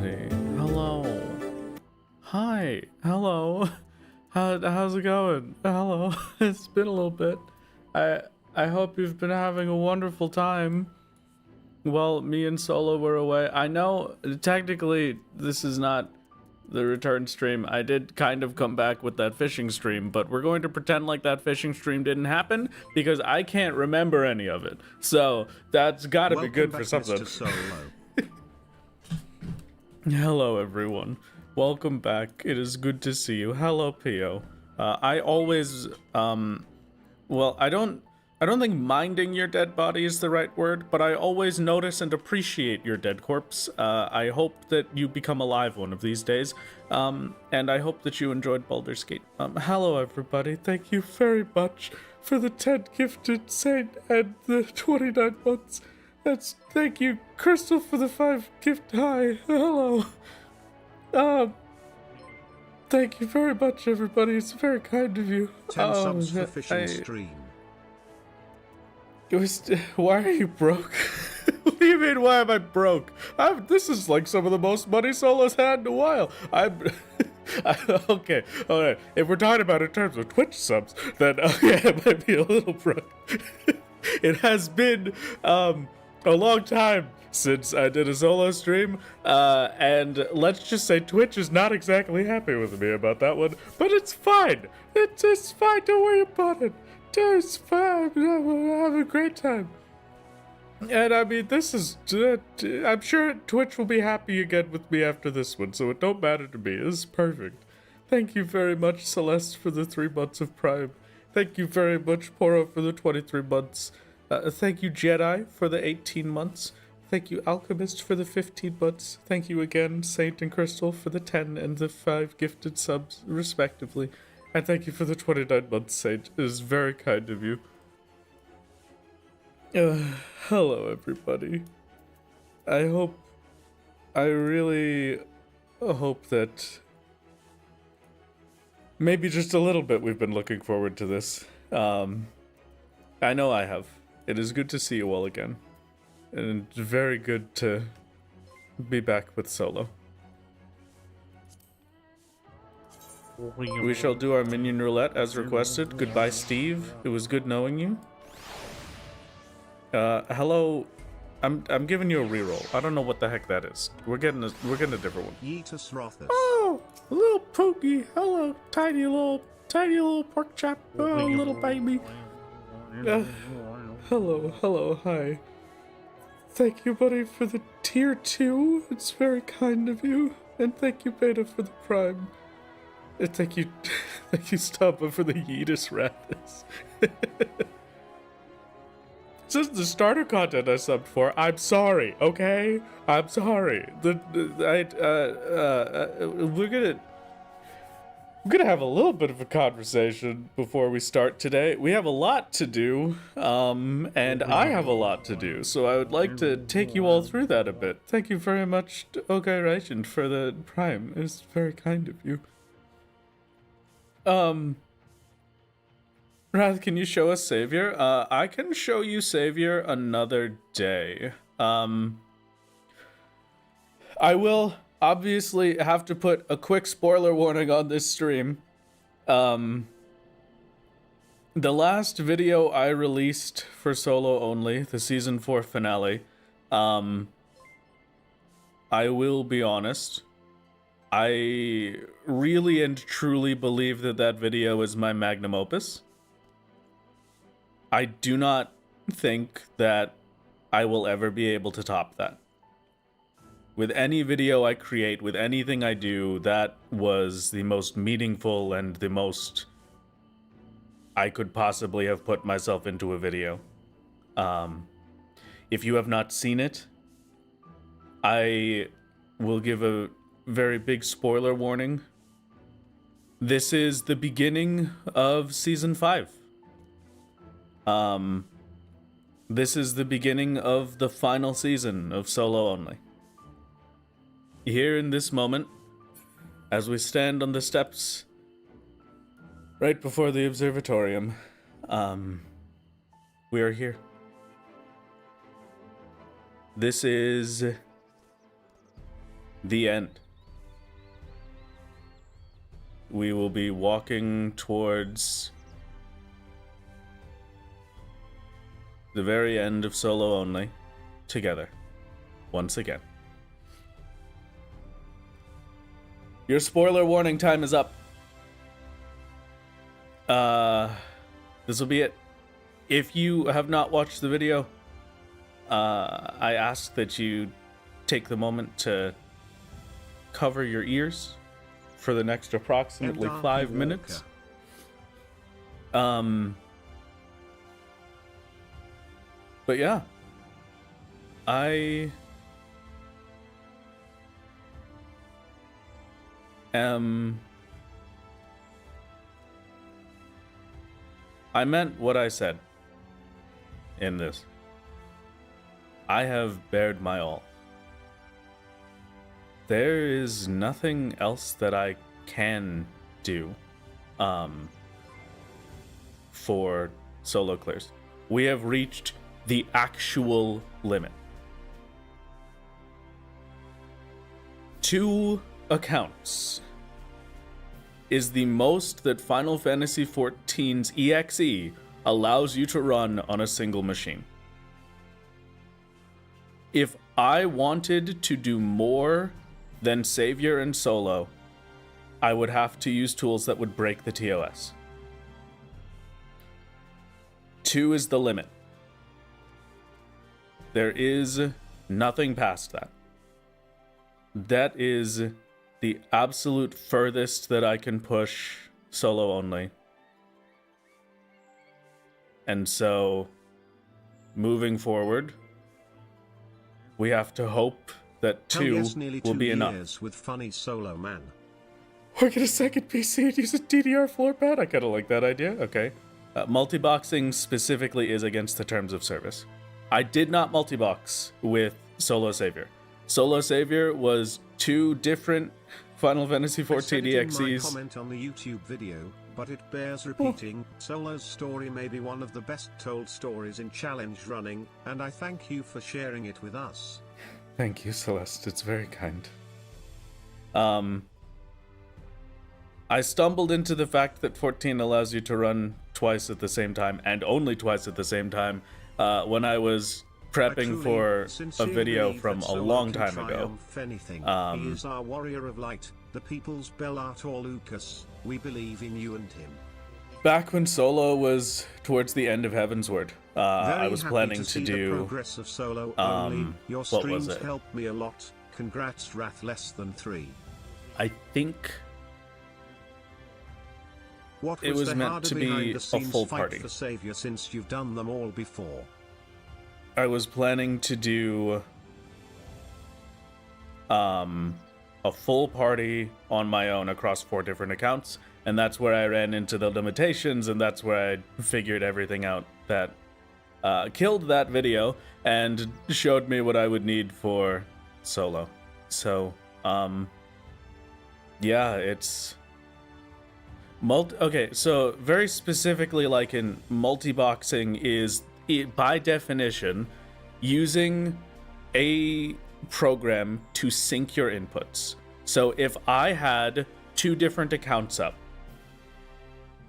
everybody. Hello. Hi. Hello. How's it going? Hello. It's been a little bit. I hope you've been having a wonderful time. Well, me and Solo were away. I know technically this is not the return stream. I did kind of come back with that fishing stream, but we're going to pretend like that fishing stream didn't happen because I can't remember any of it. So that's gotta be good for something. Mr. Solo. Hello everyone. Welcome back. It is good to see you. Hello, Pio. I always well, I don't think minding your dead body is the right word, but I always notice and appreciate your dead corpse. I hope that you become alive one of these days. And I hope that you enjoyed Baldur's Gate. Hello everybody. Thank you very much for the 10 gifted saint and the 29 months. Thank you, Crystal, for the 5 gift. Hi. Hello. Thank you very much, everybody. It's very kind of you. 10 subs for fishing stream. Why are you broke? What do you mean, why am I broke? This is like some of the most money Solo's had in a while. Okay, alright. If we're talking about in terms of Twitch subs, then okay, I might be a little broke. It has been a long time since I did a solo stream, and let's just say Twitch is not exactly happy with me about that one, but it's fine. It's fine, don't worry about it. It's fine, I'm having a great time. And I mean, I'm sure Twitch will be happy again with me after this one, so it don't matter to me. This is perfect. Thank you very much, Celeste, for the 3 months of Prime. Thank you very much, Poro, for the 23 months. Thank you, Jedi, for the 18 months. Thank you, Alchemist, for the 15 months. Thank you again, Saint and Crystal, for the 10 and the 5 gifted subs, respectively. And thank you for the 29 months, Saint. It is very kind of you. Hello, everybody. I really hope that maybe just a little bit we've been looking forward to this. I know I have. It is good to see you all again. And it's very good to be back with Solo. We shall do our minion roulette as requested. Goodbye, Steve. It was good knowing you. Hello. I'm giving you a reroll. I don't know what the heck that is. We're getting a different one. Yeetus Rothus. Oh, little Pookie. Hello, tiny little pork chop. Oh, little baby. Hello, hi. Thank you, buddy, for the tier 2. It's very kind of you. And thank you, Beta, for the prime. And thank you, Stubba, for the Yeetus Rathis. This is the starter content I subbed for. I'm sorry, okay? I'm sorry. We're gonna have a little bit of a conversation before we start today. We have a lot to do, and I have a lot to do, so I would like to take you all through that a bit. Thank you very much, Okay Reichen, for the prime. It's very kind of you. Rath, can you show us Savior? I can show you Savior another day. I will obviously have to put a quick spoiler warning on this stream. The last video I released for Solo only, the season 4 finale, I will be honest, I really and truly believe that video is my magnum opus. I do not think that I will ever be able to top that. With any video I create, with anything I do, that was the most meaningful and the most I could possibly have put myself into a video. If you have not seen it, I will give a very big spoiler warning. This is the beginning of season 5. This is the beginning of the final season of Solo Only. Here in this moment, as we stand on the steps right before the observatorium, we are here. This is the end. We will be walking towards the very end of Solo Only together, once again. Your spoiler warning time is up. This will be it. If you have not watched the video, I ask that you take the moment to cover your ears for the next approximately 5 minutes. But yeah, I meant what I said in this. I have bared my all. There is nothing else that I can do for solo clears. We have reached the actual limit. 2 accounts is the most that Final Fantasy XIV's EXE allows you to run on a single machine. If I wanted to do more than Savior and Solo, I would have to use tools that would break the TOS. 2 is the limit. There is nothing past that. That is the absolute furthest that I can push Solo Only. And so, moving forward, we have to hope that 2 will be enough. With funny Solo Man. Or get a second PC and use a DDR floor pad? I kind of like that idea. Okay. Multiboxing specifically is against the terms of service. I did not multibox with Solo Savior. Solo Savior was 2 different Final Fantasy XIV EXEs. I comment on the YouTube video, but it bears repeating. Solo's story may be one of the best told stories in challenge running, and I thank you for sharing it with us. Thank you, Celeste. It's very kind. I stumbled into the fact that 14 allows you to run twice at the same time, and only twice at the same time, when I was prepping for a video from a long time ago. He is our warrior of light, the people's Bellator Lucas. We believe in you and him. Back when Solo was towards the end of Heavensward, I was planning to do the progress of Solo only. Your streams helped me a lot. Congrats, Wrath less than 3. I think what it was meant to be a full fight party for Savior, since you've done them all before? I was planning to do a full party on my own across 4 different accounts, and that's where I ran into the limitations, and that's where I figured everything out that killed that video and showed me what I would need for Solo. So, yeah, it's okay, so very specifically, like in multiboxing is, by definition, using a program to sync your inputs. So if I had 2 different accounts up,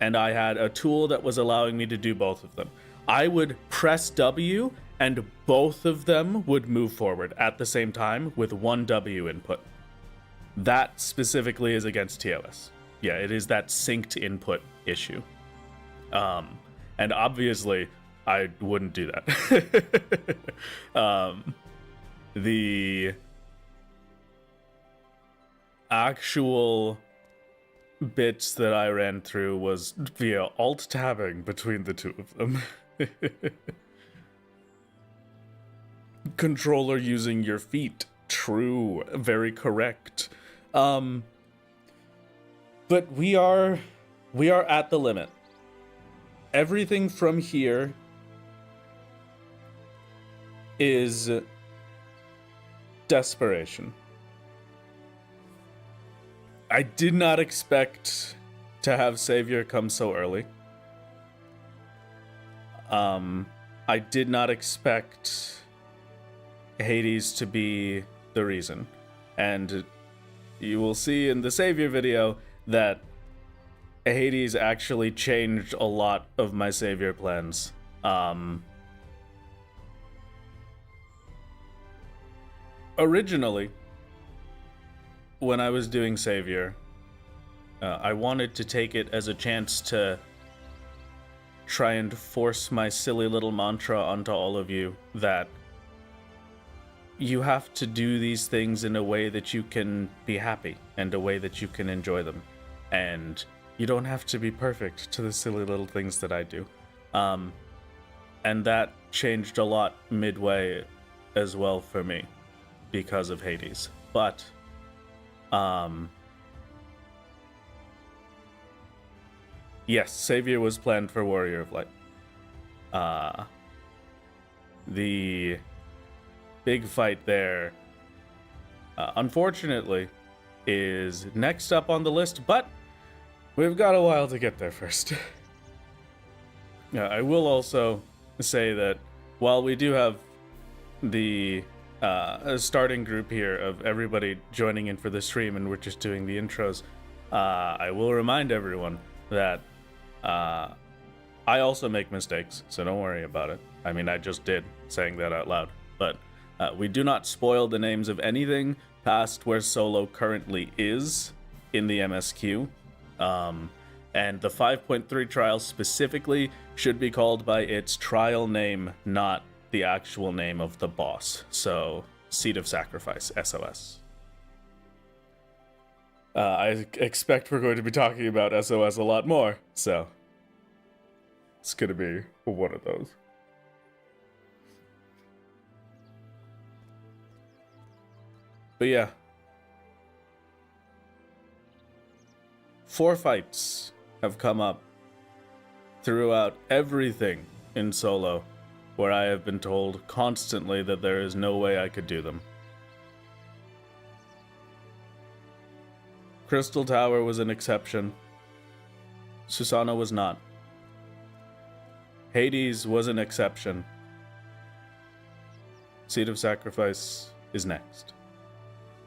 and I had a tool that was allowing me to do both of them, I would press W, and both of them would move forward at the same time with 1 W input. That specifically is against TOS. Yeah, it is that synced input issue. And obviously, I wouldn't do that. The actual bits that I ran through was via alt-tabbing between the 2 of them. Controller using your feet. True. Very correct. But we are at the limit. Everything from here is desperation. I did not expect to have Savior come so early. I did not expect Hades to be the reason. And you will see in the Savior video that Hades actually changed a lot of my Savior plans. Originally, when I was doing Savior, I wanted to take it as a chance to try and force my silly little mantra onto all of you that you have to do these things in a way that you can be happy and a way that you can enjoy them. And you don't have to be perfect to the silly little things that I do. And that changed a lot midway as well for me because of Hades. But, yes, Savior was planned for Warrior of Light. The big fight there, unfortunately, is next up on the list, but we've got a while to get there first. I will also say that while we do have the starting group here of everybody joining in for the stream and we're just doing the intros, I will remind everyone that I also make mistakes, so don't worry about it. I mean, I just did, saying that out loud. But we do not spoil the names of anything past where Solo currently is in the MSQ. And the 5.3 trial specifically should be called by its trial name, not the actual name of the boss. So, Seed of Sacrifice, SOS. I expect we're going to be talking about SOS a lot more, so it's going to be one of those. But yeah. 4 fights have come up throughout everything in Solo, where I have been told constantly that there is no way I could do them. Crystal Tower was an exception. Susanna was not. Hades was an exception. Seed of Sacrifice is next.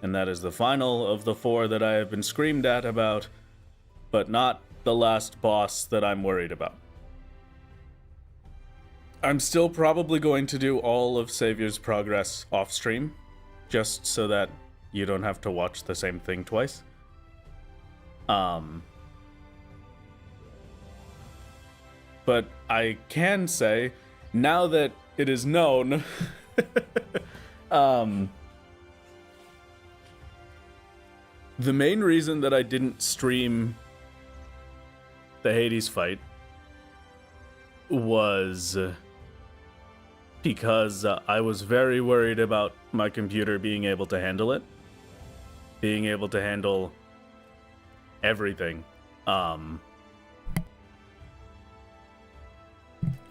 And that is the final of the 4 that I have been screamed at about, but not the last boss that I'm worried about. I'm still probably going to do all of Savior's progress off stream, just so that you don't have to watch the same thing twice. But I can say, now that it is known, the main reason that I didn't stream the Hades fight was because I was very worried about my computer being able to handle it. Being able to handle everything.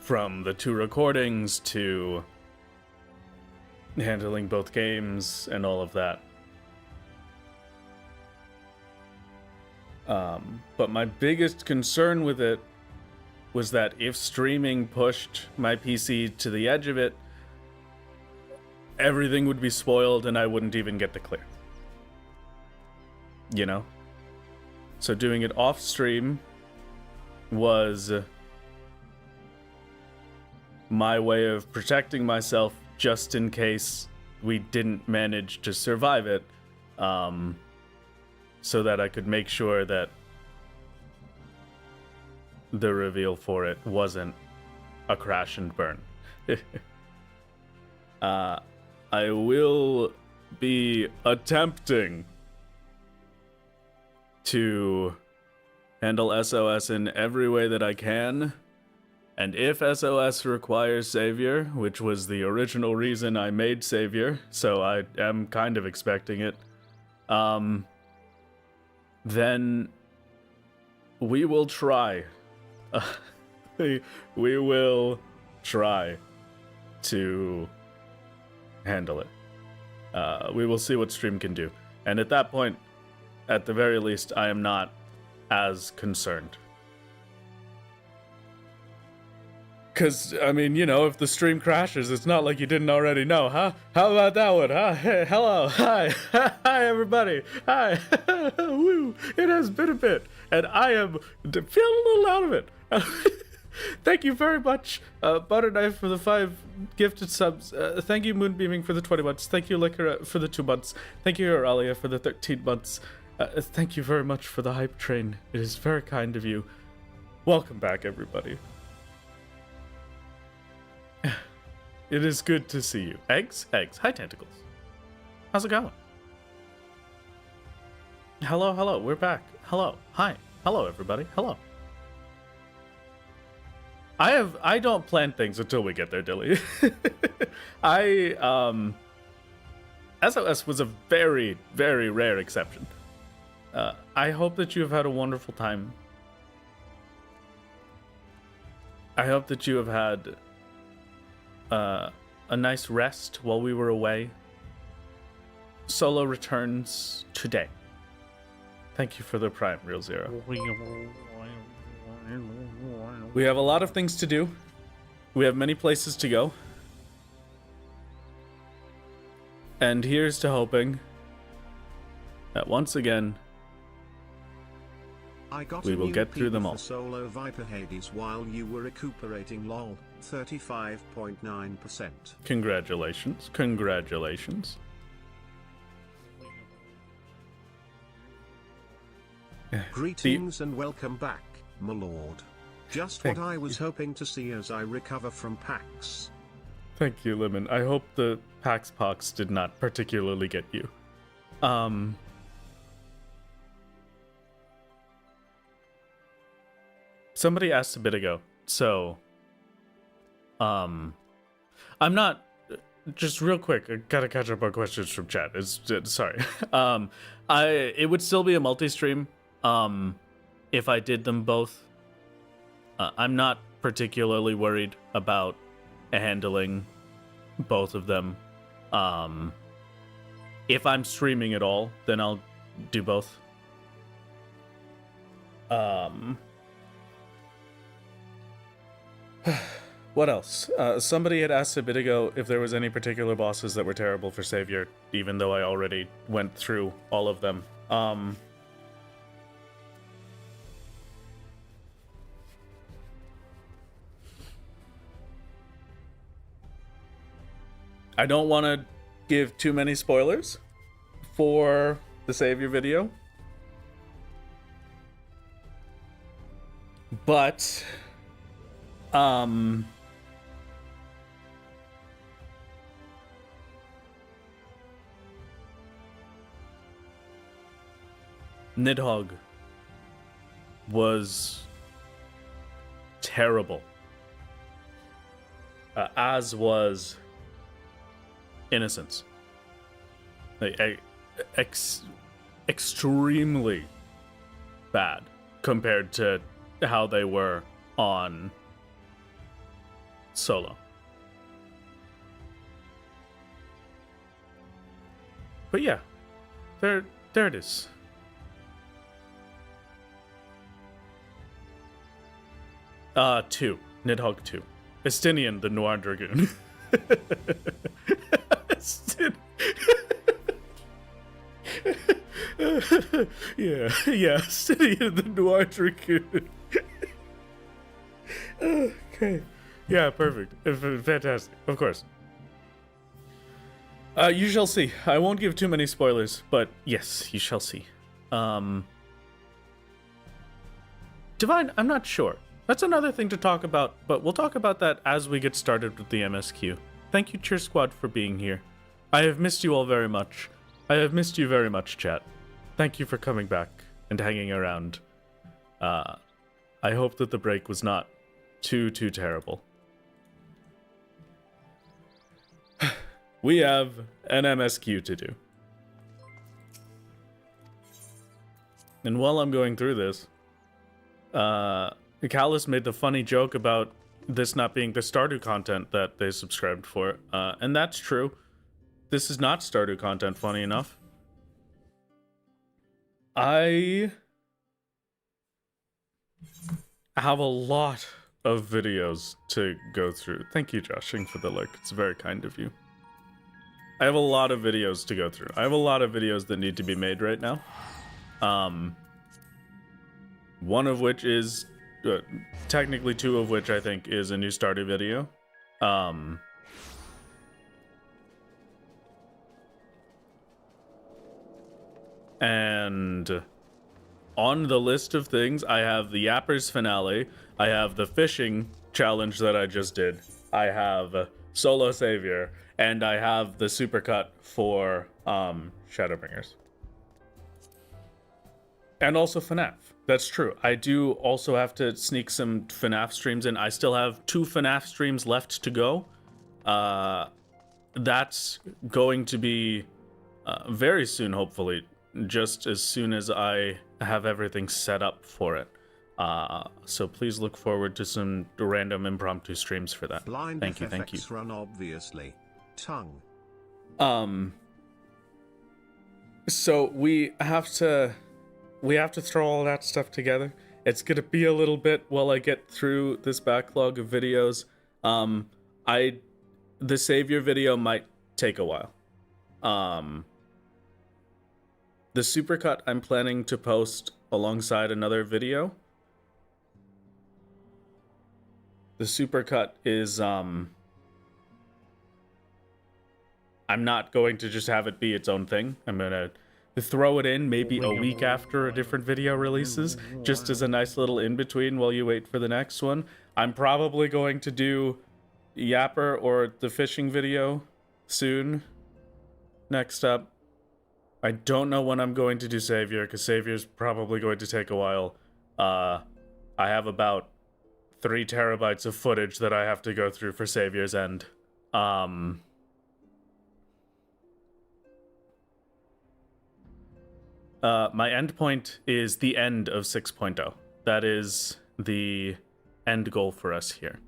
From the 2 recordings to handling both games and all of that. But my biggest concern with it was that if streaming pushed my PC to the edge of it, everything would be spoiled and I wouldn't even get the clear. You know? So doing it off stream was my way of protecting myself just in case we didn't manage to survive it, so that I could make sure that the reveal for it wasn't a crash and burn. I will be attempting to handle SOS in every way that I can. And if SOS requires Savior, which was the original reason I made Savior, so I am kind of expecting it, then we will try. We will try to handle it. We will see what stream can do. And at that point, at the very least, I am not as concerned. Cause, I mean, if the stream crashes, it's not like you didn't already know, huh? How about that one, huh? Hey, hello, hi, hi everybody, hi, woo, it has been a bit, and I am feeling a little out of it. Thank you very much, Butterknife for the 5 gifted subs. Thank you, Moonbeaming for the 20 months. Thank you, Liquor for the 2 months. Thank you, Auralia for the 13 months. Thank you very much for the hype train. It is very kind of you. Welcome back, everybody. It is good to see you. Eggs? Eggs. Hi, Tentacles. How's it going? Hello, hello. We're back. Hello. Hi. Hello, everybody. Hello. I don't plan things until we get there, Dilly. SOS was a very, very rare exception. I hope that you have had a wonderful time. I hope that you have had a nice rest while we were away. Solo returns today. Thank you for the Prime, Real Zero. We have a lot of things to do. We have many places to go. And here's to hoping that once again, we will get through them all. Solo Viper Hades while you were recuperating lol, 35.9%. Congratulations, congratulations. Greetings and welcome back, my lord. Just what I was hoping to see as I recover from PAX. Thank you, Lemon. I hope the PAX Pox did not particularly get you. Somebody asked a bit ago, so I'm not, just real quick, I gotta catch up on questions from chat. Sorry. It would still be a multi-stream if I did them both. I'm not particularly worried about handling both of them. If I'm streaming at all, then I'll do both. What else? Somebody had asked a bit ago if there was any particular bosses that were terrible for Savior, even though I already went through all of them. I don't want to give too many spoilers for the Savior video, but Nidhogg was terrible, as was Innocence. Extremely bad compared to how they were on Solo. But yeah, there it is. Two. Nidhogg 2. Estinian, the Noir Dragoon. yeah, Estinian, the Noir Dragoon. Okay. Yeah, perfect. Fantastic. Of course. You shall see. I won't give too many spoilers, but yes, you shall see. Divine, I'm not sure. That's another thing to talk about, but we'll talk about that as we get started with the MSQ. Thank you, Cheer Squad, for being here. I have missed you all very much. I have missed you very much, chat. Thank you for coming back and hanging around. I hope that the break was not too terrible. We have an MSQ to do. And while I'm going through this, Callus made the funny joke about this not being the Stardew content that they subscribed for. And that's true. This is not Stardew content, funny enough. I have a lot of videos to go through. Thank you, Joshing, for the lurk. It's very kind of you. I have a lot of videos to go through. I have a lot of videos that need to be made right now. One of which is, technically two of which I think is a new starter video. And on the list of things, I have the Yappers finale, I have the fishing challenge that I just did, I have Solo Savior, and I have the supercut for Shadowbringers. And also FNAF. That's true. I do also have to sneak some FNAF streams in. I still have 2 FNAF streams left to go. That's going to be very soon, hopefully, just as soon as I have everything set up for it. So please look forward to some random impromptu streams for that. Blind thank you. Run obviously. Tongue. So we have to throw all that stuff together. It's gonna be a little bit while I get through this backlog of videos. The Savior video might take a while. The supercut I'm planning to post alongside another video. The supercut is I'm not going to just have it be its own thing. I'm gonna throw it in maybe a week after a different video releases, just as a nice little in-between while you wait for the next one. I'm probably going to do Yapper or the fishing video soon. Next up. I don't know when I'm going to do Savior, because Savior's probably going to take a while. I have about 3 terabytes of footage that I have to go through for Savior's End. My endpoint is the end of 6.0. That is the end goal for us here.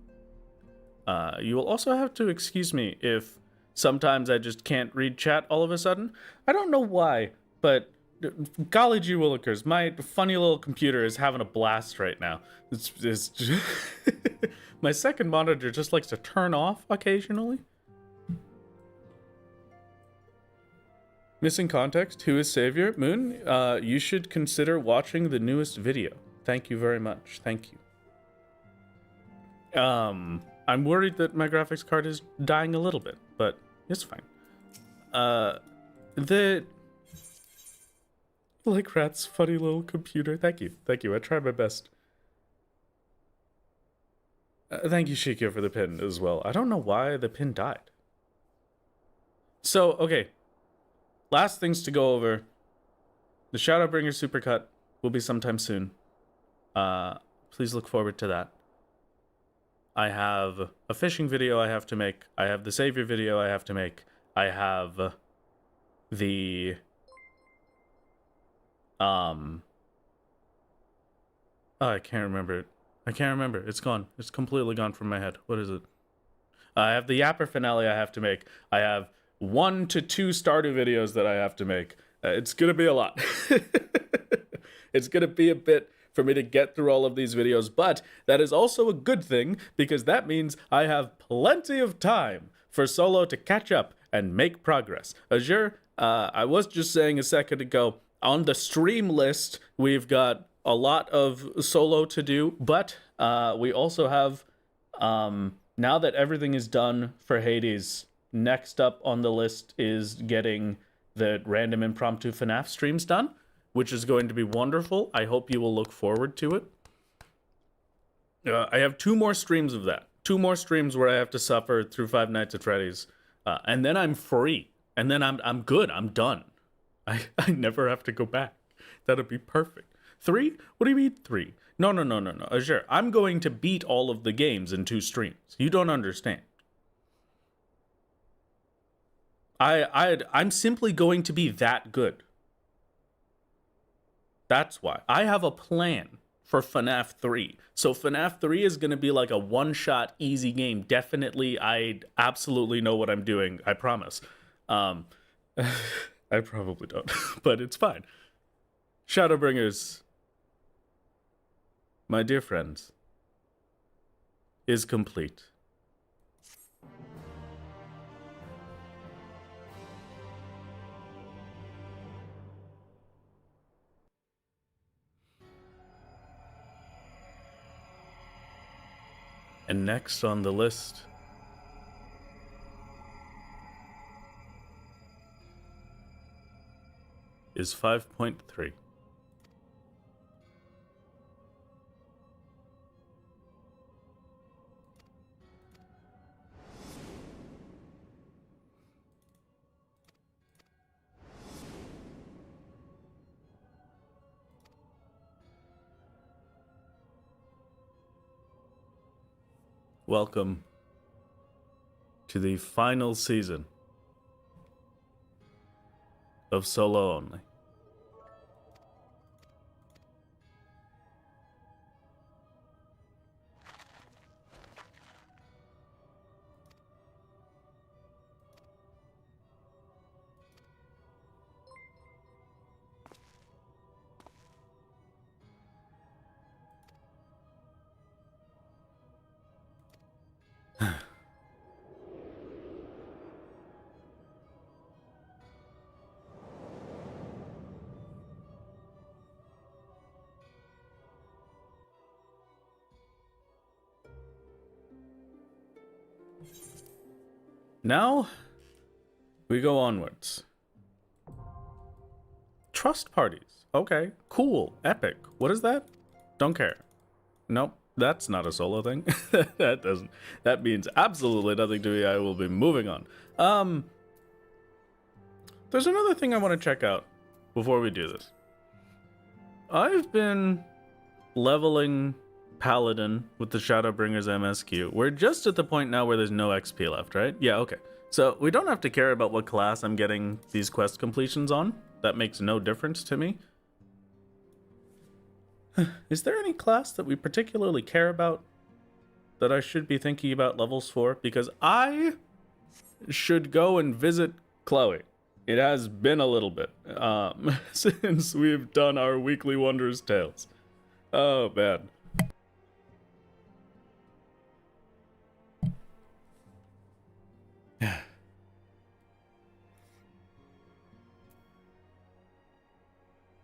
You will also have to excuse me if sometimes I just can't read chat all of a sudden. I don't know why, but golly gee willikers, my funny little computer is having a blast right now. It's just my second monitor just likes to turn off occasionally. Missing context, who is Savior? Moon, you should consider watching the newest video. Thank you very much. Thank you. I'm worried that my graphics card is dying a little bit, but it's fine. Like Rat's funny little computer. Thank you. Thank you. I tried my best. Thank you, Shikyo, for the pin as well. I don't know why the pin died. So, okay. Last things to go over. The Shadowbringer supercut will be sometime soon. Please look forward to that. I have a fishing video I have to make. I have the Savior video I have to make. I have the oh, I can't remember it. I can't remember. It's gone. It's completely gone from my head. What is it? I have the Yapper finale I have to make. I have 1 to 2 starter videos that I have to make. It's gonna be a lot. It's gonna be a bit for me to get through all of these videos, but that is also a good thing because that means I have plenty of time for Solo to catch up and make progress. Azure, I was just saying a second ago, on the stream list, we've got a lot of Solo to do, but we also have, now that everything is done for Hades, next up on the list is getting the random impromptu FNAF streams done, which is going to be wonderful. I hope you will look forward to it. I have 2 more streams of that. 2 more streams where I have to suffer through Five Nights at Freddy's. And then I'm free. And then I'm good. I'm done. I never have to go back. That'll be perfect. 3? What do you mean 3? No. Azure, I'm going to beat all of the games in 2 streams. You don't understand. I'm simply going to be that good. That's why. I have a plan for FNAF 3. So FNAF 3 is going to be like a one-shot easy game. Definitely, I absolutely know what I'm doing. I promise. I probably don't, but it's fine. Shadowbringers, my dear friends, is complete. And next on the list is 5.3. Welcome to the final season of Solo Only. Now, we go onwards. Trust parties. Okay, cool, epic. What is that? Don't care. Nope, that's not a solo thing. That means absolutely nothing to me. I will be moving on. There's another thing I want to check out before we do this. I've been leveling Paladin with the Shadowbringer's MSQ. We're just at the point now where there's no XP left, right? Yeah, okay. So we don't have to care about what class I'm getting these quest completions on. That makes no difference to me. Is there any class that we particularly care about that I should be thinking about levels for? Because I should go and visit Chloe. It has been a little bit since we've done our weekly Wondrous Tales. Oh, man.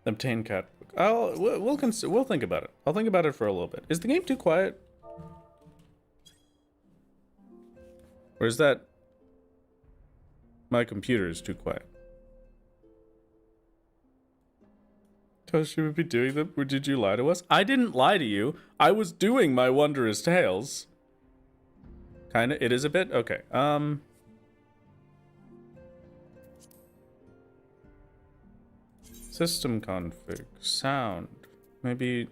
Obtain cat book. We'll think about it. I'll think about it for a little bit. Is the game too quiet? Or is that my computer is too quiet? Toshi would be doing them, or did you lie to us? I didn't lie to you. I was doing my Wondrous Tales. Kinda. It is a bit? Okay. System config. Sound. Maybe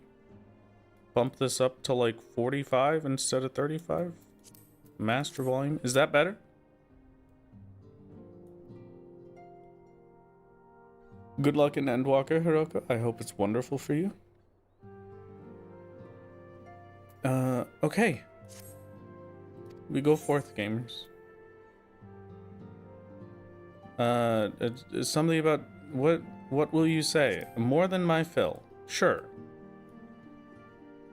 bump this up to like 45 instead of 35? Master volume. Is that better? Good luck in Endwalker, Hiroko. I hope it's wonderful for you. Okay. We go forth, gamers. It's something about what will you say? More than my fill. Sure.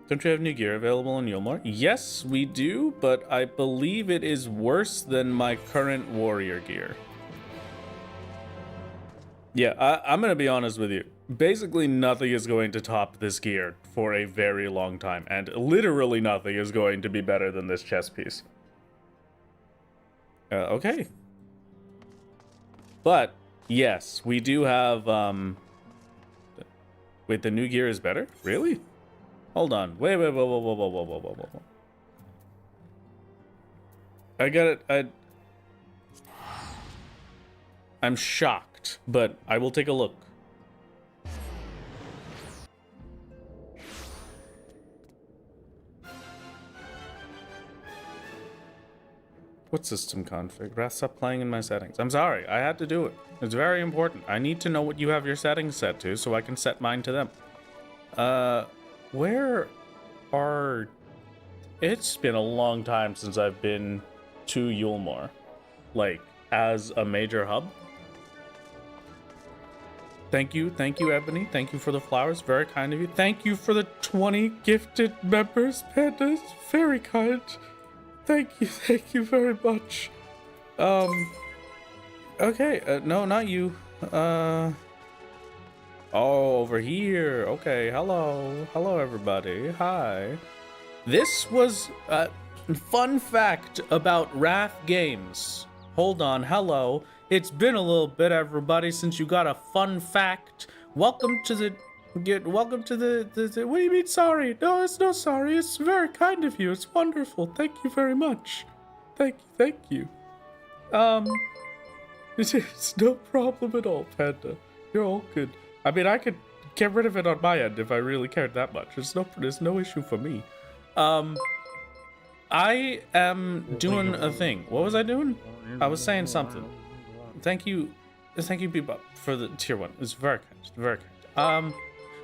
Don't you have new gear available in Yulmore? Yes, we do, but I believe it is worse than my current warrior gear. Yeah, I'm gonna be honest with you. Basically, nothing is going to top this gear for a very long time, and literally nothing is going to be better than this chest piece. Okay. But, yes, we do have, Wait, the new gear is better? Really? Hold on. Wait, whoa. I got it. I'm shocked, but I will take a look. What system config? Wrath, stop playing in my settings. I'm sorry, I had to do it. It's very important. I need to know what you have your settings set to so I can set mine to them. Where are... It's been a long time since I've been to Yulmore. Like, as a major hub. Thank you, Ebony. Thank you for the flowers. Very kind of you. Thank you for the 20 gifted members, Pandas. Very kind. thank you very much. Okay, no, not you. Oh, over here. Okay, hello everybody. Hi. This was fun fact about Wrath Games. Hold on, hello. It's been a little bit, everybody, since you got a fun fact. Welcome to the. Welcome to the. What do you mean, sorry? No, it's no sorry. It's very kind of you. It's wonderful. Thank you very much. Thank you. It's no problem at all, Panda. You're all good. I mean, I could get rid of it on my end if I really cared that much. There's no issue for me. I am doing a thing. What was I doing? I was saying something. Thank you, Bebop, for the tier 1. It's very kind, very kind.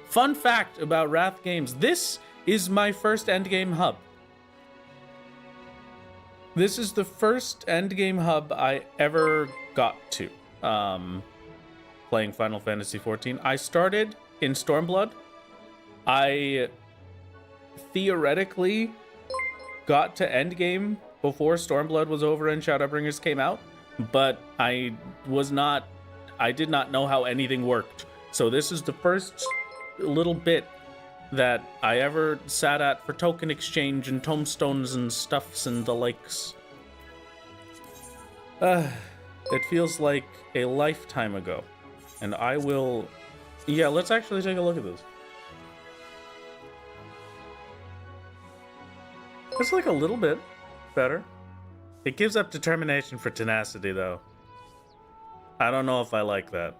Fun fact about Wrath Games. This is my first endgame hub. This is the first endgame hub I ever got to. Playing Final Fantasy XIV. I started in Stormblood. I theoretically got to endgame before Stormblood was over and Shadowbringers came out, but I did not know how anything worked. So this is the first little bit that I ever sat at for token exchange and tomestones and stuffs and the likes. It feels like a lifetime ago. And I will... Yeah, let's actually take a look at this. It's like a little bit better. It gives up determination for tenacity, though. I don't know if I like that.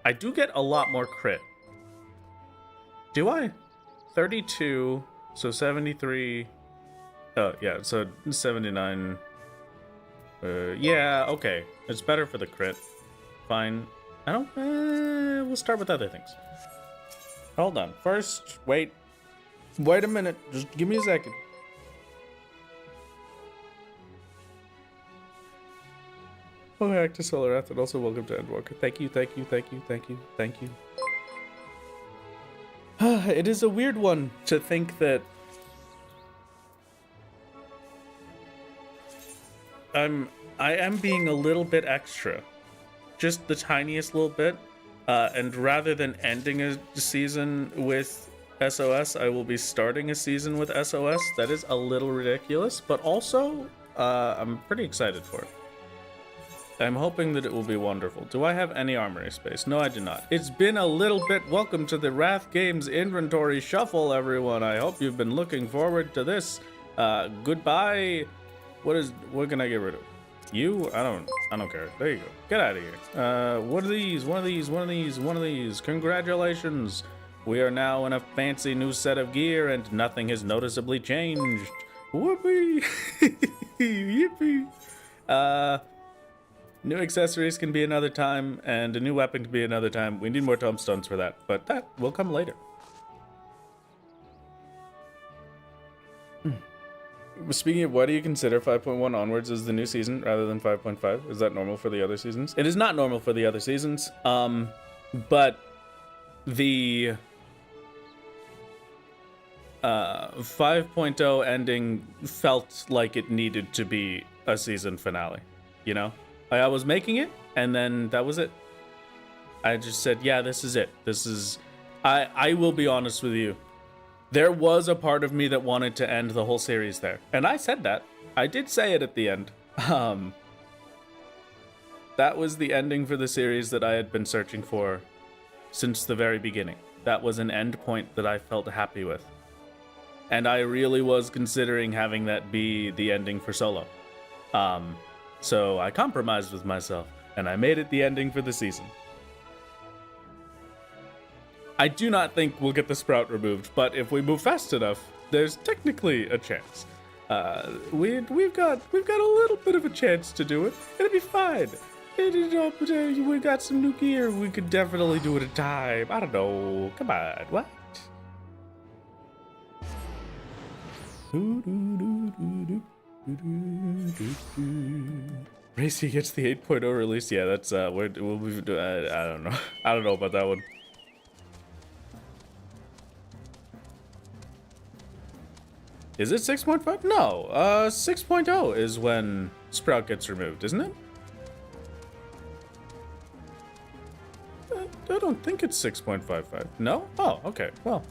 I do get a lot more crit. Do I? 32, so 73. Oh, yeah, so 79. Yeah, okay. It's better for the crit. Fine. I don't... we'll start with other things. Hold on. First, wait a minute. Just give me a second. Welcome back to Solar Wrath, and also welcome to Endwalker. Thank you. It is a weird one to think that I am being a little bit extra. Just the tiniest little bit. And rather than ending a season with SOS, I will be starting a season with SOS. That is a little ridiculous, but also I'm pretty excited for it. I'm hoping that it will be wonderful. Do I have any armory space? No, I do not. It's been a little bit. Welcome to the Wrath Games inventory shuffle, everyone. I hope you've been looking forward to this. Goodbye. What can I get rid of? You? I don't care. There you go. Get out of here. One of these. Congratulations. We are now in a fancy new set of gear and nothing has noticeably changed. Whoopee. Yippee. New accessories can be another time, and a new weapon can be another time. We need more tombstones for that, but that will come later. Speaking of, why do you consider 5.1 onwards as the new season rather than 5.5? Is that normal for the other seasons? It is not normal for the other seasons, but the 5.0 ending felt like it needed to be a season finale, you know? I was making it, and then that was it. I just said, yeah, this is it. I will be honest with you. There was a part of me that wanted to end the whole series there. And I said that. I did say it at the end. That was the ending for the series that I had been searching for since the very beginning. That was an end point that I felt happy with. And I really was considering having that be the ending for Solo. So I compromised with myself, and I made it the ending for the season. I do not think we'll get the sprout removed, but if we move fast enough, there's technically a chance. We've got a little bit of a chance to do it. It'll be fine. We got some new gear. We could definitely do it in time. I don't know. Come on. What? Racy gets the 8.0 release. Yeah, that's we'll be. I don't know. I don't know about that one. Is it 6.5? No, 6.0 is when Sprout gets removed, isn't it? I don't think it's 6.55. No? Oh, okay. Well,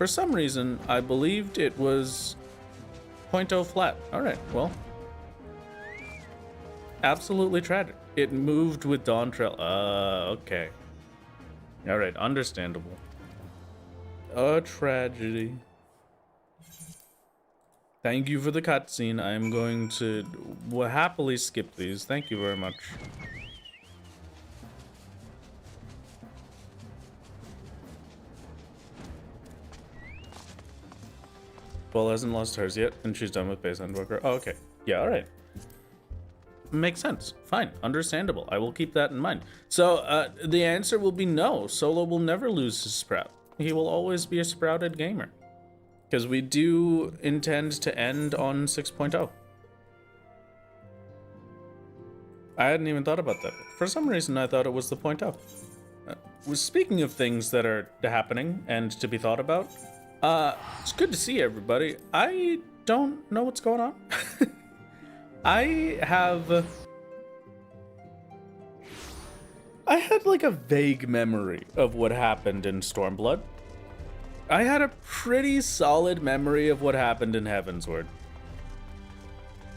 For some reason, I believed it was 0.0 flat. All right, well. Absolutely tragic. It moved with Dawn Trail. Okay. All right, understandable. A tragedy. Thank you for the cutscene. I am going to happily skip these. Thank you very much. Well, hasn't lost hers yet, and she's done with base Endwalker. Oh, okay. Yeah, alright. Makes sense. Fine. Understandable. I will keep that in mind. So, the answer will be no. Solo will never lose his Sprout. He will always be a Sprouted gamer. Because we do intend to end on 6.0. I hadn't even thought about that. For some reason, I thought it was the 0.0. Speaking of things that are happening and to be thought about, it's good to see everybody. I don't know what's going on. I had like a vague memory of what happened in Stormblood. I had a pretty solid memory of what happened in Heavensward.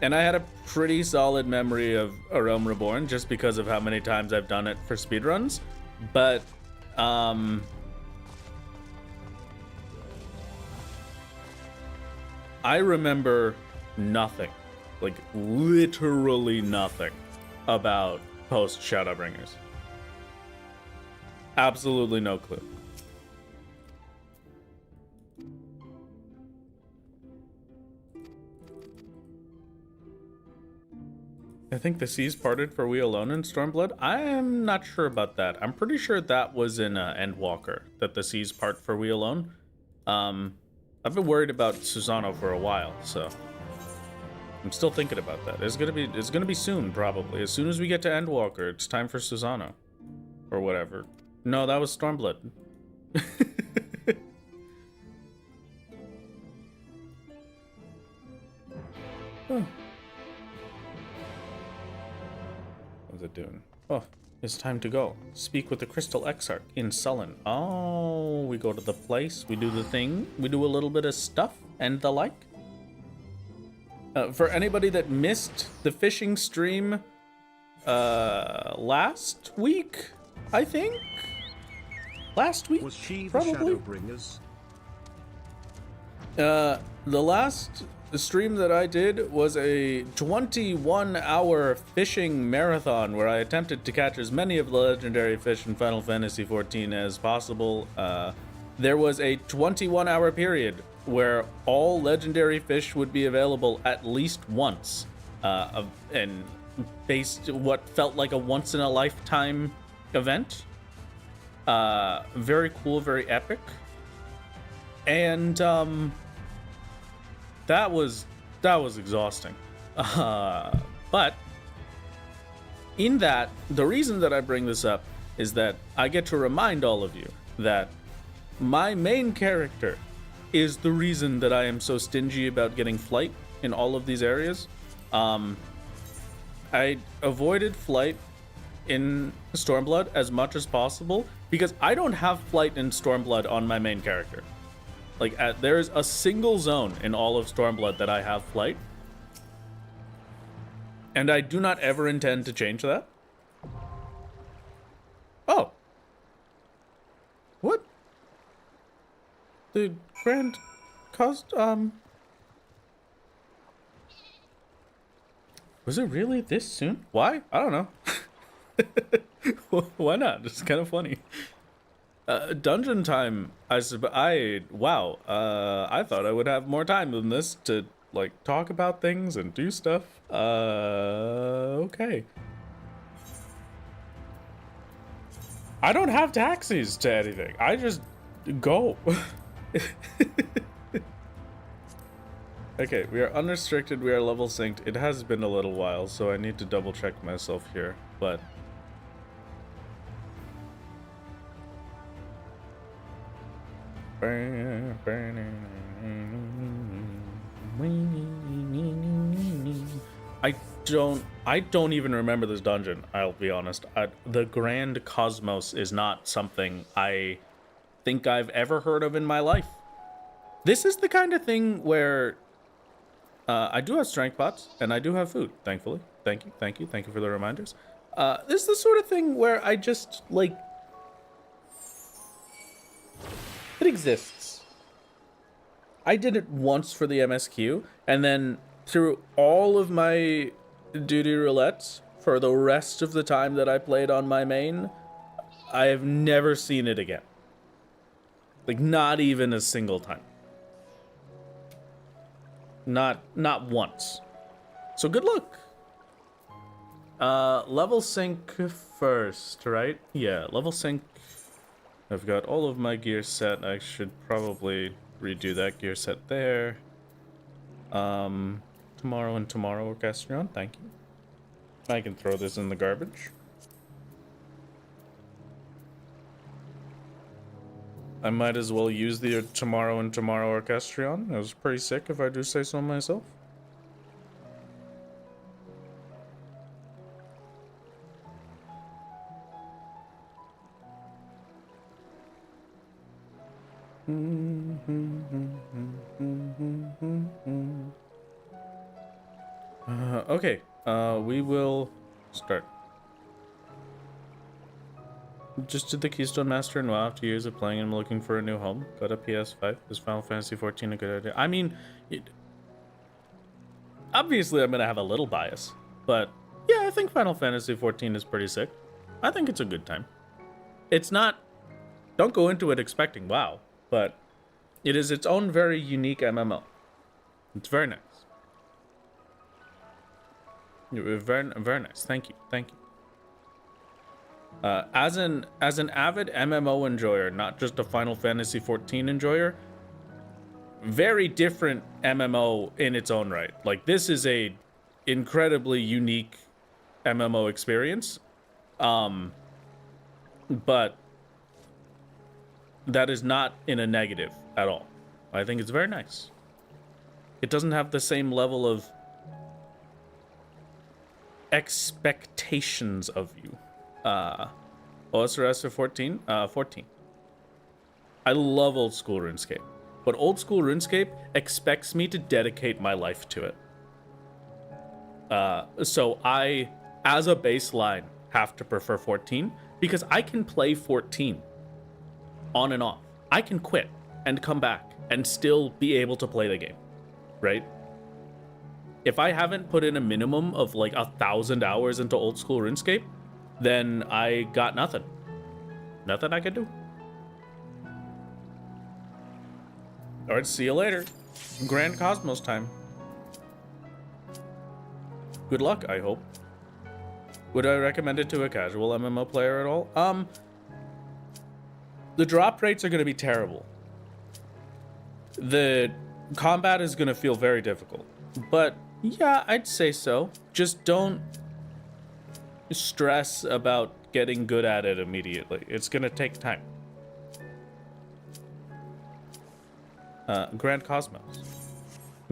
And I had a pretty solid memory of A Realm Reborn just because of how many times I've done it for speedruns. But, I remember nothing, like literally nothing about post Shadowbringers. Absolutely no clue. I think the seas parted for we alone in Stormblood. I am not sure about that. I'm pretty sure that was in Endwalker, that the seas part for we alone. I've been worried about Susano for a while, so I'm still thinking about that. It's gonna be soon, probably. As soon as we get to Endwalker, it's time for Susano. Or whatever. No, that was Stormblood. Huh. What's it doing? Oh, it's time to go. Speak with the Crystal Exarch in Sullen. Oh, we go to the place, we do the thing, we do a little bit of stuff and the like. For anybody that missed the fishing stream last week, I think? Last week? Was she the probably? Shadowbringers? The last stream that I did was a 21-hour fishing marathon where I attempted to catch as many of the legendary fish in Final Fantasy XIV as possible. There was a 21-hour period where all legendary fish would be available at least once, and based what felt like a once-in-a-lifetime event. Very cool, very epic. And that was exhausting. But in that, the reason that I bring this up is that I get to remind all of you that my main character is the reason that I am so stingy about getting flight in all of these areas. I avoided flight in Stormblood as much as possible because I don't have flight in Stormblood on my main character. Like, there is a single zone in all of Stormblood that I have flight. And I do not ever intend to change that. Oh. What? The Grand Cost, was it really this soon? Why? I don't know. Why not? It's kind of funny. Dungeon time, I thought I would have more time than this to, like, talk about things and do stuff. Okay. I don't have taxis to anything. I just go. Okay, we are unrestricted, we are level synced. It has been a little while, so I need to double check myself here, but... I don't even remember this dungeon, I'll be honest. The Grand Cosmos is not something I think I've ever heard of in my life. This is the kind of thing where I do have strength pots and I do have food, thankfully. Thank you for the reminders. This is the sort of thing where I just, like, it exists. I did it once for the MSQ, and then through all of my duty roulettes for the rest of the time that I played on my main, I have never seen it again. Like, not even a single time. Not once. So good luck. Level sync first, right? Yeah, level sync. I've got all of my gear set. I should probably redo that gear set there. Tomorrow and tomorrow, Orchestrion, thank you. I can throw this in the garbage. I might as well use the tomorrow and tomorrow Orchestrion. It was pretty sick, if I do say so myself. Okay, we will start. Just did the Keystone Master and WoW after years of playing and looking for a new home. Got a PS5. Is Final Fantasy 14 a good idea? I mean, obviously I'm gonna have a little bias, but yeah, I think Final Fantasy 14 is pretty sick. I think it's a good time. It's not, don't go into it expecting WoW, but it is its own very unique MMO. It's very nice. Very nice. Thank you. As an avid MMO enjoyer, not just a Final Fantasy 14 enjoyer, very different MMO in its own right. Like, this is a incredibly unique MMO experience, but that is not in a negative at all. I think it's very nice. It doesn't have the same level of expectations of you. What's the rest of 14? 14. I love old school RuneScape, but old school RuneScape expects me to dedicate my life to it. So I, as a baseline, have to prefer 14 because I can play 14 on and off. I can quit and come back and still be able to play the game, right? If I haven't put in a minimum of like 1,000 hours into old school RuneScape, then I got nothing. Nothing I can do. All right, see you later. Grand Cosmos time. Good luck, I hope. Would I recommend it to a casual MMO player at all? The drop rates are going to be terrible. The combat is going to feel very difficult. But yeah, I'd say so. Just don't stress about getting good at it immediately. It's gonna take time. Grand Cosmos.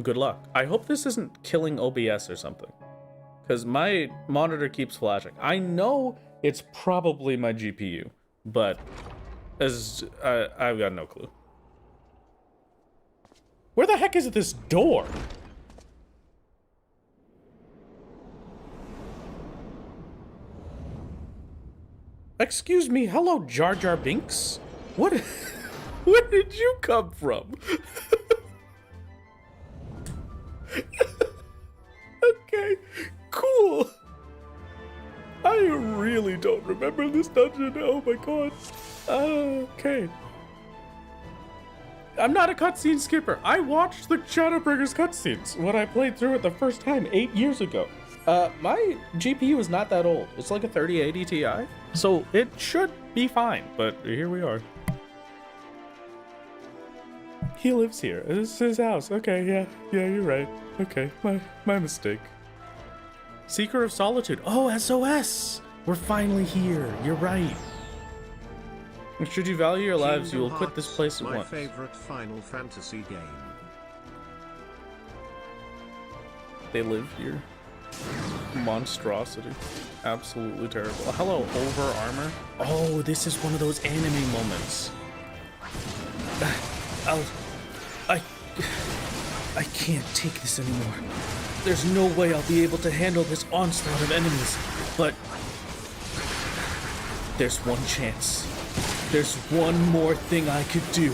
Good luck. I hope this isn't killing OBS or something, because my monitor keeps flashing. I know it's probably my GPU, but I've got no clue. Where the heck is this door? Excuse me, hello, Jar Jar Binks? What? Where did you come from? Okay, cool. I really don't remember this dungeon. Oh my god. Okay. I'm not a cutscene skipper. I watched the Shadowbringers cutscenes when I played through it the first time 8 years ago. My GPU is not that old. It's like a 3080 Ti. So it should be fine, but here we are. He lives here. This is his house. Okay, yeah, you're right. Okay, my mistake. Seeker of Solitude. Oh, SOS! We're finally here. You're right. Should you value your lives, you will Kingdom quit this Hearts, place at my once. favorite Final Fantasy game. They live here. Monstrosity. Absolutely terrible. Hello, over armor. Oh, this is one of those anime moments. I can't take this anymore. There's no way I'll be able to handle this onslaught of enemies, but there's one chance. There's one more thing I could do.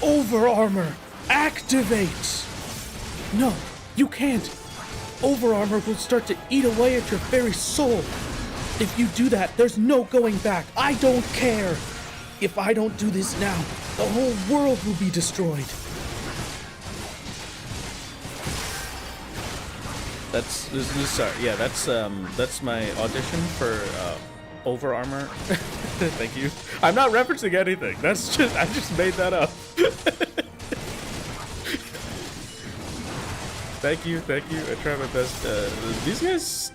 Over armor, activate! No, you can't. Over armor will start to eat away at your very soul. If you do that, there's no going back. I don't care. If I don't do this now, the whole world will be destroyed. That's my audition for over armor. Thank you. I'm not referencing anything. I just made that up. Thank you. I try my best. These guys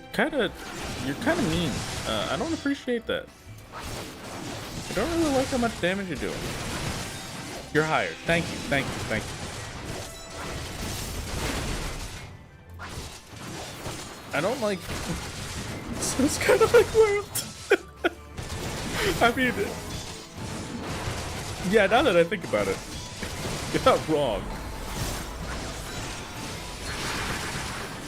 you're kind of mean. I don't appreciate that. I don't really like how much damage you're doing. You're hired. Thank you. I don't like. It's kind of like World. I mean, yeah. Now that I think about it, you're not wrong.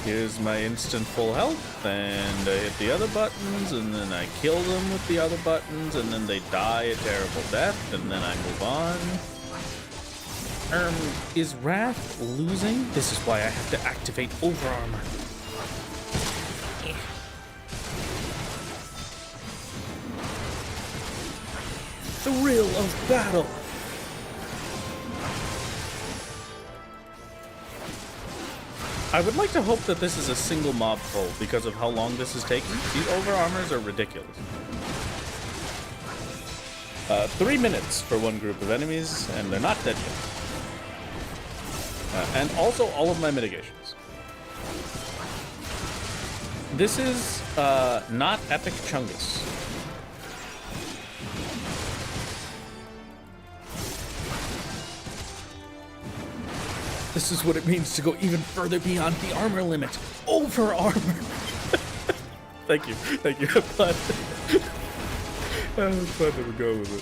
Here's my instant full health, and I hit the other buttons, and then I kill them with the other buttons, and then they die a terrible death, and then I move on. Is Wrath losing? This is why I have to activate over armor. Thrill of battle. I would like to hope that this is a single mob pull because of how long this is taking. These over armors are ridiculous. 3 minutes for one group of enemies, and they're not dead yet. And also all of my mitigations. This is not Epic Chungus. This is what it means to go even further beyond the armor limit. Over armor. Thank you. I'm glad that we're going with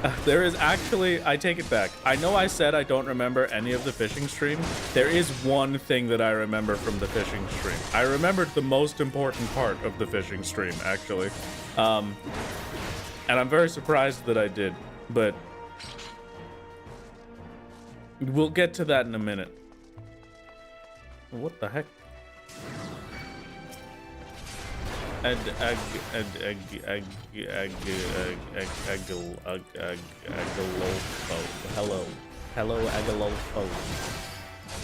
it. There is actually, I take it back. I know I said I don't remember any of the fishing stream. There is one thing that I remember from the fishing stream. I remembered the most important part of the fishing stream, actually. And I'm very surprised that I did, but we'll get to that in a minute. What the heck? Hello, Agalolfo.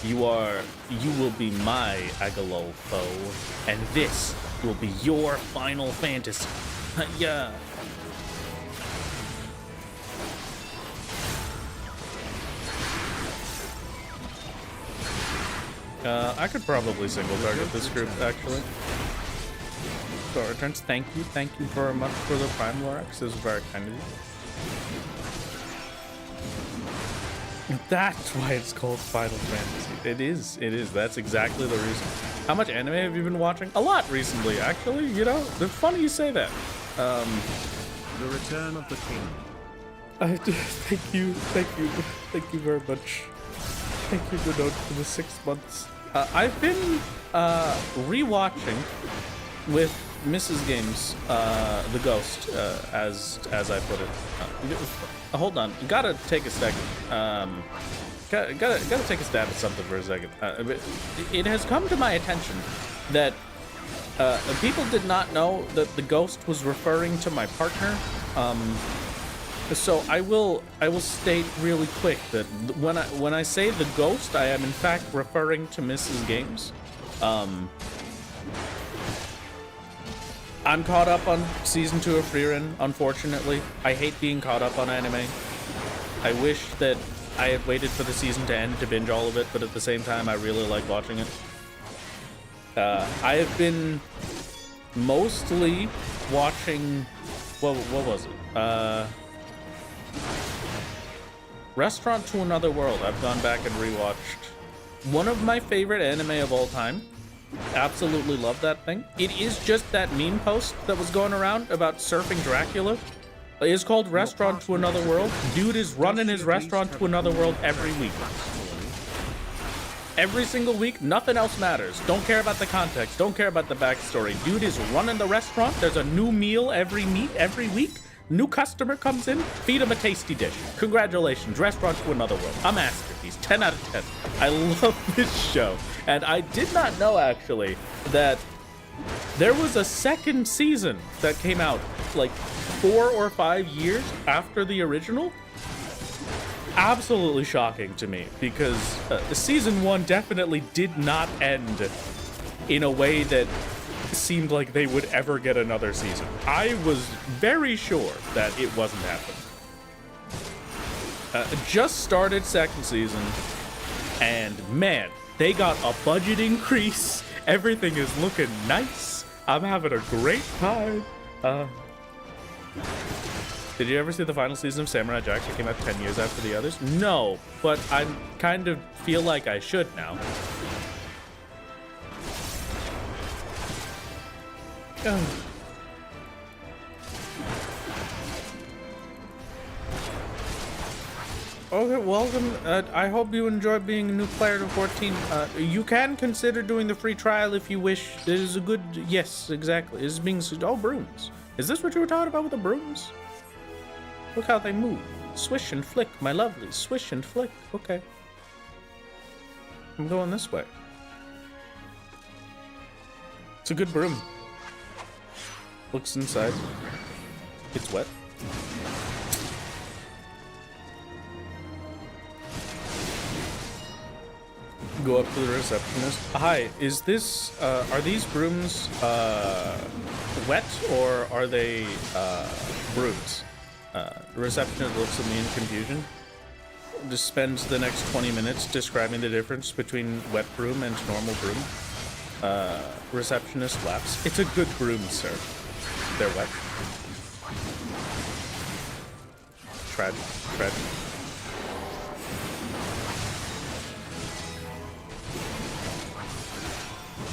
You will be my Agalolfo, and this will be your final fantasy. Yeah. I could probably single target this group, actually. So, returns, thank you very much for the Prime Lorax. This is very kind of you. That's why it's called Final Fantasy. It is. That's exactly the reason. How much anime have you been watching? A lot recently, actually. You know, it's funny you say that. The Return of the King. Thank you very much. Thank you, Renaud, for the 6 months. I've been rewatching with Mrs. Games, The Ghost, as I put it. Hold on, gotta take a second. Gotta take a stab at something for a second. It has come to my attention that people did not know that the ghost was referring to my partner. So I will state really quick that when I say the ghost, I am in fact referring to Mrs. Games. I'm caught up on season 2 of Frieren, unfortunately. I hate being caught up on anime. I wish that I had waited for the season to end to binge all of it, but at the same time, I really like watching it. I have been mostly watching, what was it? Restaurant to Another World. I've gone back and rewatched. One of my favorite anime of all time. Absolutely love that thing. It is just that meme post that was going around about surfing Dracula. It's called Restaurant to Another World. Dude is running his restaurant to another world every week. Every single week, nothing else matters. Don't care about the context. Don't care about the backstory. Dude is running the restaurant. There's a new meal every week. New customer comes in, feed him a tasty dish. Congratulations, Restaurant to Another World. A masterpiece, 10 out of 10. I love this show. And I did not know, actually, that there was a second season that came out like 4 or 5 years after the original. Absolutely shocking to me, because season 1 definitely did not end in a way that seemed like they would ever get another season. I was very sure that it wasn't happening. Just started second season, and man, they got a budget increase. Everything is looking nice. I'm having a great time. Did you ever see the final season of Samurai Jack that came out 10 years after the others? No, but I kind of feel like I should now. Okay, welcome. I hope you enjoy being a new player to 14. You can consider doing the free trial if you wish. It is a good... Yes, exactly. It's being... Oh, brooms. Is this what you were talking about with the brooms? Look how they move. Swish and flick, my lovely. Swish and flick. Okay. I'm going this way. It's a good broom. Looks inside. It's wet. Go up to the receptionist. Hi, is this, are these brooms, wet, or are they, brooms? The receptionist looks at me in confusion. Just spends the next 20 minutes describing the difference between wet broom and normal broom. Receptionist laughs. It's a good broom, sir. They're wet. Tragic.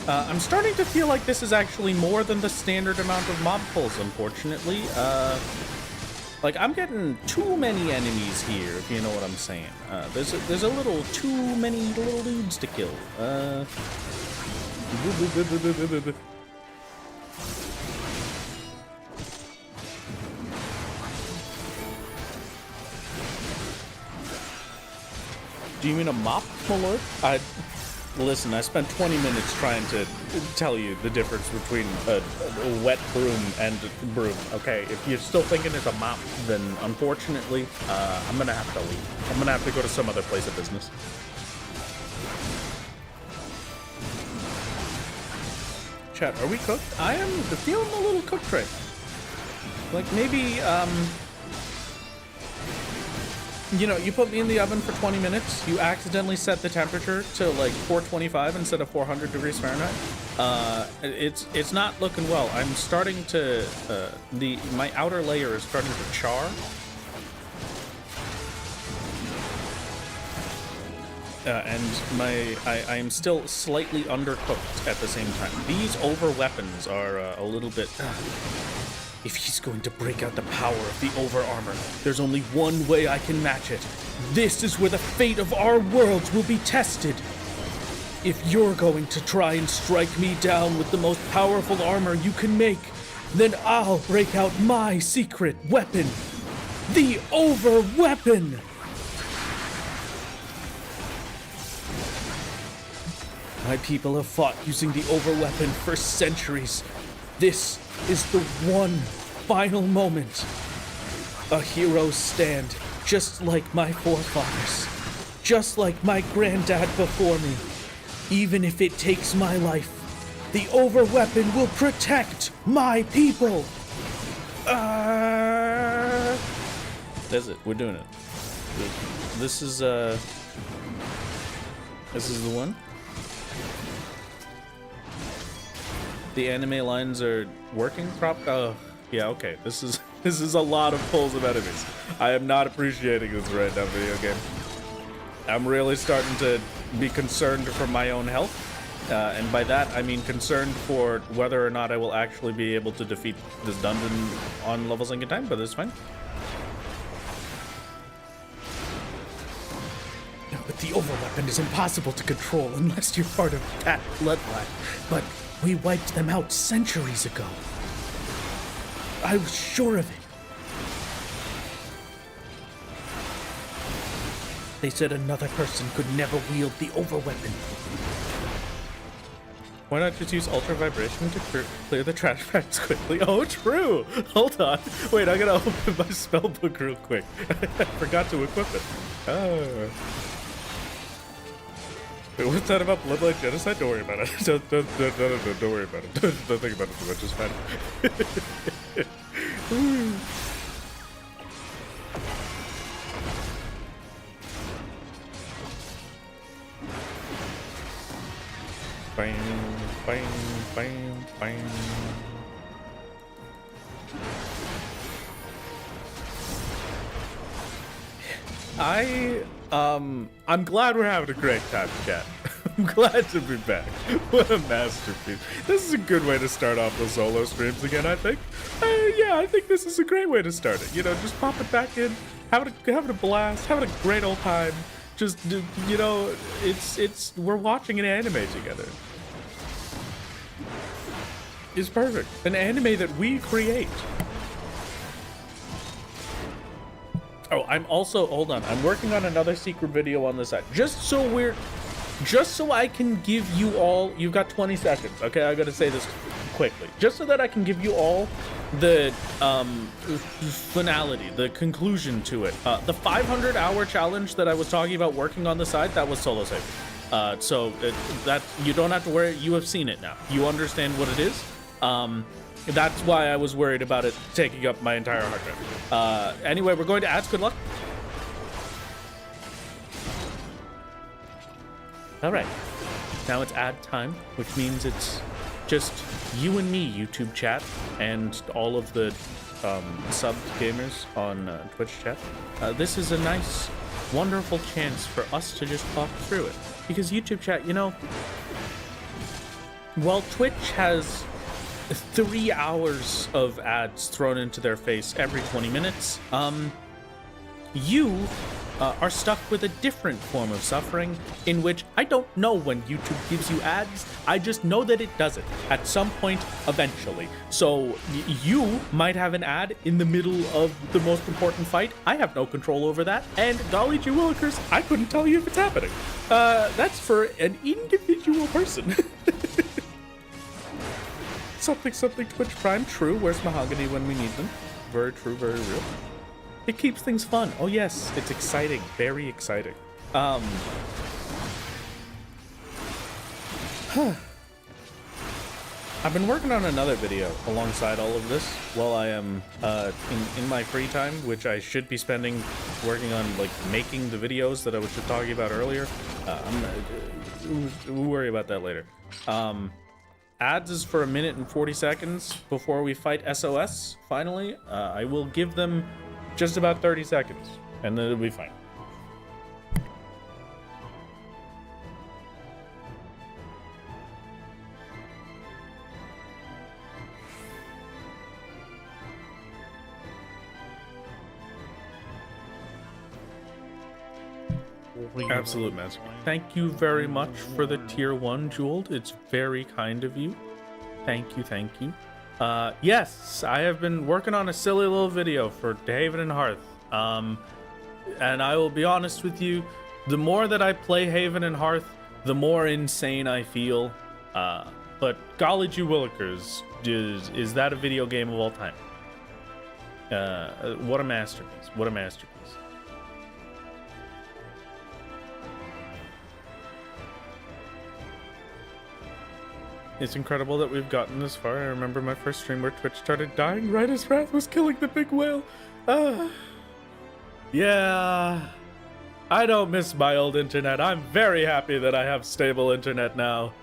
I'm starting to feel like this is actually more than the standard amount of mob pulls, unfortunately. Like, I'm getting too many enemies here, if you know what I'm saying. There's a little too many little dudes to kill. Do you mean a mop, my lord? Listen, I spent 20 minutes trying to tell you the difference between a wet broom and broom, okay? If you're still thinking it's a mop, then unfortunately, I'm gonna have to leave. I'm gonna have to go to some other place of business. Chat, are we cooked? I am feeling a little cooked right now. Like, maybe, you know, you put me in the oven for 20 minutes, you accidentally set the temperature to like 425 instead of 400 degrees Fahrenheit. It's not looking well. I'm starting to, my outer layer is starting to char. And I am still slightly undercooked at the same time. These over weapons are a little bit... If he's going to break out the power of the over armor, there's only one way I can match it. This is where the fate of our worlds will be tested. If you're going to try and strike me down with the most powerful armor you can make, then I'll break out my secret weapon. The over weapon! My people have fought using the over weapon for centuries. This is the one final moment. A hero's stand, just like my forefathers, just like my granddad before me. Even if it takes my life, the over weapon will protect my people. That's it. We're doing it. This is the one. The anime lines are working oh, yeah, okay. This is a lot of pulls of enemies. I am not appreciating this right now, video game. I'm really starting to be concerned for my own health. And by that, I mean concerned for whether or not I will actually be able to defeat this dungeon on level sync in time, but that's fine. But the overweapon is impossible to control unless you're part of that bloodline. But we wiped them out centuries ago. I was sure of it. They said another person could never wield the overweapon. Why not just use ultra vibration to clear the trash bags quickly? Oh, true! Hold on. Wait, I gotta open my spellbook real quick. I forgot to equip it. Oh. Wait, what's that about bloodline genocide? Don't worry about it. Don't worry about it. Don't think about it too much. It's fine. Bang, bang, bang, bang. I'm glad we're having a great time, chat. I'm glad to be back. What a masterpiece. This is a good way to start off the solo streams again, I think. Yeah, I think this is a great way to start it. You know, just pop it back in, having a blast, having a great old time. Just, you know, we're watching an anime together. It's perfect. An anime that we create. Oh, I'm also, hold on, I'm working on another secret video on the side. Just so I can give you all, you've got 20 seconds, okay? I gotta say this quickly. Just so that I can give you all the finality, the conclusion to it. The 500-hour challenge that I was talking about working on the side, that was solo save. So that you don't have to worry, you have seen it now. You understand what it is. That's why I was worried about it taking up my entire hard drive. Anyway, we're going to ads. Good luck. All right. Now it's ad time, which means it's just you and me, YouTube chat, and all of the sub gamers on Twitch chat. This is a nice, wonderful chance for us to just talk through it. Because YouTube chat, you know, while Twitch has 3 hours of ads thrown into their face every 20 minutes, you are stuck with a different form of suffering in which I don't know when YouTube gives you ads. I just know that it does it at some point eventually. So you might have an ad in the middle of the most important fight. I have no control over that. And golly gee willikers, I couldn't tell you if it's happening. That's for an individual person. Something Twitch Prime. True. Where's Mahogany when we need them? Very true, very real. It keeps things fun. Oh yes, it's exciting. Very exciting. I've been working on another video alongside all of this while I am in my free time, which I should be spending working on like making the videos that I was just talking about earlier. We'll worry about that later. Ads is for 1 minute and 40 seconds before we fight SOS, finally. I will give them just about 30 seconds, and then it'll be fine. Absolute master. Thank you very much for the tier 1, Jeweled. It's very kind of you. Thank you, thank you. Yes, I have been working on a silly little video for Haven and Hearth. And I will be honest with you, the more that I play Haven and Hearth, the more insane I feel. But golly gee willikers, is that a video game of all time? What a masterpiece. What a masterpiece. It's incredible that we've gotten this far. I remember my first stream where Twitch started dying right as Wrath was killing the big whale. Yeah. I don't miss my old internet. I'm very happy that I have stable internet now.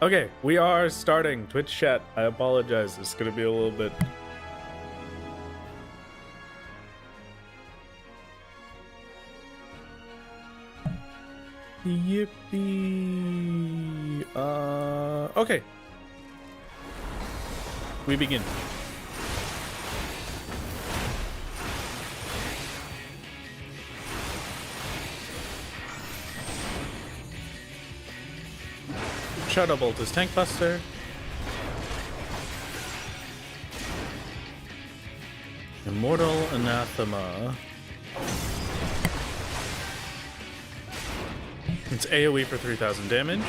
Okay, we are starting Twitch chat. I apologize. It's gonna be a little bit. Yippee. Okay. We begin. Shadow Bolt is Tank Buster. Immortal Anathema. It's AoE for 3000 damage.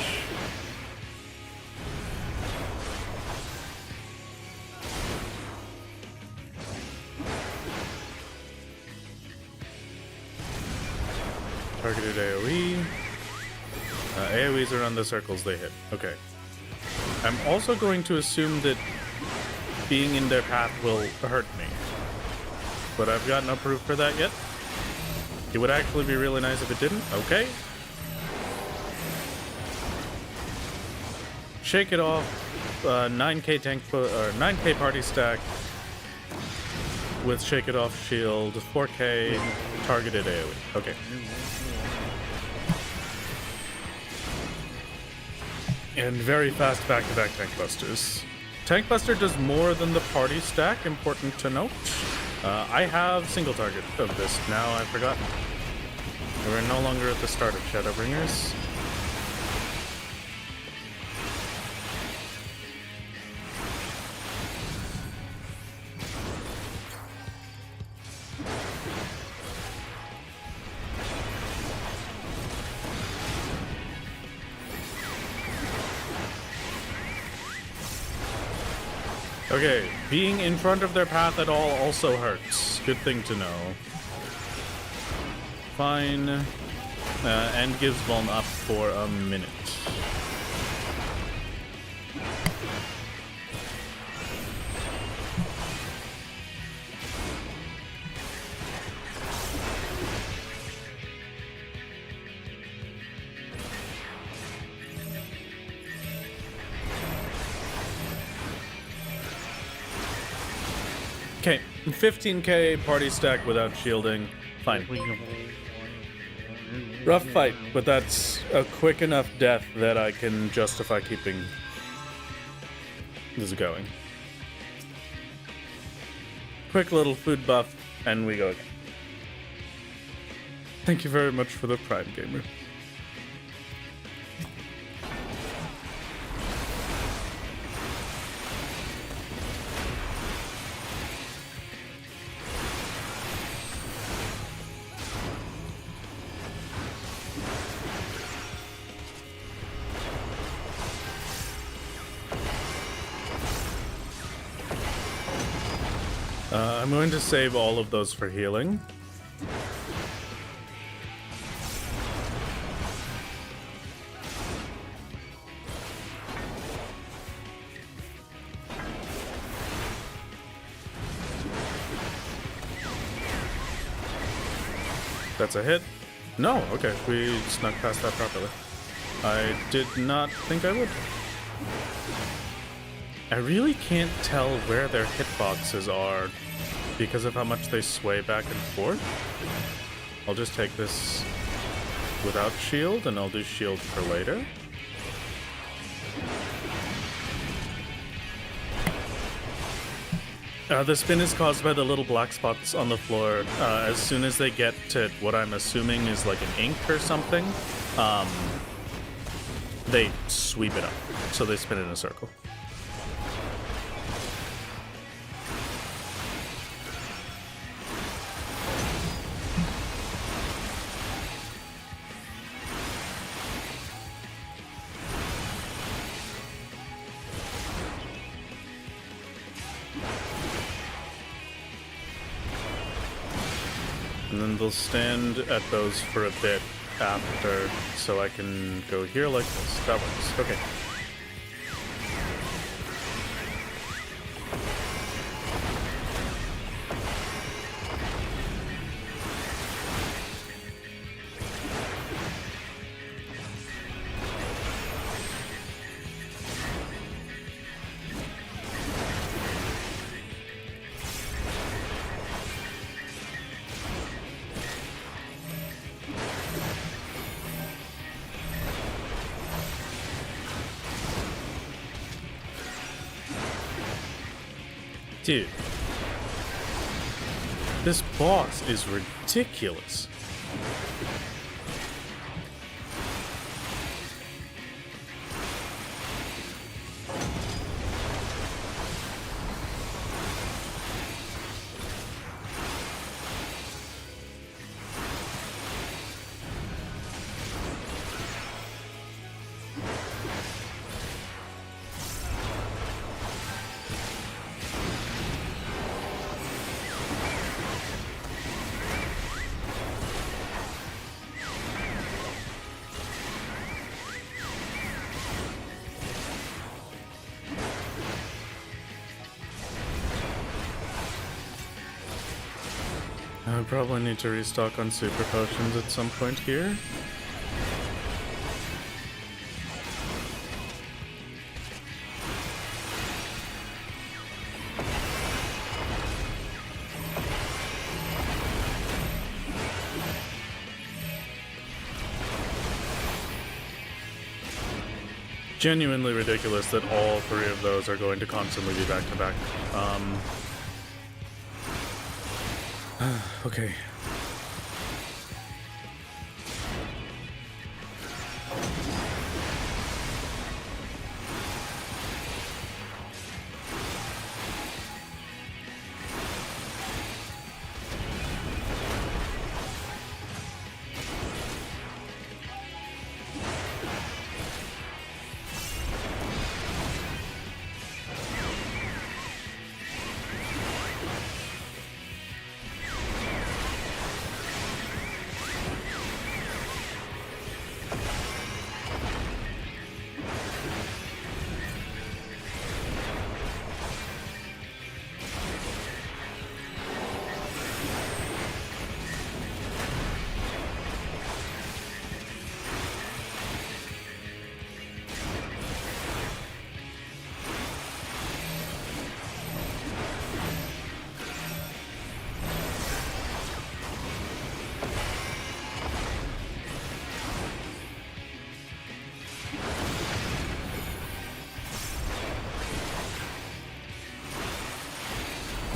Targeted AoE. AoEs are on the circles they hit. Okay. I'm also going to assume that being in their path will hurt me. But I've got no proof for that yet. It would actually be really nice if it didn't. Okay. Shake it off. 9k tank or 9k party stack with Shake It Off shield. 4k targeted AoE. Okay. And very fast back-to-back Tank Busters. Tank Buster does more than the party stack, important to note. I have single target of this now, I've forgotten. We're no longer at the start of Shadowbringers. Okay, being in front of their path at all also hurts. Good thing to know. Fine. And gives Vuln up for a minute. Okay, 15k party stack without shielding. Fine. Rough fight, but that's a quick enough death that I can justify keeping this going. Quick little food buff, and we go again. Thank you very much for the Prime Gamer. I'm going to save all of those for healing. That's a hit. No, okay, we snuck past that properly. I did not think I would. I really can't tell where their hitboxes are because of how much they sway back and forth. I'll just take this without shield, and I'll do shield for later. The spin is caused by the little black spots on the floor. As soon as they get to what I'm assuming is like an ink or something, they sweep it up. So they spin in a circle. And then they'll stand at those for a bit after, so I can go here like this. That works. Okay. Dude. This boss is ridiculous. I probably need to restock on super potions at some point here. Genuinely ridiculous that all three of those are going to constantly be back to back. Okay.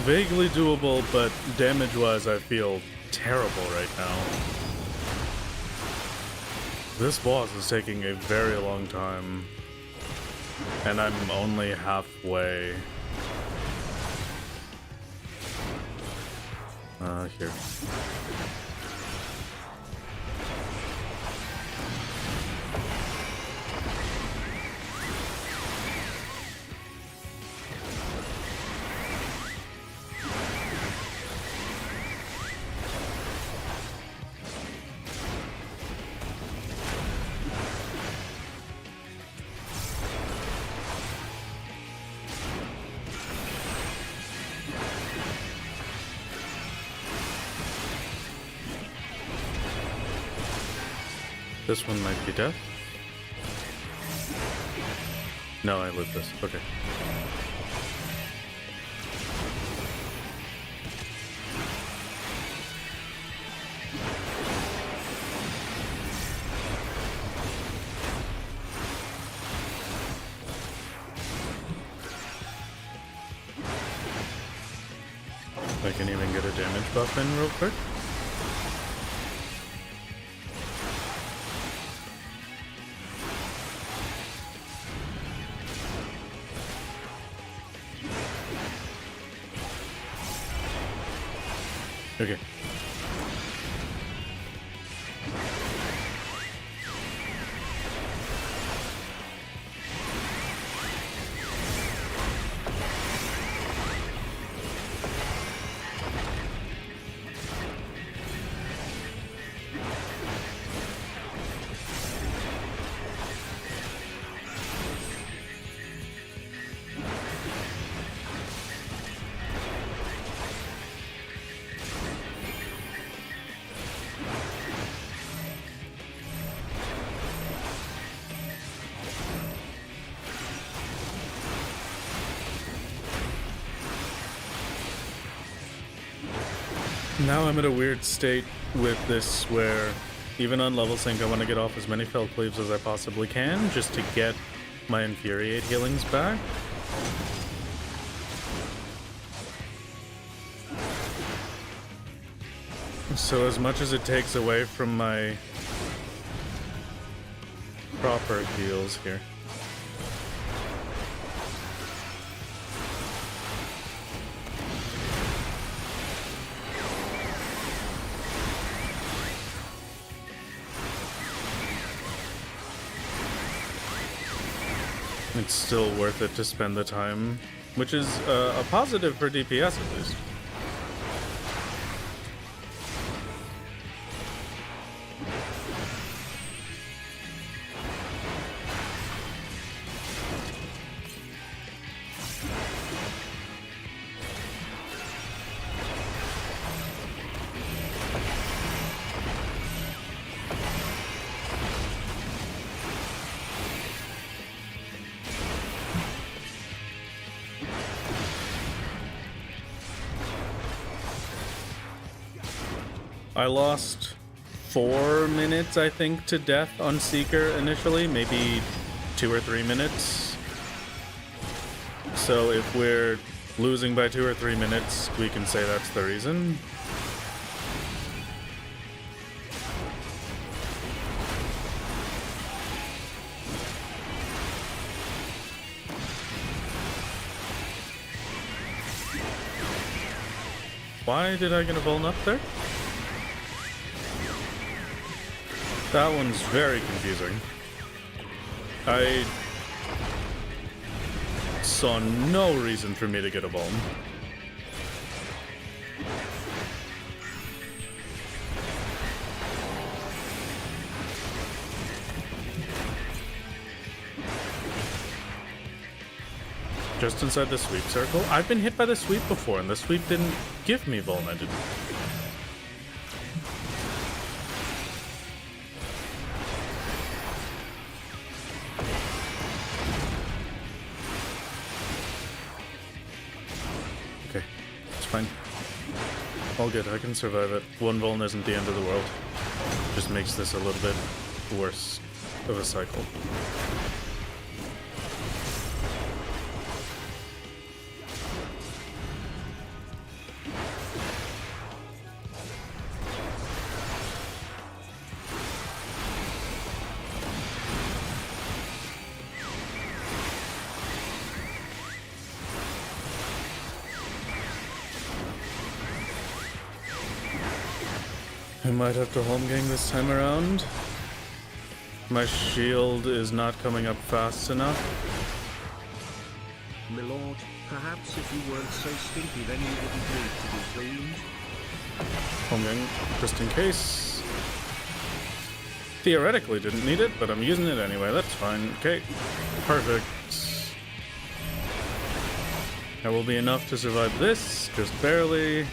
Vaguely doable, but damage-wise I feel terrible right now. This boss is taking a very long time, and I'm only halfway. Here. This one might be death. No, I live this. Okay. I can even get a damage buff in real quick. Okay. Now I'm at a weird state with this where even on level sync I want to get off as many fell cleaves as I possibly can just to get my infuriate healings back. So as much as it takes away from my proper heals here. It's still worth it to spend the time, which is a positive for DPS at least. I lost 4 minutes, I think, to death on Seeker initially, maybe 2 or 3 minutes. So if we're losing by 2 or 3 minutes, we can say that's the reason. Why did I get a Vuln up there? That one's very confusing. I saw no reason for me to get a Vuln. Just inside the sweep circle? I've been hit by the sweep before, and the sweep didn't give me Vuln. I didn't. Okay, it's fine. All good, I can survive it. 1 Vuln isn't the end of the world. Just makes this a little bit worse of a cycle. I might have to home gang this time around. My shield is not coming up fast enough. My lord, perhaps if you weren't so stinky then you wouldn't need to be cleaned. Home gang, just in case. Theoretically didn't need it, but I'm using it anyway, that's fine. Okay, perfect. That will be enough to survive this, just barely.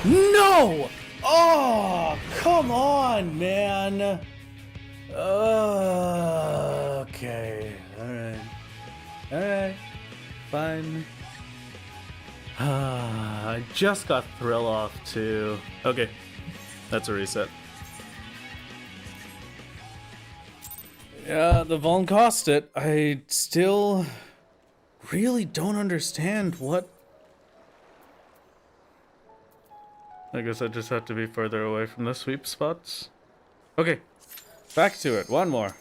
No! Oh, come on, man. Okay. Alright. Fine. I just got Thrill off, too. Okay. That's a reset. Yeah, the Vuln cost it. I still really don't understand what... I guess I just have to be further away from the sweep spots. Okay, back to it. One more.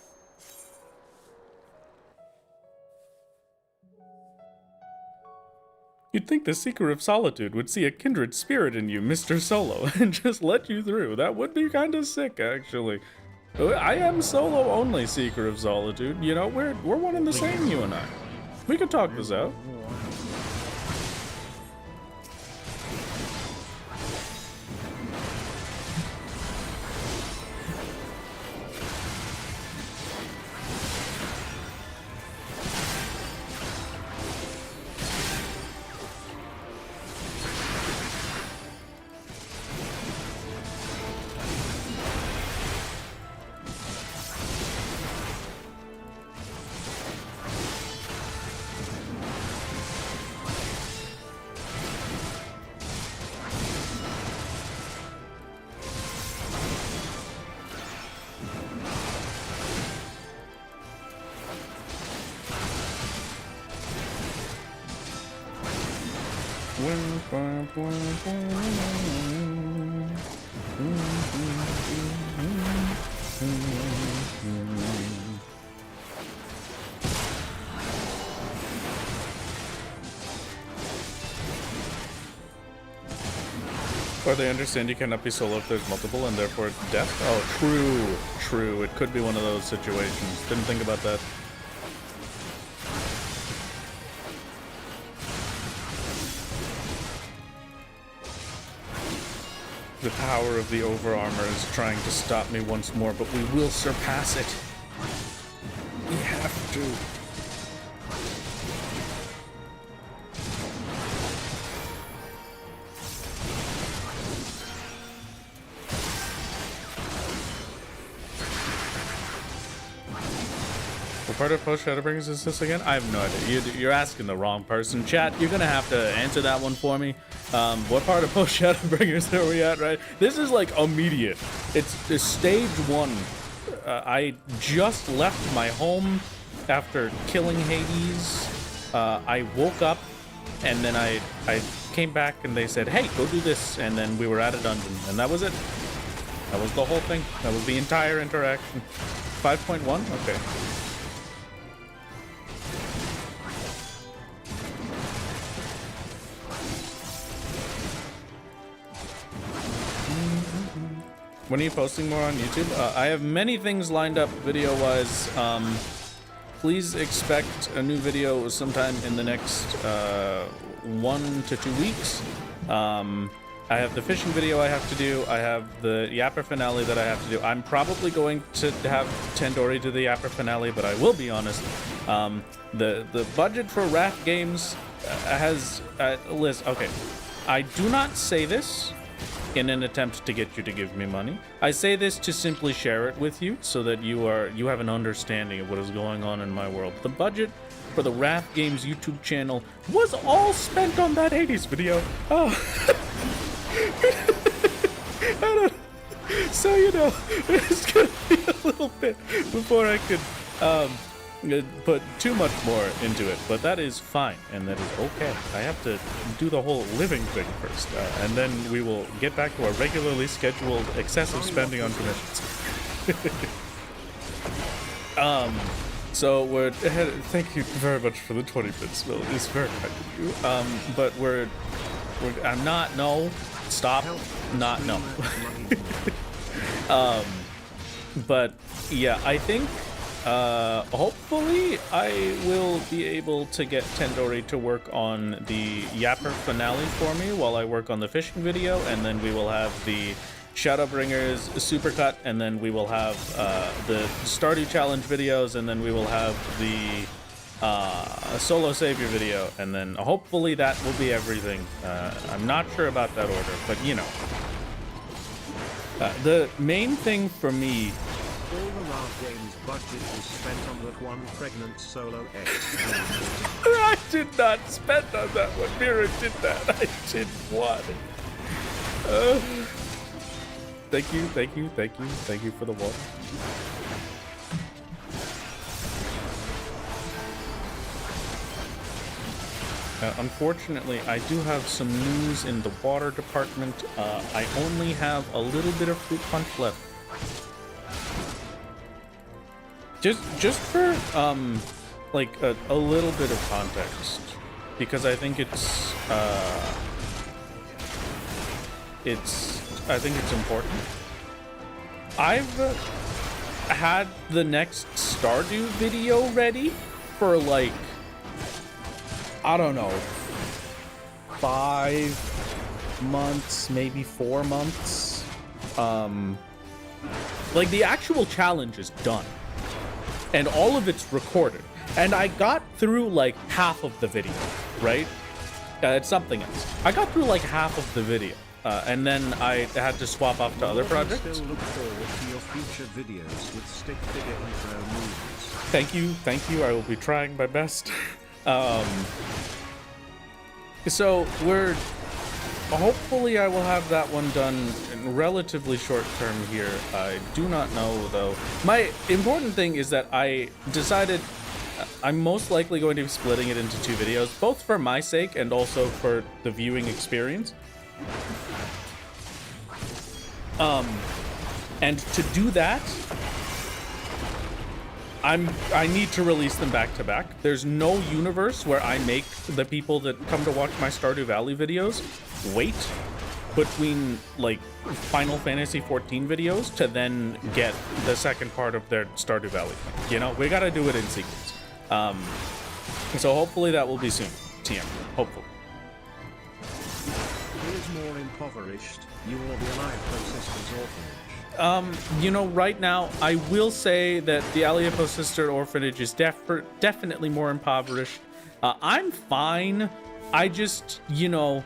You'd think the Seeker of Solitude would see a kindred spirit in you, Mr. Solo, and just let you through. That would be kind of sick, actually. I am solo only Seeker of Solitude. You know, we're one and the same, you and I. We could talk this out. Or they understand you cannot be solo if there's multiple and therefore death? Oh, true. True. It could be one of those situations. Didn't think about that. The power of the over armor is trying to stop me once more, but we will surpass it. We have to. What part of post Shadowbringers is this again? I have no idea. You're asking the wrong person. Chat, you're gonna have to answer that one for me. What part of post Shadowbringers are we at, right? This is like immediate. It's stage 1. I just left my home after killing Hades. I woke up and then I came back and they said, hey, go do this. And then we were at a dungeon and that was it. That was the whole thing. That was the entire interaction. 5.1? Okay. When are you posting more on YouTube? I have many things lined up video-wise. Please expect a new video sometime in the next 1 to 2 weeks. I have the fishing video I have to do. I have the Yapper finale that I have to do. I'm probably going to have Tandori do the Yapper finale, but I will be honest. The budget for Wrath Games has... Liz, okay. I do not say this in an attempt to get you to give me money. I say this to simply share it with you so that you have an understanding of what is going on in my world. The budget for the Wrath Games YouTube channel was all spent on that 80s video. Oh. I don't, so you know, it's gonna be a little bit before I could put too much more into it, but that is fine and that is okay. I have to do the whole living thing first, and then we will get back to our regularly scheduled excessive spending on commissions. So we're ahead. Thank you very much for the 20 bits, Will. It's very kind of you. But we're I'm not no. Stop. Not no. But yeah, I think. Hopefully I will be able to get Tandori to work on the Yapper finale for me while I work on the fishing video, and then we will have the Shadowbringers supercut, and then we will have the Stardew challenge videos, and then we will have the solo savior video, and then hopefully that will be everything. I'm not sure about that order, but you know. The main thing for me... All the Wrath Games budget was spent on that one pregnant solo X. I did not spend on that one. Mira did that. I didn't want it. Thank you for the water. Unfortunately, I do have some news in the water department. I only have a little bit of fruit punch left. Just for like a little bit of context, because I think it's important. I've had the next Stardew video ready for like, I don't know, 5 months, maybe 4 months. Like the actual challenge is done. And all of it's recorded. And I got through like half of the video, right? It's something else. I got through like half of the video. And then I had to swap off to other projects. Still look forward to your future videos with stick figure intro movies. Thank you. I will be trying my best. So we're... Hopefully I will have that one done in relatively short term here. I do not know though. My important thing is that I decided I'm most likely going to be splitting it into 2 videos, both for my sake and also for the viewing experience. And to do that, I need to release them back to back. There's no universe where I make the people that come to watch my Stardew Valley videos wait between like Final Fantasy 14 videos to then get the second part of their Stardew Valley. You know, we gotta do it in sequence. So hopefully that will be soon, TM. Hopefully. Who is more impoverished, you or the Aliapo Sisters Orphanage? You know, right now, I will say that the Aliapo Sister Orphanage is definitely more impoverished. I'm fine. I just, you know,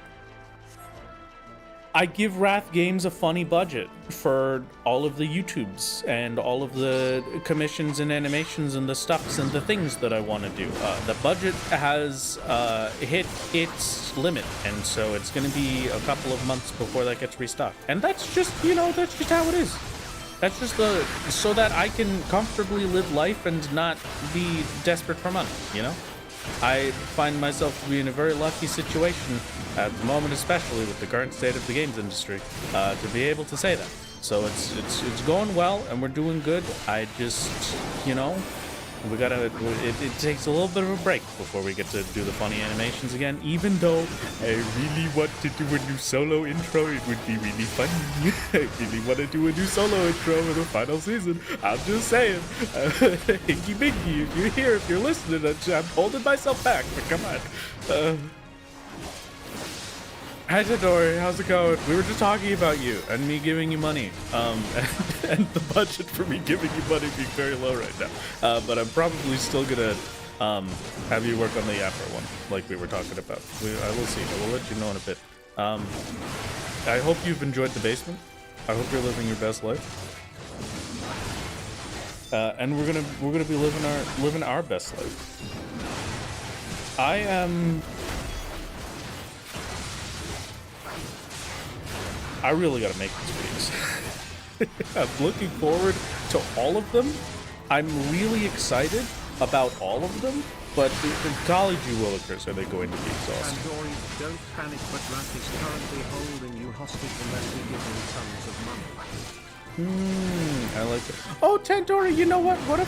I give Wrath Games a funny budget for all of the YouTubes and all of the commissions and animations and the stuffs and the things that I want to do. The budget has hit its limit, and so it's going to be a couple of months before that gets restocked. And that's just, you know, that's just how it is. That's just so that I can comfortably live life and not be desperate for money, you know? I find myself to be in a very lucky situation at the moment, especially with the current state of the games industry, to be able to say that. So it's going well, and we're doing good. I just, you know, we gotta. It takes a little bit of a break before we get to do the funny animations again. Even though I really want to do a new solo intro, it would be really funny. I really want to do a new solo intro for the final season. I'm just saying, Hinky Binky, if you're here, if you're listening, I'm holding myself back. But come on. Hi Tadori, how's it going? We were just talking about you and me giving you money, and the budget for me giving you money being very low right now. But I'm probably still gonna have you work on the Yapper one, like we were talking about. I will see. I will let you know in a bit. I hope you've enjoyed the basement. I hope you're living your best life. And we're gonna be living our best life. I am. I really gotta make these videos. I'm looking forward to all of them. I'm really excited about all of them, but golly gee willikers, are they going to be exhausting. Pandori, don't panic, but Rat is currently holding you hostage unless we give him tons of money. I like it. Oh, Tandoori, you know what? What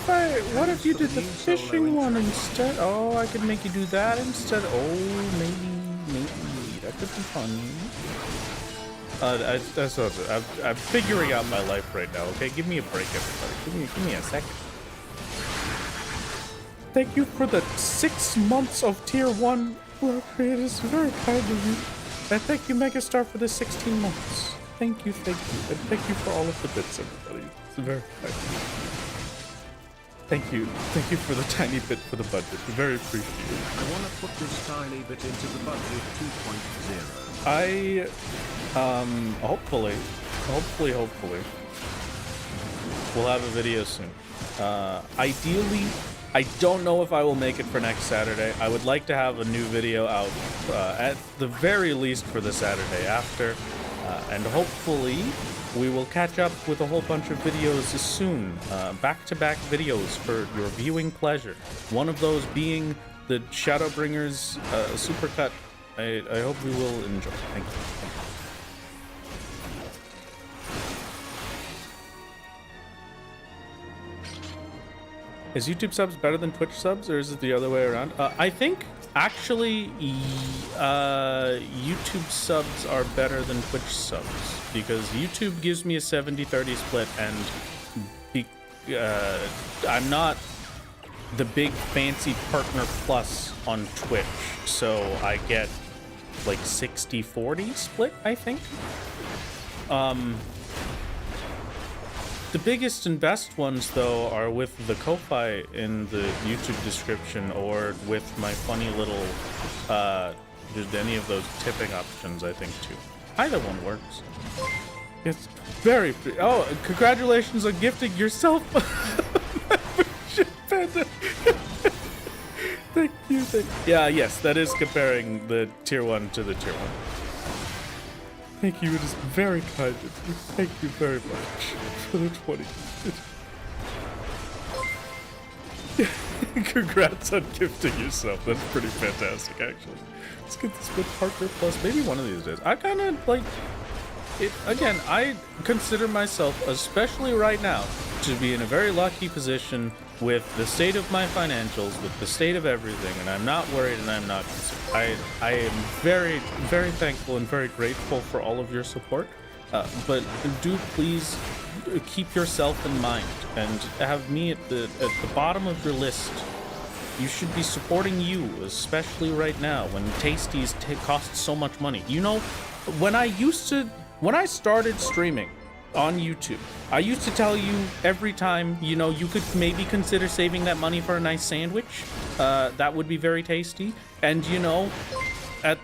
if you did the fishing one instead? Oh, I could make you do that instead. Oh, maybe that could be fun. I'm figuring out my life right now, okay? Give me a break, everybody. Give me a second. Thank you for the 6 months of Tier 1. Well, it is very kind of you. And thank you, Megastar, for the 16 months. Thank you. And thank you for all of the bits, everybody. It's very kind. Thank you for the tiny bit for the budget. Very appreciated. I want to put this tiny bit into the budget 2.0. Hopefully, we'll have a video soon. Ideally, I don't know if I will make it for next Saturday. I would like to have a new video out, at the very least for the Saturday after, and hopefully we will catch up with a whole bunch of videos soon, back-to-back videos for your viewing pleasure. One of those being the Shadowbringers supercut. I hope we will enjoy. Thank you. Is YouTube subs better than Twitch subs, or is it the other way around? I think, actually, YouTube subs are better than Twitch subs, because YouTube gives me a 70-30 split, and I'm not the big fancy partner plus on Twitch, so I get like 60-40 split, I think. The biggest and best ones, though, are with the Ko-Fi in the YouTube description, or with my funny little, just any of those tipping options, I think, too. Either one works. It's very free. Oh, congratulations on gifting yourself membership, Panda. Thank you. Yeah, yes, that is comparing the Tier 1 to the Tier 1. Thank you, it is very kind of you. Thank you very much for the 20. Congrats on gifting yourself. That's pretty fantastic, actually. Let's get this with Parker Plus maybe one of these days. I kind of like it. Again, I consider myself, especially right now, to be in a very lucky position with the state of my financials, with the state of everything, and I'm not worried and I'm not concerned. I am very, very thankful and very grateful for all of your support. But do please keep yourself in mind and have me at the bottom of your list. You should be supporting you, especially right now when tasties cost so much money. You know, when I started streaming on YouTube, I used to tell you every time, you know, you could maybe consider saving that money for a nice sandwich. That would be very tasty. And you know, at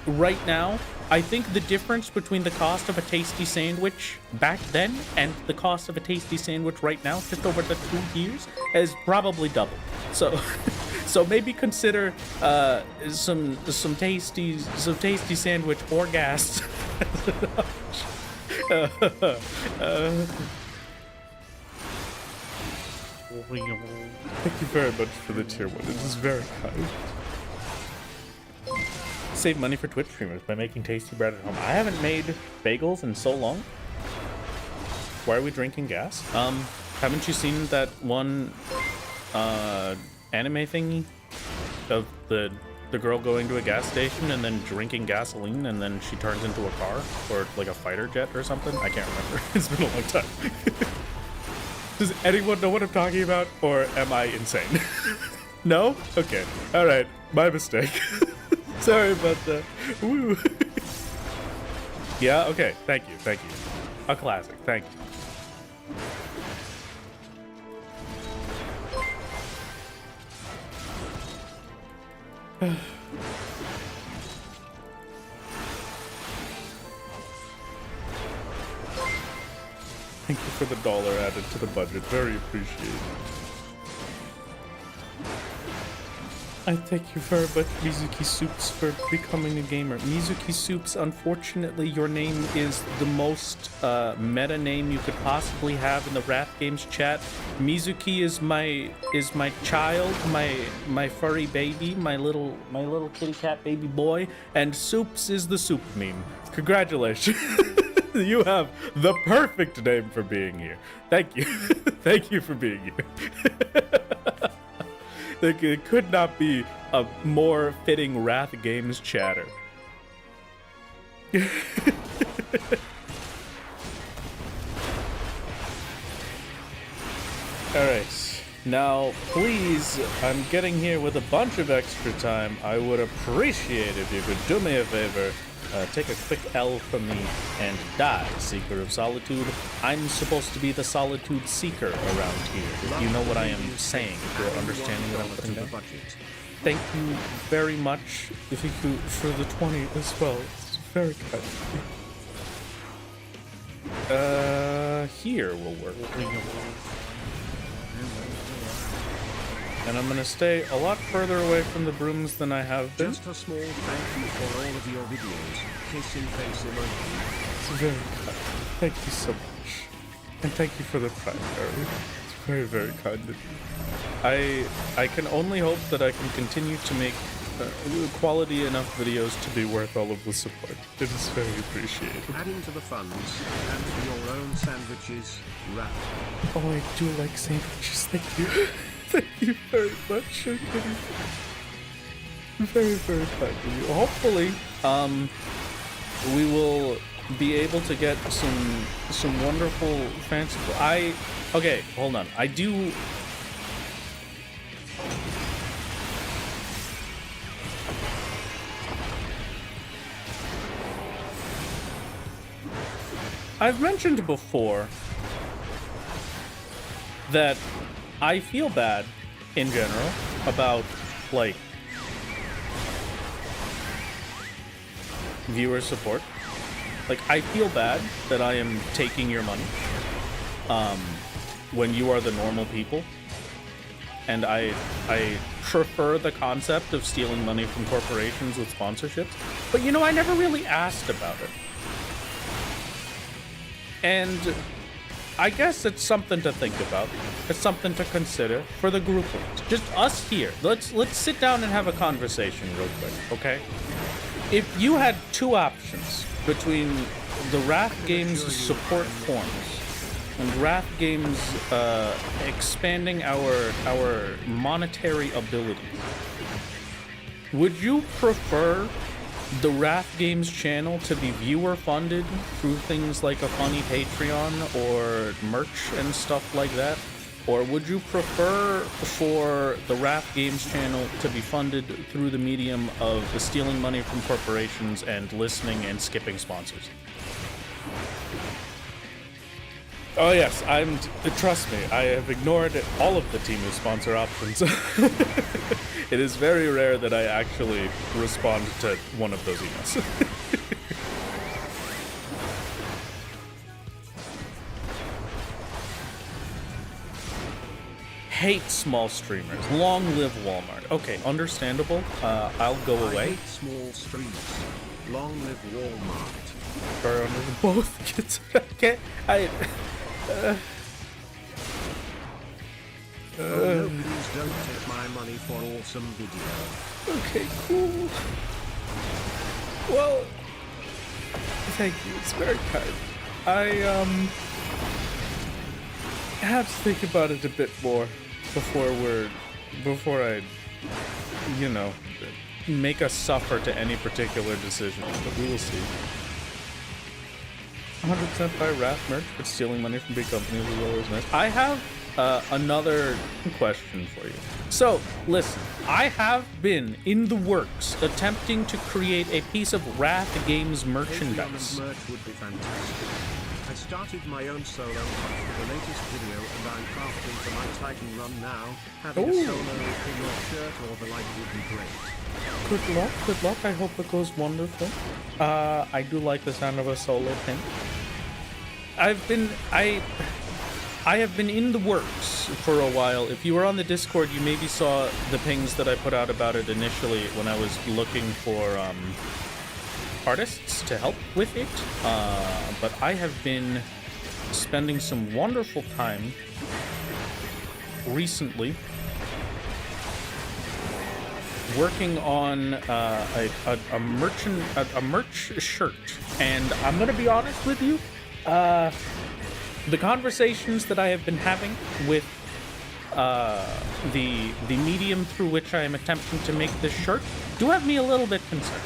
right now, I think the difference between the cost of a tasty sandwich back then and the cost of a tasty sandwich right now, just over the 2 years, has probably doubled. So, so maybe consider some tasty sandwich or gas. Thank you very much for the tier 1. It is very kind. Save money for Twitch streamers by making tasty bread at home. I haven't made bagels in so long. Why are we drinking gas? Haven't you seen that one anime thingy of the girl going to a gas station and then drinking gasoline and then she turns into a car or like a fighter jet or something? I can't remember. It's been a long time. Does anyone know what I'm talking about, or am I insane? No? Okay. All right. My mistake. Sorry about that. Woo. Yeah, okay. Thank you. Thank you. A classic. Thank you. Thank you for the $1 added to the budget. Very appreciated. I thank you very much, Mizuki Soups, for becoming a gamer. Mizuki Soups, unfortunately, your name is the most meta name you could possibly have in the Wrath Games chat. Mizuki is my child, my furry baby, my little kitty cat baby boy, and Soups is the soup meme. Congratulations. You have the perfect name for being here. Thank you. Thank you for being here. It could not be a more fitting Wrath Games chatter. Alright, now please, I'm getting here with a bunch of extra time. I would appreciate if you could do me a favor. Take a quick L from me and die, Seeker of Solitude. I'm supposed to be the Solitude Seeker around here, if you know what I am saying, if you're understanding what I'm putting down. Thank you very much, if you could, for the 20 as well. It's very kind of you. Here will work. And I'm gonna stay a lot further away from the brooms than I have been. Just a small thank you for all of your videos. Kissing face emoji. It's very kind. Thank you so much. And thank you for the prime, Harry. It's very, very kind of you. I can only hope that I can continue to make quality enough videos to be worth all of the support. It is very appreciated. Adding to the funds and for your own sandwiches, wrap. Oh, I do like sandwiches. Thank you. Thank you very much. Very, very kind of you. Hopefully, we will be able to get some wonderful fanciful. Okay, hold on. I've mentioned before that I feel bad in general about, like, viewer support. Like, I feel bad that I am taking your money when you are the normal people. And I prefer the concept of stealing money from corporations with sponsorships. But, you know, I never really asked about it. And I guess it's something to think about. It's something to consider for the group. Just us here. Let's sit down and have a conversation real quick, okay? If you had two options between the Wrath Games support forms and Wrath Games expanding our monetary abilities, would you prefer the Wrath Games channel to be viewer funded through things like a funny Patreon or merch and stuff like that? Or would you prefer for the Wrath Games channel to be funded through the medium of stealing money from corporations and listening and skipping sponsors? Oh yes, trust me, I have ignored all of the Temu sponsor options. It is very rare that I actually respond to one of those emails. Hate small streamers. Long live Walmart. Okay, understandable. I'll go away. I hate small streamers. Long live Walmart. Burn both kids. Okay, no, please don't take my money for awesome video. Okay, cool. Well, thank you. It's very kind. I have to think about it a bit more before I, make us suffer to any particular decision. But we will see. 100% buy Wrath merch, but stealing money from big companies is always nice. I have another question for you. So, listen, I have been in the works attempting to create a piece of Wrath Games merchandise. Merch would be fantastic. I started my own solo for the latest video and I'm crafting for my Titan run now. Having a solo in your shirt or the like would be great. Good luck. I hope it goes wonderful. I do like the sound of a solo pin. I have been in the works for a while. If you were on the Discord, you maybe saw the pings that I put out about it initially when I was looking for artists to help with it. But I have been spending some wonderful time recently working on a merch shirt, and I'm gonna be honest with you. The conversations that I have been having with the medium through which I am attempting to make this shirt do have me a little bit concerned.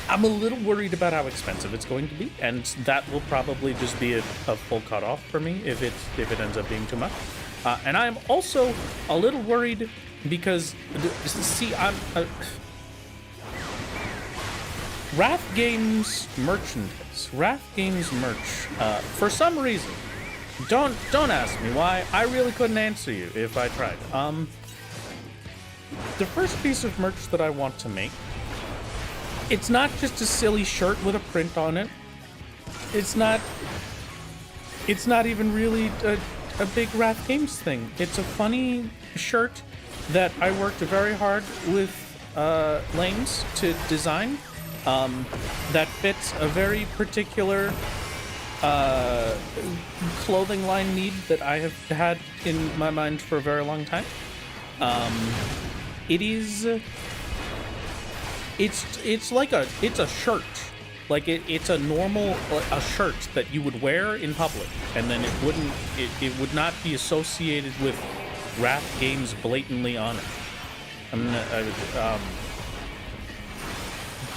I'm a little worried about how expensive it's going to be, and that will probably just be a full cutoff for me if it ends up being too much. And I'm also a little worried because, see, Wrath Games merchandise, Wrath Games merch, for some reason, don't ask me why, I really couldn't answer you if I tried. The first piece of merch that I want to make, it's not just a silly shirt with a print on it. It's not even really a big Wrath Games thing. It's a funny shirt that I worked very hard with Lanes to design. That fits a very particular clothing line need that I have had in my mind for a very long time. It's a shirt. Like it's a normal a shirt that you would wear in public, and then it would not be associated with Wrath Games blatantly on it.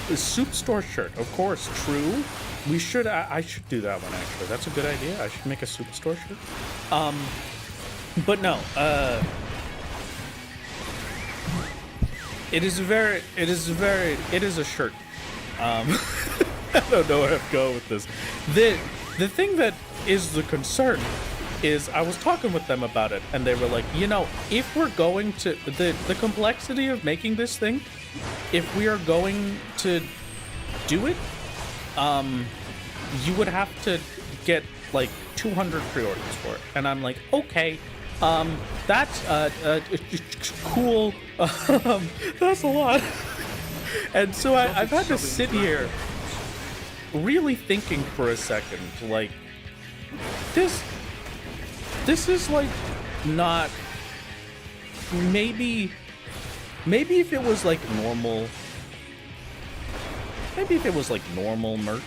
The Soup Store shirt, of course, true. I should do that one actually. That's a good idea. I should make a Soup Store shirt. But no, it is a shirt. I don't know where I'm going with this. The thing that is the concern is I was talking with them about it, and they were like, if we're going to the complexity of making this thing, if we are going to do it, you would have to get like 200 pre-orders for it. And I'm like, okay, that's cool. That's a lot. And so I've had to sit here. really thinking for a second, like, this is like not, maybe if it was like normal, merch,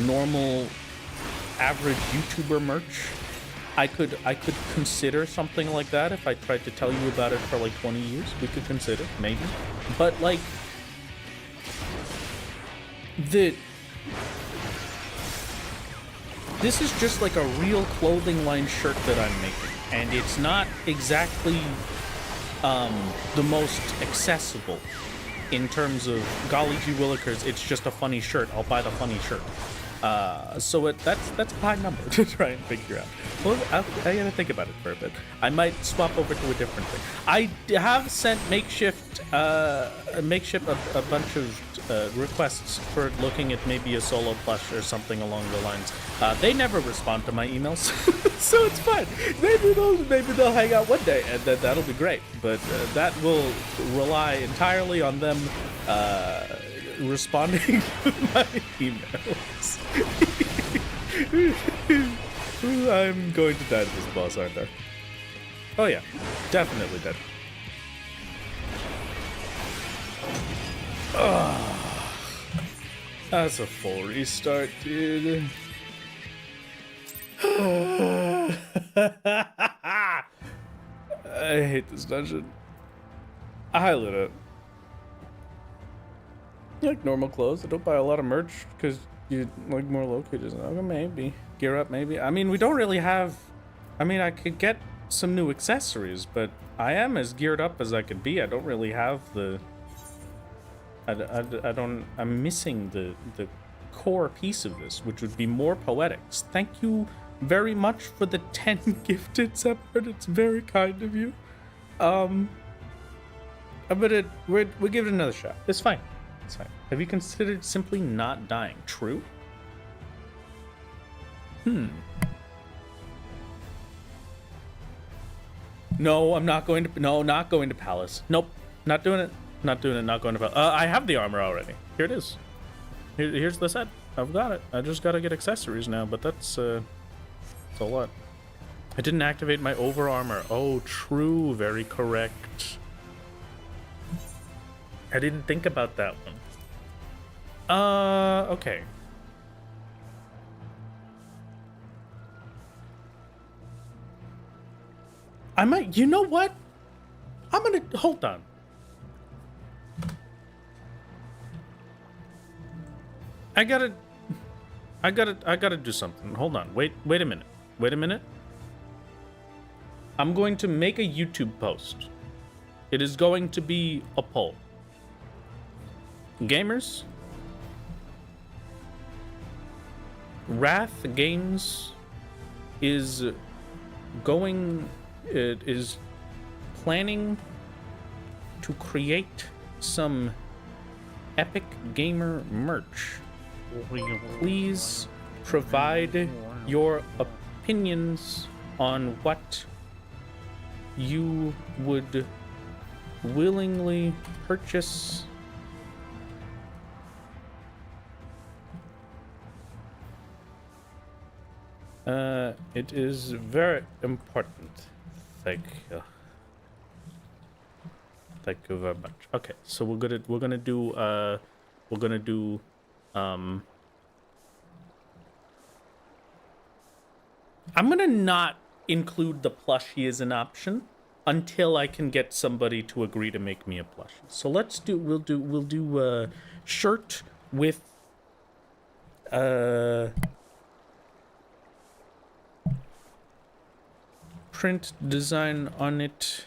normal average YouTuber merch, I could consider something like that. If I tried to tell you about it for like 20 years, we could consider, maybe. But like, this is just like a real clothing line shirt that I'm making, and it's not exactly the most accessible in terms of golly gee willikers. It's just a funny shirt. I'll buy the funny shirt. So that's a high number to try and figure out. Well, I gotta think about it for a bit. I might swap over to a different thing. I have sent Makeshift a bunch of requests for looking at maybe a solo plush or something along the lines. They never respond to my emails, so it's fine. Maybe they'll hang out one day, and that'll be great. But that will rely entirely on them responding to my emails. I'm going to die to this boss, aren't I? Oh yeah, definitely dead. That's a full restart, dude. I hate this dungeon. I lit it. You like normal clothes? I don't buy a lot of merch because you like more located. Okay, maybe. Gear up, maybe. I mean, we don't really have... I mean, I could get some new accessories, but I am as geared up as I could be. I don't really have the... I don't... I'm missing the core piece of this, which would be more poetics. Thank you very much for the 10 gifted, Separate. It's very kind of you. We'll give it another shot. It's fine. It's fine. Have you considered simply not dying? True? No, I'm not going to... No, not going to Palace. Nope. Not doing it. Not doing it. Not going to Palace. I have the armor already. Here it is. Here's the set. I've got it. I just gotta get accessories now, but that's a lot. I didn't activate my over armor. Oh, true. Very correct. I didn't think about that one. Okay. I might, you know what? I'm gonna, hold on. I gotta do something. Hold on. Wait a minute. I'm going to make a YouTube post. It is going to be a poll. Gamers, Wrath Games is planning to create some epic gamer merch. Please provide your opinions on what you would willingly purchase. It is very important. Thank you. Thank you very much. Okay, so we're gonna do I'm gonna not include the plushie as an option until I can get somebody to agree to make me a plushie. So we'll do shirt with print design on it.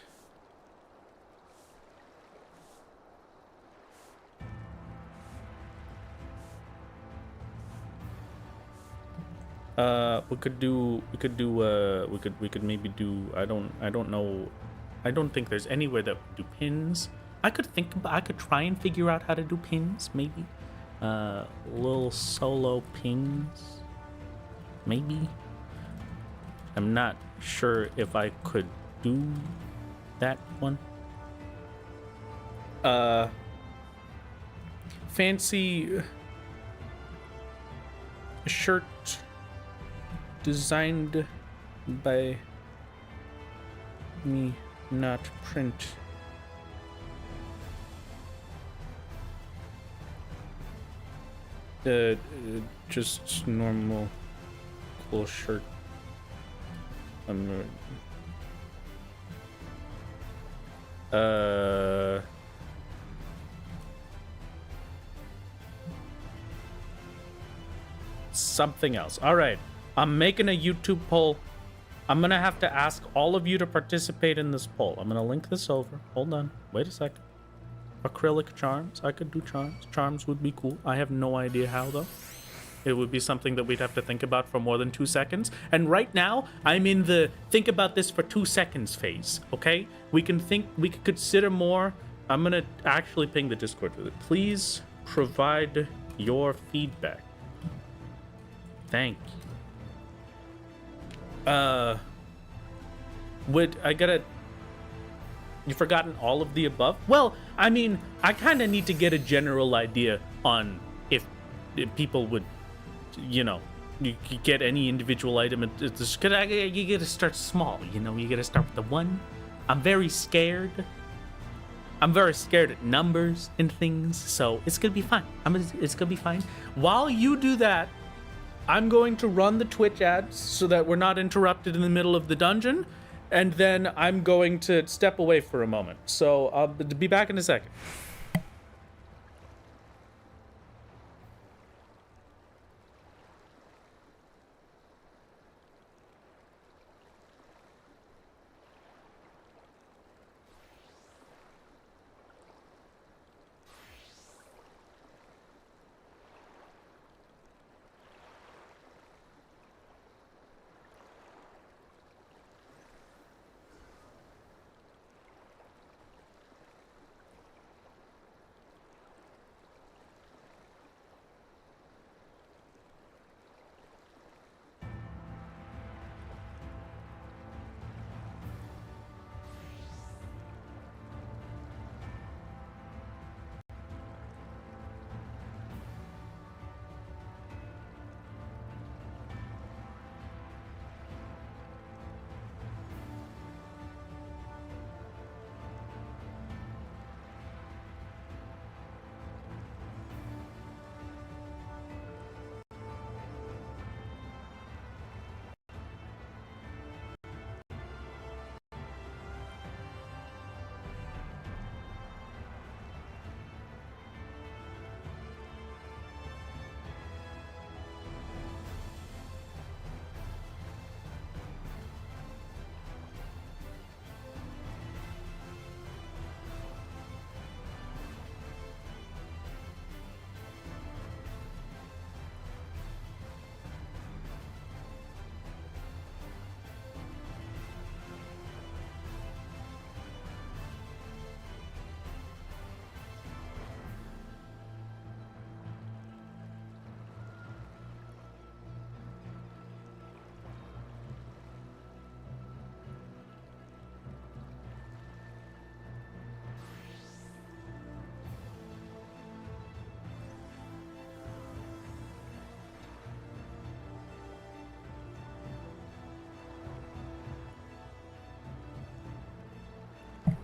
We could maybe do, I don't know. I don't think there's anywhere that would do pins. I could try and figure out how to do pins, maybe. Little solo pins, maybe. I'm not sure if I could do that one. Fancy A shirt designed by me, not print. Just normal cool shirt. Something else. All right, I'm making a YouTube poll. I'm gonna have to ask all of you to participate in this poll. I'm gonna link this over. Hold on, wait a second. Acrylic charms. I could do charms. Charms would be cool. I have no idea how though. It would be something that we'd have to think about for more than 2 seconds. And right now, I'm in the think about this for 2 seconds phase, okay? We can consider more. I'm gonna actually ping the Discord with it. Please provide your feedback. Thank you. You've forgotten all of the above? Well, I mean, I kind of need to get a general idea on if people would, you know, you get any individual item. You gotta start small, you know, you gotta start with the one. I'm very scared. I'm very scared at numbers and things, so it's gonna be fine. It's gonna be fine. While you do that, I'm going to run the Twitch ads so that we're not interrupted in the middle of the dungeon. And then I'm going to step away for a moment. So I'll be back in a second.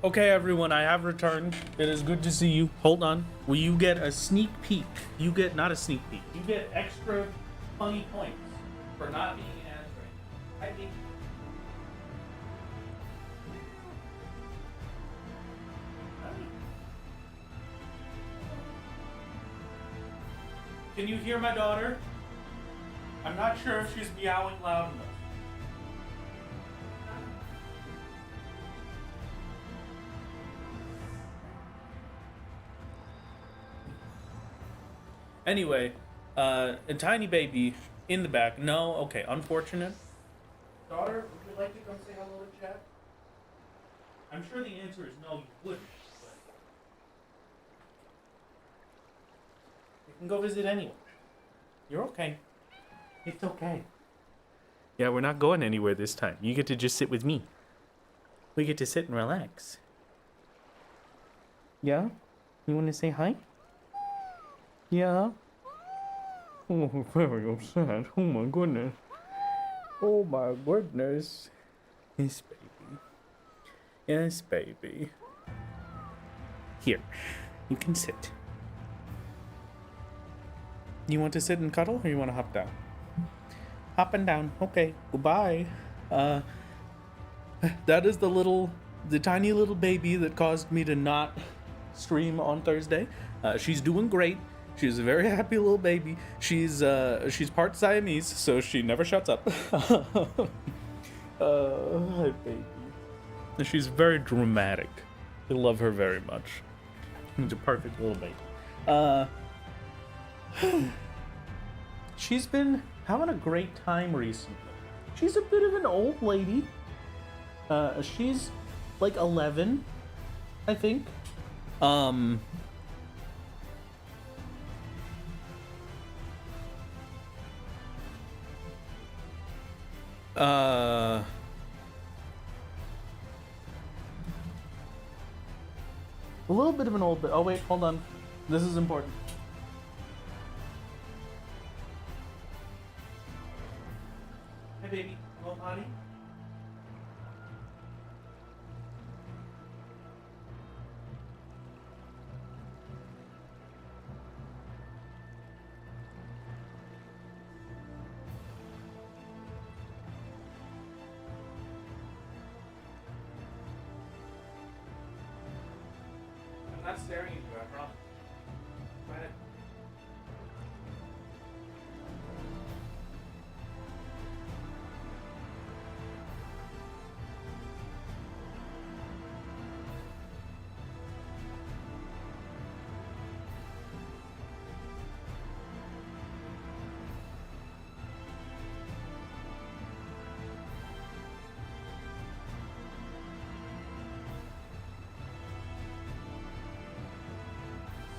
Okay, everyone, I have returned. It is good to see you. Hold on. Will you get a sneak peek? You get, not a sneak peek. You get extra funny points for not being answering. I think. Can you hear my daughter? I'm not sure if she's meowing loud enough. Anyway, a tiny baby in the back. No, okay, unfortunate. Daughter, would you like to come say hello in chat? I'm sure the answer is no, you wouldn't, but you can go visit anyway. You're okay. It's okay. Yeah, we're not going anywhere this time. You get to just sit with me. We get to sit and relax. Yeah? You want to say hi? Yeah? Oh, very upset. Oh my goodness. Oh my goodness. Yes, baby. Yes, baby. Here, you can sit. You want to sit and cuddle, or you want to hop down? Hop and down. Okay, goodbye. That is the tiny little baby that caused me to not stream on Thursday. She's doing great. She's a very happy little baby. She's part Siamese, so she never shuts up. Hi, baby. She's very dramatic. I love her very much. She's a perfect little baby. She's been having a great time recently. She's a bit of an old lady. She's like 11, I think. A little bit of an old bit. Oh wait, hold on. This is important. Hey baby, go potty. I'm not staring at you, I promise. Go ahead.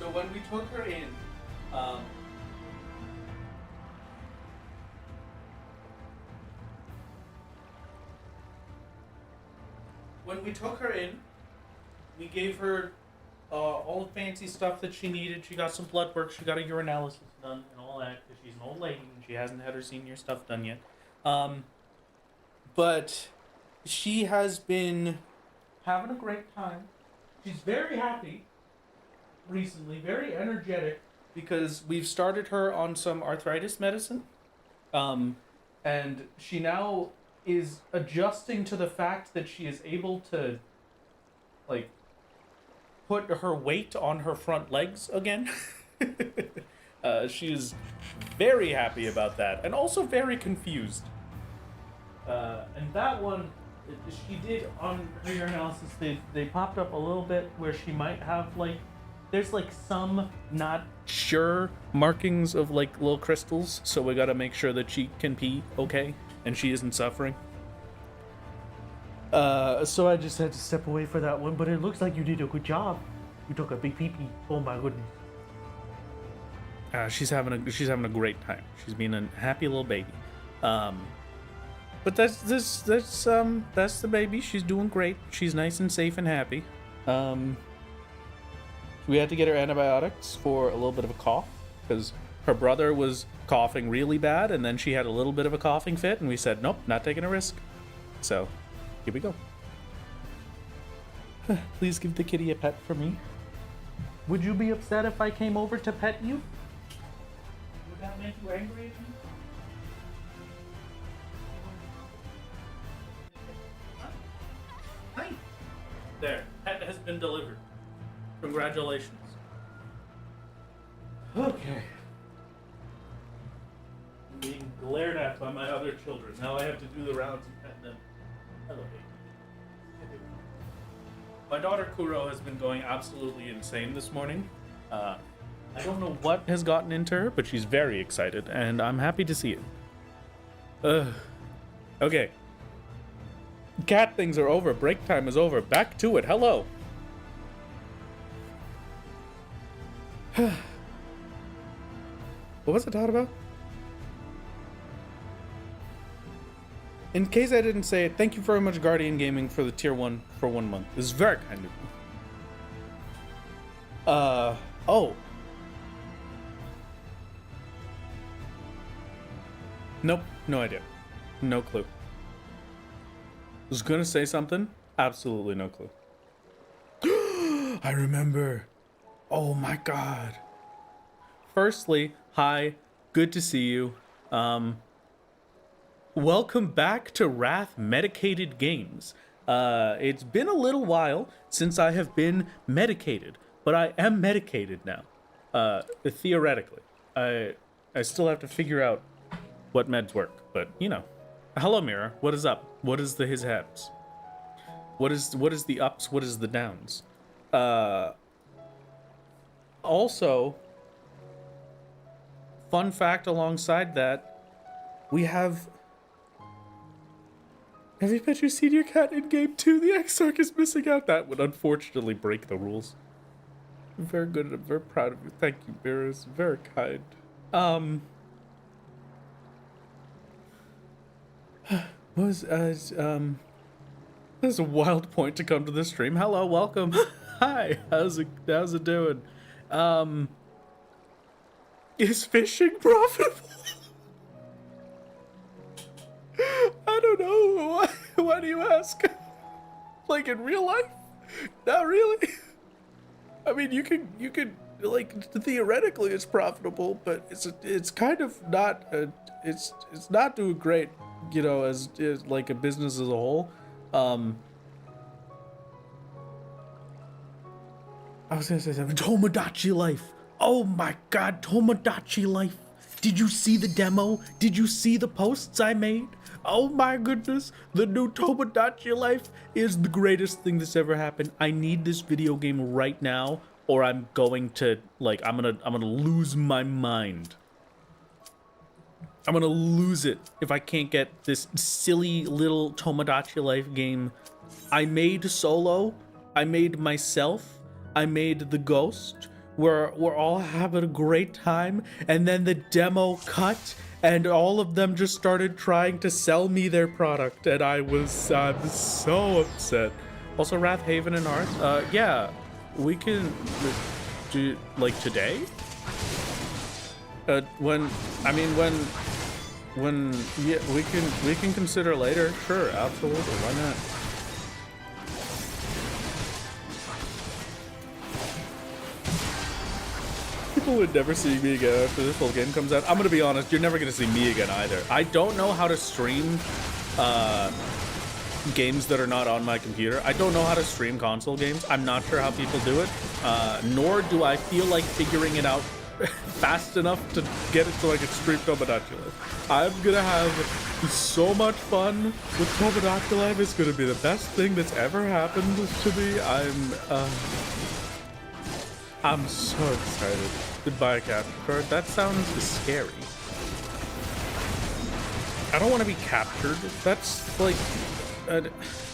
So when we took her in, we gave her all the fancy stuff that she needed. She got some blood work. She got a urinalysis done and all that because she's an old lady and she hasn't had her senior stuff done yet. But she has been having a great time. She's very happy recently, very energetic, because we've started her on some arthritis medicine. And she now is adjusting to the fact that she is able to, like, put her weight on her front legs again. She's very happy about that, and also very confused. And that one, she did on her urinalysis, they popped up a little bit where she might have, like, there's like some not sure markings of like little crystals, so we gotta make sure that she can pee okay and she isn't suffering. So I just had to step away for that one, but it looks like you did a good job. You took a big pee-pee. Oh my goodness. She's having a great time. She's being a happy little baby. But that's the baby. She's doing great. She's nice and safe and happy. We had to get her antibiotics for a little bit of a cough because her brother was coughing really bad, and then she had a little bit of a coughing fit, and we said, nope, not taking a risk. So, here we go. Please give the kitty a pet for me. Would you be upset if I came over to pet you? Would that make you angry at me? Hi. There, pet has been delivered. Congratulations. Okay. I'm being glared at by my other children. Now I have to do the rounds and pet them. Hello, baby. My daughter Kuro has been going absolutely insane this morning. I don't know what has gotten into her, but she's very excited, and I'm happy to see it. Okay. Cat things are over. Break time is over. Back to it. Hello. What was I talking about? In case I didn't say it, thank you very much, Guardian Gaming, for the tier 1 for 1 month. This is very kind of you. Oh. Nope, no idea. No clue. Was gonna say something? Absolutely no clue. I remember. Oh my god. Firstly, hi, good to see you. Welcome back to Wrath Medicated Games. It's been a little while since I have been medicated, but I am medicated now. Theoretically. I still have to figure out what meds work, but you know. Hello, Mirror. What is up? What is the his haps? What is the ups? What is the downs? Also, fun fact alongside that, we have you met your senior cat in game 2? The Exarch is missing out. That would unfortunately break the rules. I'm very good and I'm very proud of you. Thank you, Mirror. It's very kind. This is a wild point to come to this stream. Hello, welcome. Hi, how's it doing? Is fishing profitable? I don't know. Why do you ask? Like in real life? Not really. I mean, you can like theoretically it's profitable, but it's kind of not. It's not doing great, you know, as like a business as a whole. I was gonna say something. Tomodachi Life. Oh my god, Tomodachi Life. Did you see the demo? Did you see the posts I made? Oh my goodness, the new Tomodachi Life is the greatest thing that's ever happened. I need this video game right now, or I'm going to like I'm gonna lose my mind. I'm gonna lose it if I can't get this silly little Tomodachi Life game. I made solo, I made myself, I made the ghost. We're all having a great time, and then the demo cut, and all of them just started trying to sell me their product, and I'm so upset. Also, Wrath Haven and Hearth. Yeah, we can do like today. When yeah, we can consider later. Sure, absolutely. Why not? People would never see me again after this whole game comes out. I'm gonna be honest, you're never gonna see me again either. I don't know how to stream games that are not on my computer. I don't know how to stream console games. I'm not sure how people do it, nor do I feel like figuring it out fast enough to get it so I can stream Tomodachi Life. I'm gonna have so much fun with Tomodachi Life. It's gonna be the best thing that's ever happened to me. I'm so excited. Goodbye, capture card. That sounds scary. I don't want to be captured. That's like...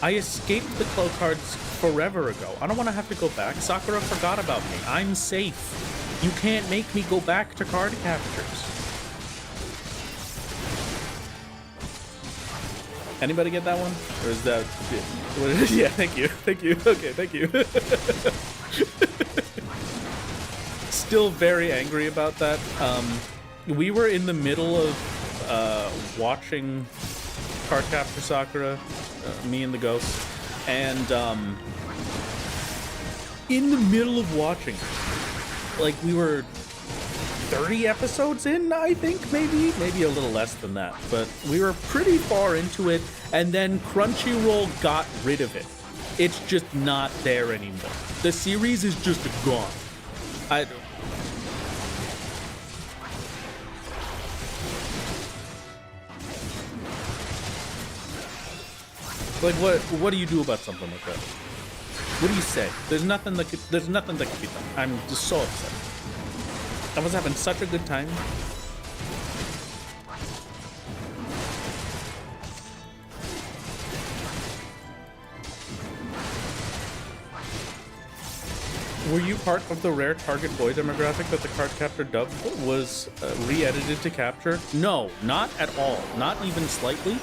I escaped the claw cards forever ago. I don't want to have to go back. Sakura forgot about me. I'm safe. You can't make me go back to card captures. Anybody get that one? Or is that... What is it? Yeah, thank you. Thank you. Okay, thank you. Still very angry about that. We were in the middle of watching Cardcaptor Sakura, me and the ghost, and in the middle of watching, like we were 30 episodes in, I think, maybe a little less than that, but we were pretty far into it, and then Crunchyroll got rid of it. It's just not there anymore. The series is just gone. Like what do you do about something like that? What do you say? There's nothing that can be done. I'm just so upset. I was having such a good time. Were you part of the rare target boy demographic that the Cardcaptor dub was re-edited to capture? No, not at all. Not even slightly.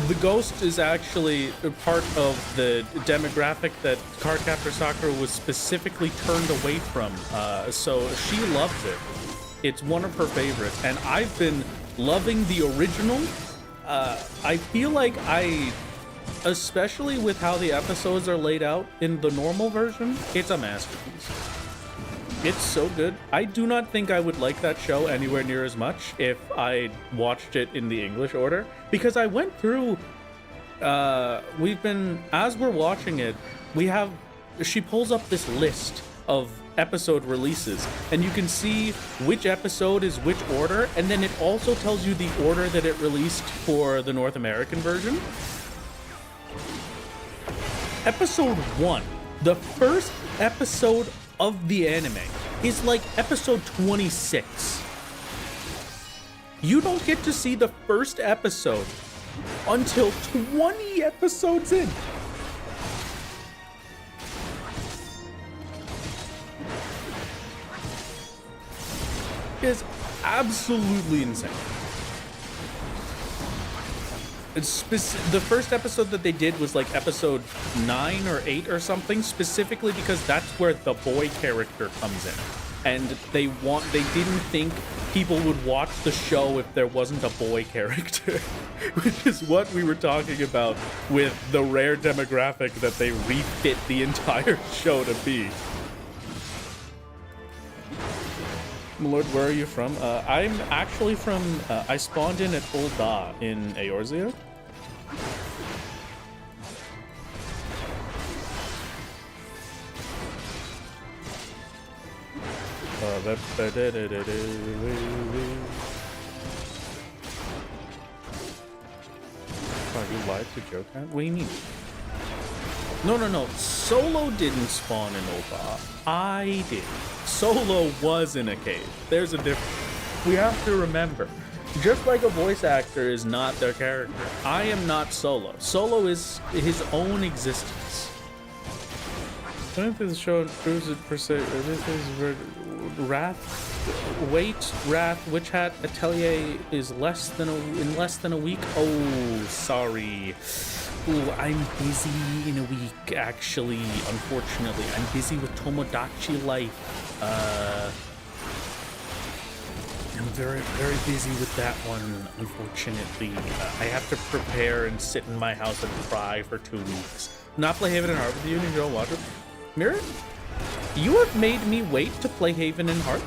The ghost is actually a part of the demographic that Cardcaptor Sakura was specifically turned away from, so she loves it. It's one of her favorites, and I've been loving the original. I feel like especially with how the episodes are laid out in the normal version, it's a masterpiece. It's so good. I do not think I would like that show anywhere near as much if I watched it in the English order, because I went through, as we're watching it, she pulls up this list of episode releases, and you can see which episode is which order, and then it also tells you the order that it released for the North American version. Episode 1, the first episode of the anime, is like episode 26. You don't get to see the first episode until 20 episodes in. Is absolutely insane. The first episode that they did was like episode 9 or 8 or something, specifically because that's where the boy character comes in, and they didn't think people would watch the show if there wasn't a boy character, which is what we were talking about with the rare demographic that they refit the entire show to be. Lord, where are you from? I'm actually from, I spawned in at Ul'dah in Eorzea. Oh, you lied to Jokan? What do you mean? No. Solo didn't spawn in Ul'dah. I did. Solo was in a cave. There's a difference. We have to remember, just like a voice actor is not their character, I am not Solo. Solo is his own existence. I don't think the show improves it per se. This is Wrath, Witch Hat Atelier is in less than a week. Oh, sorry. Ooh, I'm busy in a week, actually, unfortunately. I'm busy with Tomodachi Life. I'm very, very busy with that one, unfortunately. I have to prepare and sit in my house and cry for 2 weeks. Not play Haven and Heart with you and you don't watch it? Mirror, you have made me wait to play Haven and Heart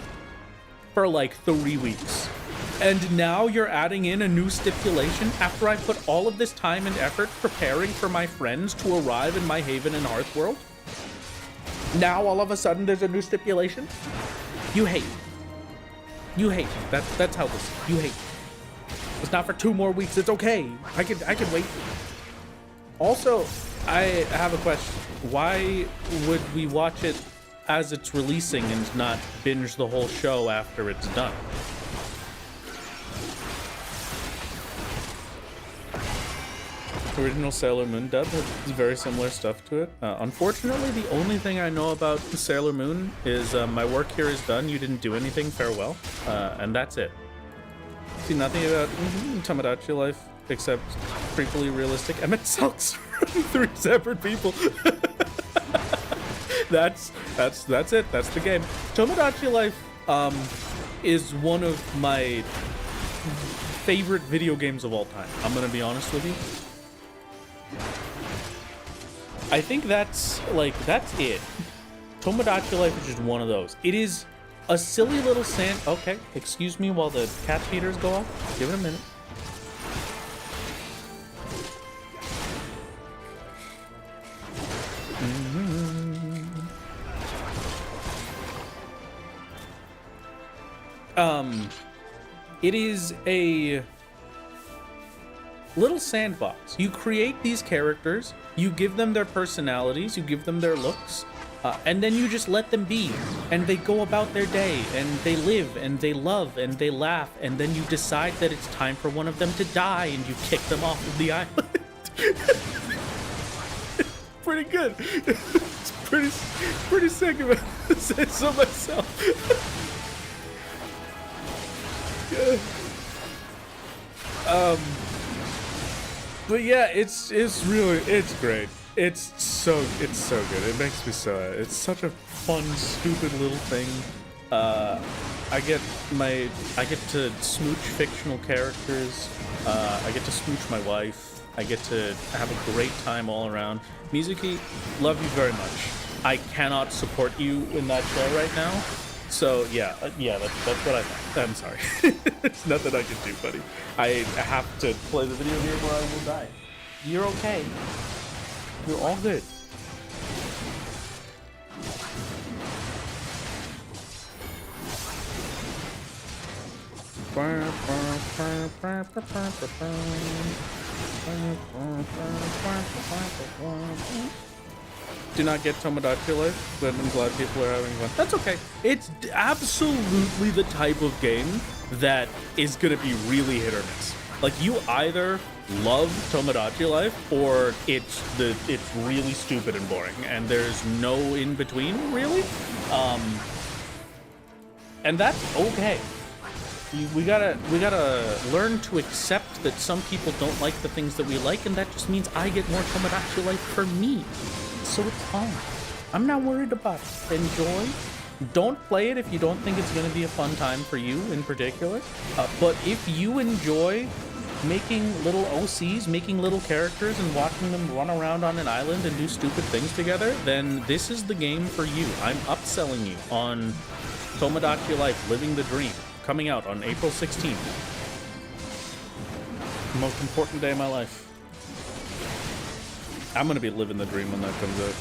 for like 3 weeks. And now you're adding in a new stipulation after I put all of this time and effort preparing for my friends to arrive in my Haven and Hearth world? Now all of a sudden there's a new stipulation? You hate. You hate. That's how this is. You hate. It's not for 2 more weeks. It's okay. I can wait. Also, I have a question. Why would we watch it as it's releasing and not binge the whole show after it's done? Original Sailor Moon dub has very similar stuff to it. Unfortunately, the only thing I know about Sailor Moon is my work here is done, you didn't do anything, farewell. And that's it. See nothing about Tomodachi Life except creepily realistic Emmett Selks from 3 separate people. That's it. That's the game. Tomodachi Life is one of my favorite video games of all time. I'm gonna be honest with you. I think that's it. Tomodachi Life is just one of those. It is a silly little sand. Okay, excuse me while the cat feeders go off. Give it a minute. It is a little sandbox. You create these characters, you give them their personalities, you give them their looks, and then you just let them be, and they go about their day, and they live, and they love, and they laugh, and then you decide that it's time for one of them to die, and you kick them off of the island. Pretty good. It's pretty sick if I say so myself. But yeah, it's great. It's so good. It makes me so. It's such a fun, stupid little thing. I get to smooch fictional characters. I get to smooch my wife. I get to have a great time all around. Mizuki, love you very much. I cannot support you in that show right now. So yeah, that's what I thought. I'm sorry. There's nothing I can do, buddy. I have to play the video game or I will die. You're okay. You're all good. Do not get Tomodachi Life, but I'm glad people are having fun. That's okay. It's absolutely the type of game that is gonna be really hit or miss. Like, you either love Tomodachi Life or it's really stupid and boring, and there's no in between, really. And that's okay. We gotta learn to accept that some people don't like the things that we like, and that just means I get more Tomodachi Life for me. So it's fine. I'm not worried about it. Enjoy. Don't play it if you don't think it's going to be a fun time for you in particular. But if you enjoy making little OCs, making little characters, and watching them run around on an island and do stupid things together, then this is the game for you. I'm upselling you on Tomodachi Life Living the Dream, coming out on April 16th. The most important day of my life. I'm gonna be living the dream when that comes out.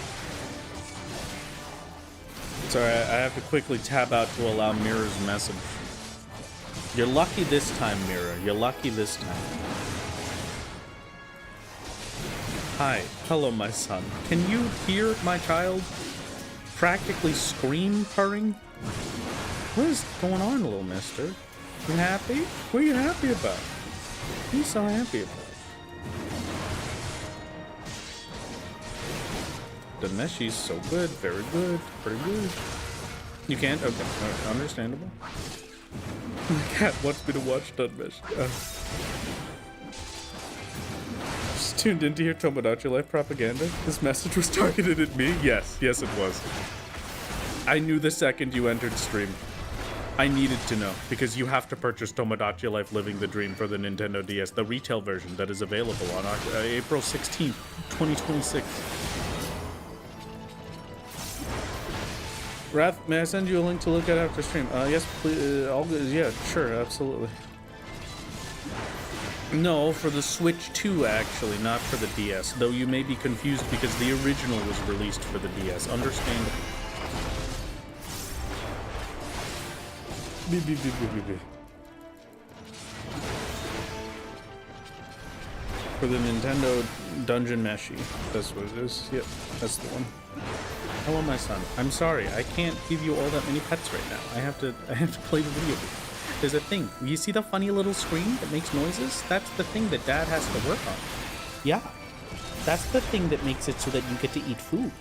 Sorry, I have to quickly tab out to allow Mirror's message. You're lucky this time, Mirror. You're lucky this time. Hi. Hello, my son. Can you hear my child practically scream purring? What is going on, little mister? You happy? What are you happy about? What are you so happy about? The meshi's so good, very good, pretty good. You can't? Okay, right, understandable. My cat wants me to watch Dunmesh. Just tuned in to hear Tomodachi Life propaganda. This message was targeted at me? Yes, yes it was. I knew the second you entered stream. I needed to know, because you have to purchase Tomodachi Life Living the Dream for the Nintendo DS, the retail version that is available on April 16th, 2026. Wrath, may I send you a link to look at after stream? Yes, please. All good. Yeah, sure, absolutely. No, for the Switch 2, actually, not for the DS. Though you may be confused because the original was released for the DS. Understandable. For the Nintendo Dungeon Meshi. That's what it is. Yep, that's the one. Hello, my son. I'm sorry, I can't give you all that many pets right now. I have to play the video game. There's a thing. You see the funny little screen that makes noises? That's the thing that Dad has to work on. Yeah. That's the thing that makes it so that you get to eat food.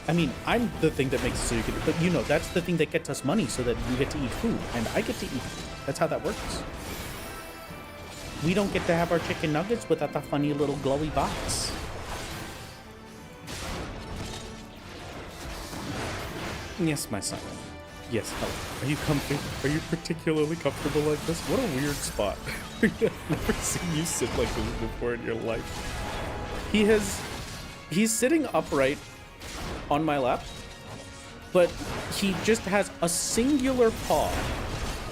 I mean, I'm the thing that makes it so you can, but you know, that's the thing that gets us money so that you get to eat food, and I get to eat food. That's how that works. We don't get to have our chicken nuggets without the funny little glowy box. Yes, my son. Yes, hello. Are you comfy? Are you particularly comfortable like this? What a weird spot. I've never seen you sit like this before in your life. He's sitting upright on my lap, but he just has a singular paw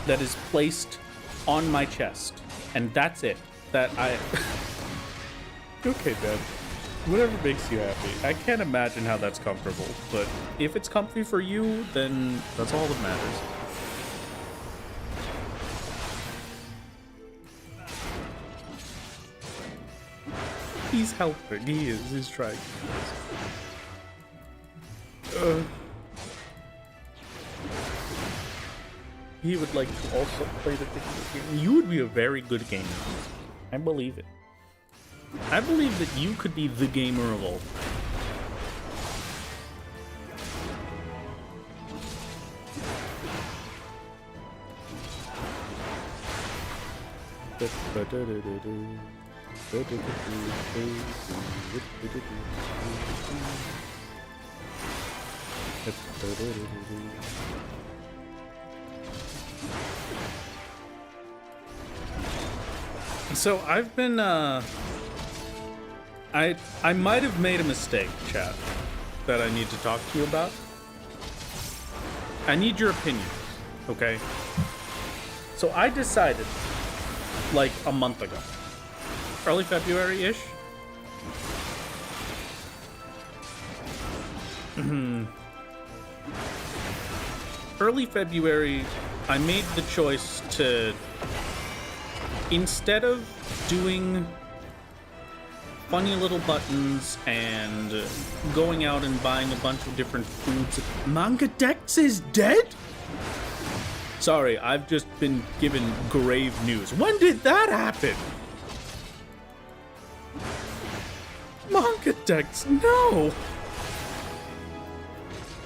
that is placed on my chest, and that's it. Okay, Dad. Whatever makes you happy. I can't imagine how that's comfortable, but if it's comfy for you, then that's all that matters. He's helping. He is. He's trying. He would like to also play the game. You would be a very good gamer. I believe it. I believe that you could be the gamer of all. So I've been, I might have made a mistake, chat, that I need to talk to you about. I need your opinion, okay? So I decided, like, a month ago, early February-ish. Early February, I made the choice to, instead of doing funny little buttons and going out and buying a bunch of different foods. Manga Dex is dead? Sorry, I've just been given grave news. When did that happen? Manga Dex, no!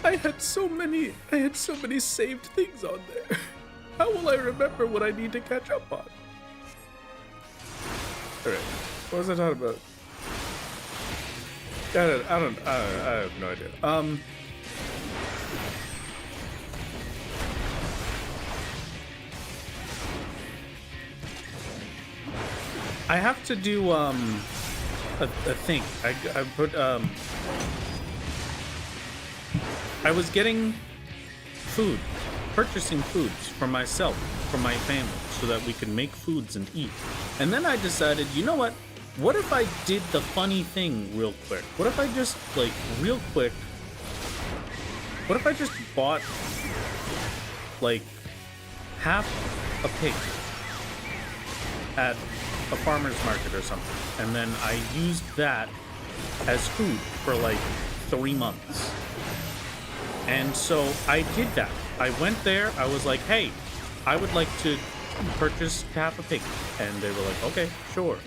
I had so many saved things on there. How will I remember what I need to catch up on? Alright, what was I talking about? I have no idea. I have to do, a thing. I put, I was getting food, purchasing foods for myself, for my family, so that we could make foods and eat. And then I decided, you know what? What if I did the funny thing real quick? What if I just, like, real quick, what if I just bought, like, half a pig at a farmer's market or something, and then I used that as food for, like, 3 months. And so I did that. I went there, I was like, hey, I would like to purchase half a pig. And they were like, okay, sure.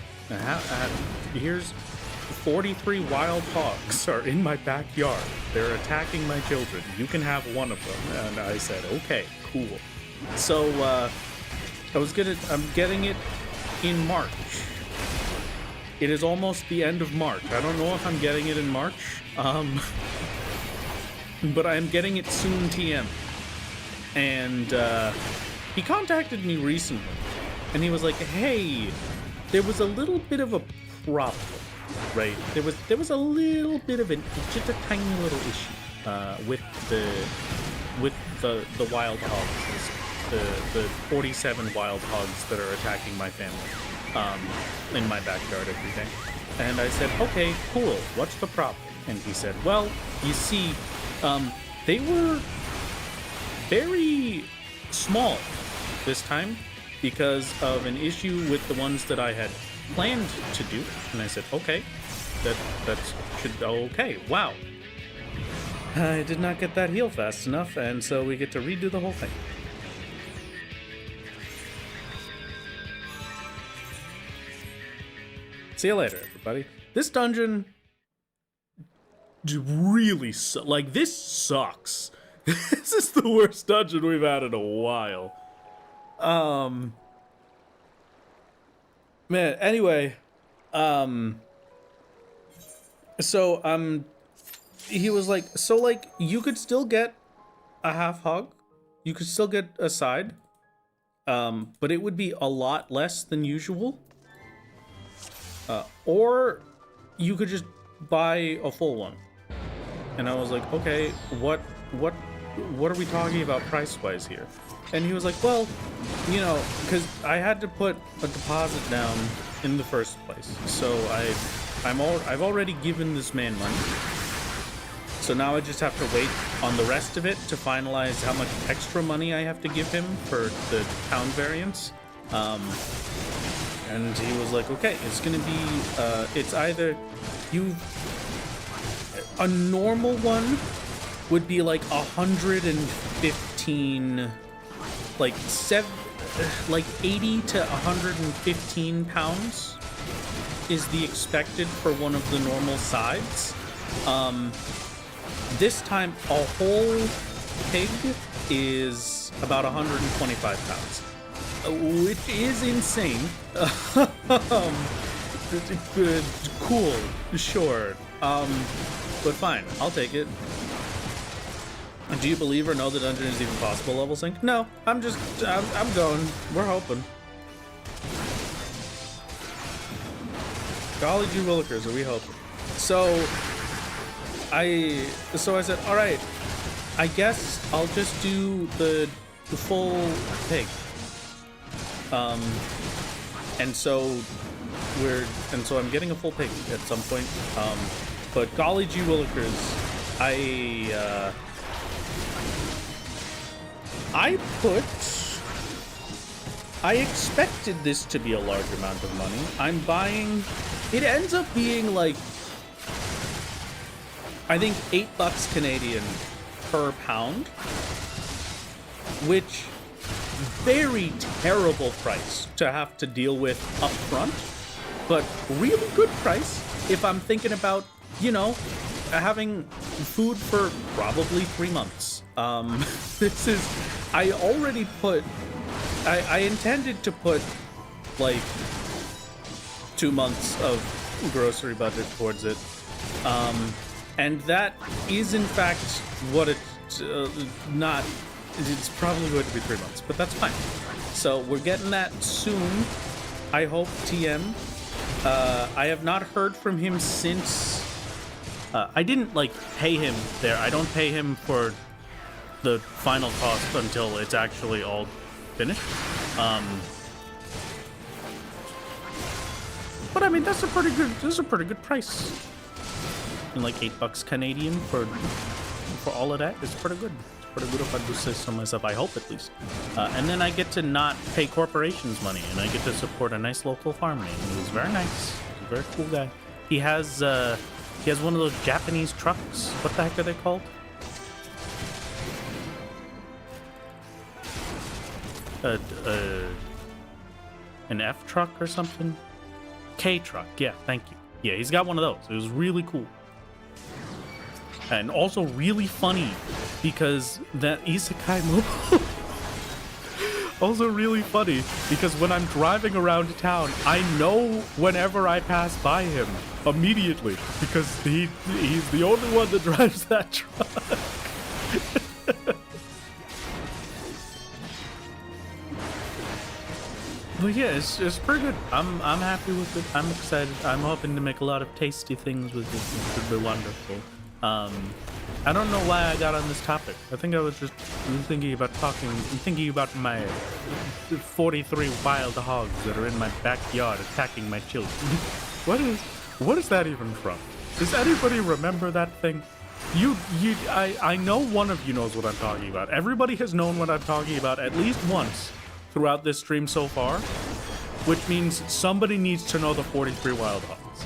Here's 43 wild hogs are in my backyard. They're attacking my children. You can have one of them. And I said, okay, cool. So I'm getting it in March. It is almost the end of March. I don't know if I'm getting it in March. But I'm getting it soon TM. And he contacted me recently. And he was like, hey, there was a little bit of a problem, right? There was a little bit of just a tiny little issue with the wild hogs, the 47 wild hogs that are attacking my family in my backyard every day. And I said, okay, cool. What's the problem? And he said, well, you see, they were very small this time, because of an issue with the ones that I had planned to do. And I said, okay, okay, wow. I did not get that heal fast enough, and so we get to redo the whole thing. See you later, everybody. This dungeon really like, this sucks. This is the worst dungeon we've had in a while. Man, anyway, so, he was like, so, like, you could still get a half hog, you could still get a side, but it would be a lot less than usual, or you could just buy a full one. And I was like, okay, what are we talking about price-wise here? And he was like, well, you know, because I had to put a deposit down in the first place. So I've already given this man money. So now I just have to wait on the rest of it to finalize how much extra money I have to give him for the town variants. And he was like, okay, it's gonna be, it's either a normal one would be like 115, like 80 to 115 pounds is the expected for one of the normal sides. This time a whole pig is about 125 pounds, which is insane. Cool, sure, but fine, I'll take it. Do you believe or know the dungeon is even possible level sync? No, I'm going. We're hoping. golly gee willikers, are we hoping? So I said, all right, I guess I'll just do the full pig. And so I'm getting a full pig at some point. But golly gee willikers, I expected this to be a large amount of money. I'm buying, it ends up being like, I think $8 Canadian per pound, which very terrible price to have to deal with up front, but really good price if I'm thinking about, you know, having food for probably 3 months. This is, I already put, I intended to put like 2 months of grocery budget towards it. And that is in fact what it's not, it's probably going to be 3 months, but that's fine. So we're getting that soon, I hope, TM. I have not heard from him since, I didn't like pay him there. I don't pay him for the final cost until it's actually all finished. But I mean, that's a pretty good price. And like $8 Canadian for all of that is pretty good. It's pretty good if I do say so myself. I hope at least. And then I get to not pay corporations money, and I get to support a nice local farm name. He's very nice. He's a very cool guy. He has one of those Japanese trucks. What the heck are they called? An F truck or something? K truck. Yeah, thank you. Yeah, he's got one of those. It was really cool. And also really funny because that isekai mobile also really funny because when I'm driving around town, I know whenever I pass by him immediately because he's the only one that drives that truck. But yeah, it's pretty good. I'm happy with it. I'm excited. I'm hoping to make a lot of tasty things with it. It should be wonderful. I don't know why I got on this topic. I think I was just thinking about my 43 wild hogs that are in my backyard attacking my children. What is that even from? Does anybody remember that thing? I know one of you knows what I'm talking about. Everybody has known what I'm talking about at least once throughout this stream so far, which means somebody needs to know the 43 wild hogs.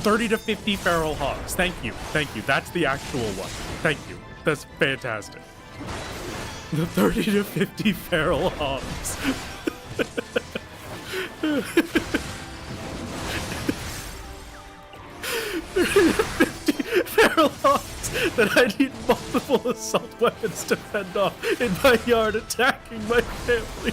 30 to 50 feral hogs. Thank you. That's the actual one. Thank you. That's fantastic. The 30 to 50 feral hogs. 50 feral hogs that I need multiple assault weapons to fend off in my yard attacking my family.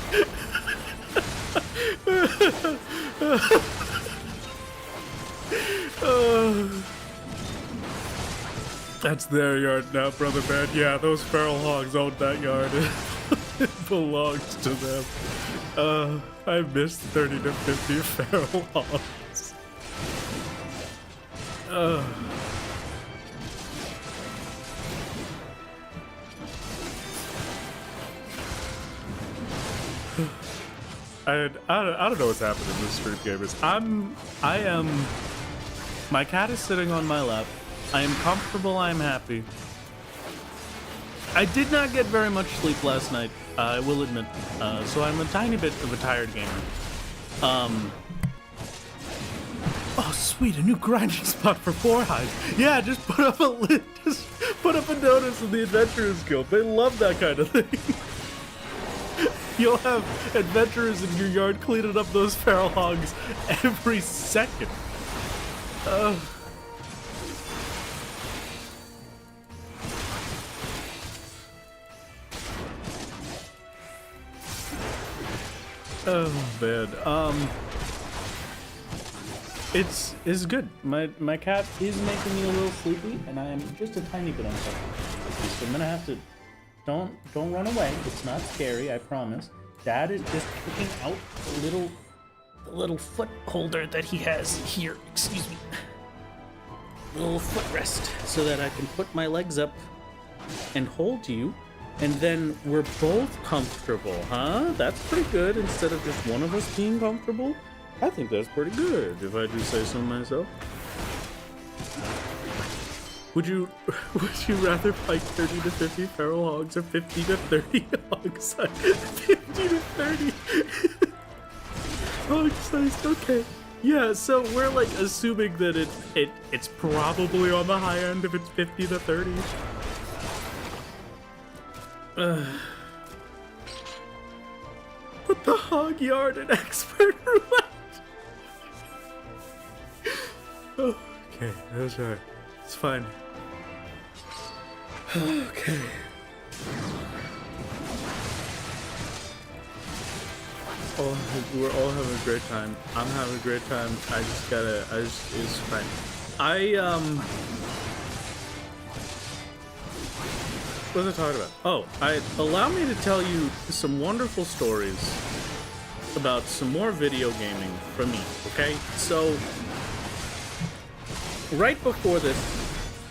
That's their yard now, brother man. Yeah, those feral hogs own that yard. It belongs to them. I missed 30 to 50 feral hogs. I don't know what's happening in this stream, gamers. My cat is sitting on my lap. I am comfortable, I am happy. I did not get very much sleep last night, I will admit. So I'm a tiny bit of a tired gamer. Oh sweet, a new grinding spot for 4 hides. Yeah, just put up a notice in the Adventurers Guild. They love that kind of thing. You'll have adventurers in your yard cleaning up those feral hogs every second. Oh man. It's good. My cat is making me a little sleepy, and I am just a tiny bit uncomfortable. So I'm gonna have to. Don't run away. It's not scary, I promise. Dad is just picking out a little the little foot holder that he has here. Excuse me. Little footrest so that I can put my legs up and hold you, and then we're both comfortable, huh? That's pretty good. Instead of just one of us being comfortable, I think that's pretty good, if I do say so myself. Would you rather fight 30 to 50 feral hogs or 50 to 30 hogs? 50 to 30 hog sized, okay. Yeah, so we're like assuming that it's probably on the high end if it's 50 to 30. Put the hog yard in expert roulette. Okay, that's right. It's fine. Okay. Oh, we're all having a great time. I'm having a great time. It's fine. What was I talking about? Oh, allow me to tell you some wonderful stories about some more video gaming from me, okay? So, right before this,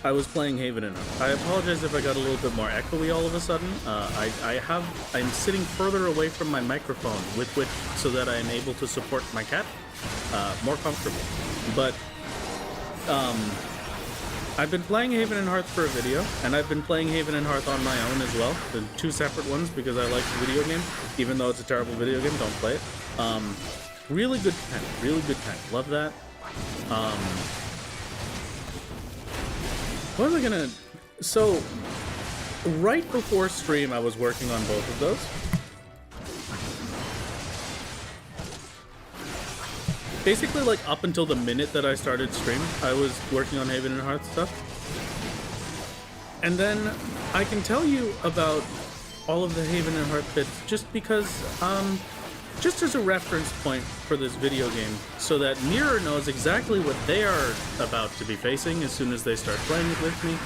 I was playing Haven and Earth. I apologize if I got a little bit more echoey all of a sudden. I'm sitting further away from my microphone so that I am able to support my cat more comfortable. But I've been playing Haven and Hearth for a video, and I've been playing Haven and Hearth on my own as well. The two separate ones because I like the video game, even though it's a terrible video game. Don't play it. Really good time. Really good time. Love that. What am I gonna... So, right before stream, I was working on both of those. Basically, like, up until the minute that I started stream, I was working on Haven and Hearth stuff. And then, I can tell you about all of the Haven and Hearth bits just because, just as a reference point for this video game, so that Mirror knows exactly what they are about to be facing as soon as they start playing it with me,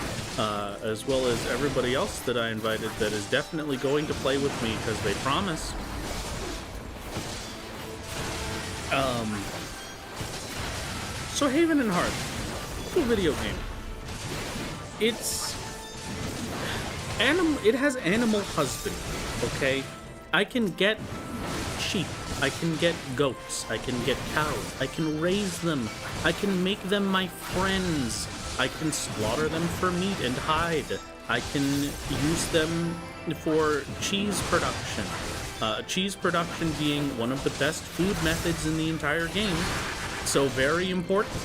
as well as everybody else that I invited that is definitely going to play with me because they promised. So Haven and Hearth, cool video game. It has animal husbandry, okay? I can get sheep, I can get goats, I can get cows, I can raise them, I can make them my friends, I can slaughter them for meat and hide, I can use them for cheese production. Cheese production being one of the best food methods in the entire game, so very important.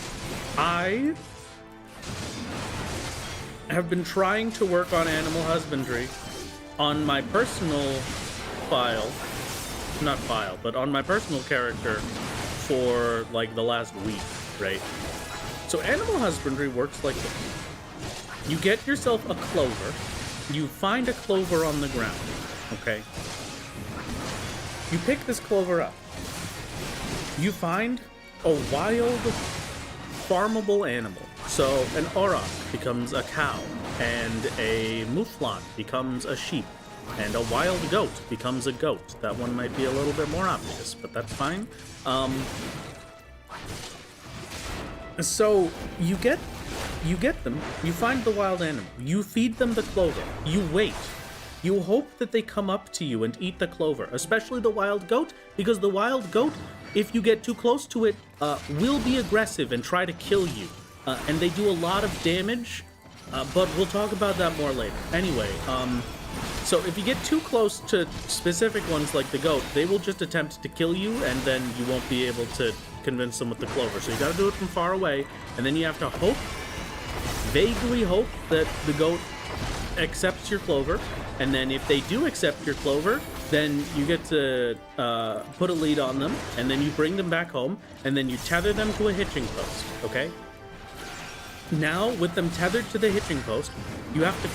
I have been trying to work on animal husbandry on my personal but on my personal character for like the last week, right? So animal husbandry works like this. You get yourself a clover, you find a clover on the ground, okay? You pick this clover up. You find a wild, farmable animal. So an auroch becomes a cow, and a mouflon becomes a sheep, and a wild goat becomes a goat. That one might be a little bit more obvious, but that's fine. So you get them, you find the wild animal, you feed them the clover, you wait. You hope that they come up to you and eat the clover, especially the wild goat, because the wild goat, if you get too close to it, will be aggressive and try to kill you. And they do a lot of damage, but we'll talk about that more later. Anyway, so if you get too close to specific ones like the goat, they will just attempt to kill you, and then you won't be able to convince them with the clover. So you gotta do it from far away, and then you have to hope, vaguely hope, that the goat accepts your clover, and then if they do accept your clover, then you get to put a lead on them, and then you bring them back home, and then you tether them to a hitching post, okay? Now, with them tethered to the hitching post, you have to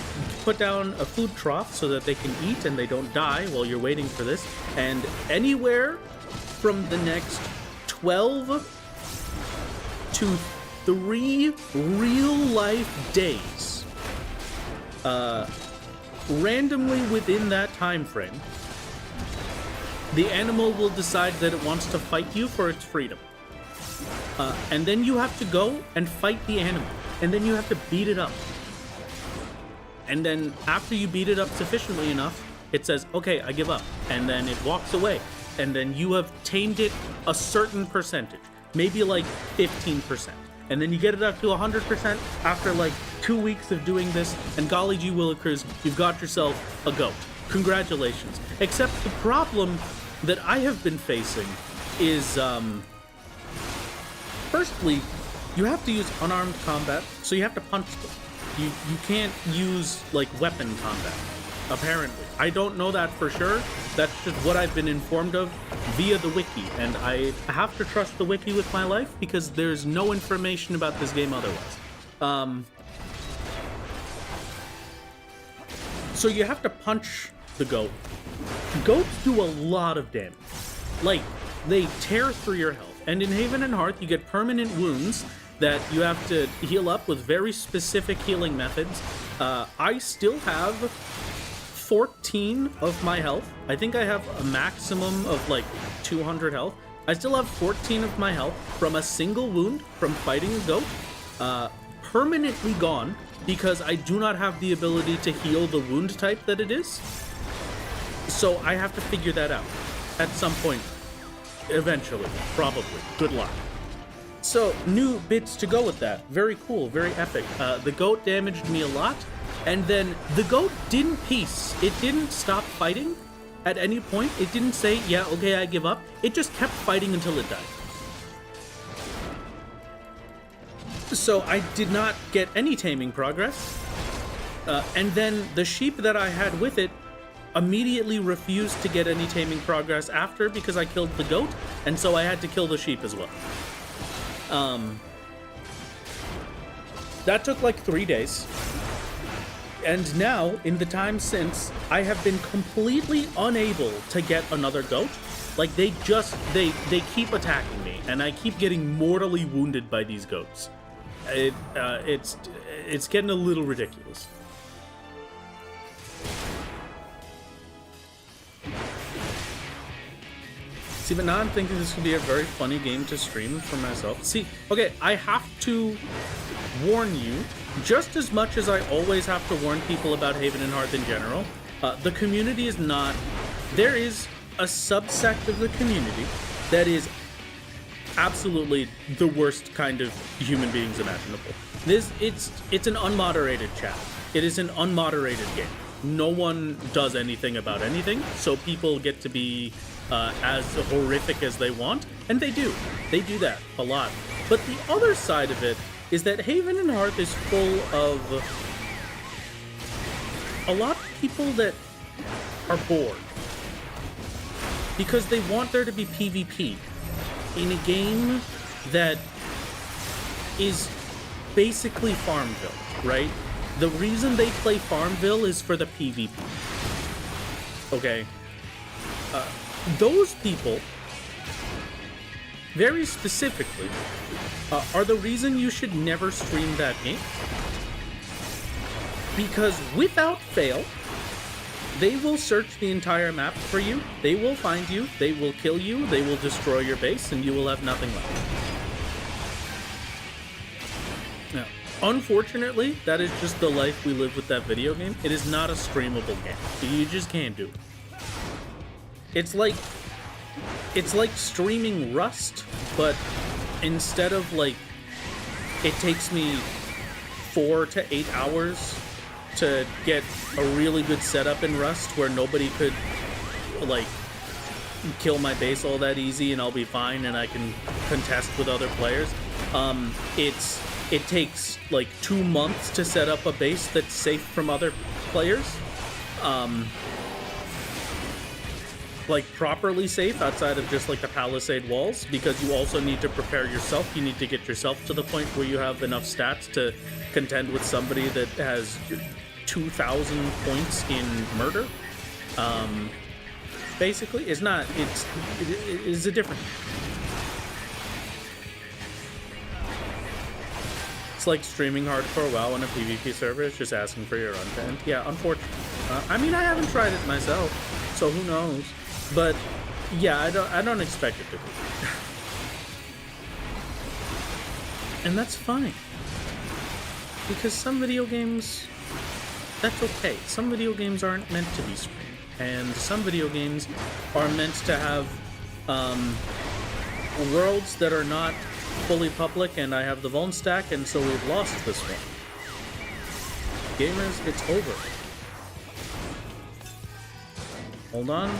put down a food trough so that they can eat and they don't die while you're waiting for this, and anywhere from the next 12 to 3 real-life days, randomly within that time frame, the animal will decide that it wants to fight you for its freedom. And then you have to go and fight the animal. And then you have to beat it up. And then after you beat it up sufficiently enough, it says, okay, I give up. And then it walks away. And then you have tamed it a certain percentage, maybe like 15%. And then you get it up to 100% after like 2 weeks of doing this. And golly gee willikers, you've got yourself a goat. Congratulations. Except the problem that I have been facing is, firstly, you have to use unarmed combat, so you have to punch them. You can't use, like, weapon combat, apparently. I don't know that for sure. That's just what I've been informed of via the wiki, and I have to trust the wiki with my life because there's no information about this game otherwise. So you have to punch the goat. Goats do a lot of damage. Like, they tear through your health. And in Haven and Hearth, you get permanent wounds that you have to heal up with very specific healing methods. I still have 14 of my health. I think I have a maximum of like 200 health. I still have 14 of my health from a single wound from fighting a goat. Permanently gone because I do not have the ability to heal the wound type that it is. So I have to figure that out at some point. Eventually, probably. Good luck. So, new bits to go with that. Very cool, very epic. The goat damaged me a lot, and then the goat didn't peace. It didn't stop fighting at any point. It didn't say, yeah, okay, I give up. It just kept fighting until it died. So, I did not get any taming progress. And then the sheep that I had with it immediately refused to get any taming progress after because I killed the goat, and so I had to kill the sheep as well. That took like 3 days. And now, in the time since, I have been completely unable to get another goat. Like, they keep attacking me, and I keep getting mortally wounded by these goats. It's getting a little ridiculous. See, but now I'm thinking this could be a very funny game to stream for myself. See, okay, I have to warn you, just as much as I always have to warn people about Haven and Hearth in general, the community is not... There is a subsect of the community that is absolutely the worst kind of human beings imaginable. It's an unmoderated chat. It is an unmoderated game. No one does anything about anything, so people get to be as horrific as they want, and they do. They do that a lot. But the other side of it is that Haven and Hearth is full of a lot of people that are bored because they want there to be PvP in a game that is basically Farmville, right? The reason they play Farmville is for the PvP. Okay? Those people, very specifically, are the reason you should never stream that game. Because without fail, they will search the entire map for you, they will find you, they will kill you, they will destroy your base, and you will have nothing left. Now, unfortunately, that is just the life we live with that video game. It is not a streamable game. You just can't do it. It's like streaming Rust, but instead of like, it takes me 4 to 8 hours to get a really good setup in Rust where nobody could like kill my base all that easy and I'll be fine and I can contest with other players. It takes like 2 months to set up a base that's safe from other players. Like properly safe outside of just like the palisade walls, because you also need to prepare yourself. You need to get yourself to the point where you have enough stats to contend with somebody that has 2,000 points in murder. Basically, it's a different. It's like streaming hardcore WoW on a PvP server. It's just asking for your content. Yeah, unfortunately. I mean, I haven't tried it myself, so who knows? But Yeah, I don't expect it to be. And that's fine. Because some video games, that's okay. Some video games aren't meant to be streamed. And some video games are meant to have worlds that are not fully public, and I have the vuln stack, and so we've lost this one. Gamers, it's over. Hold on.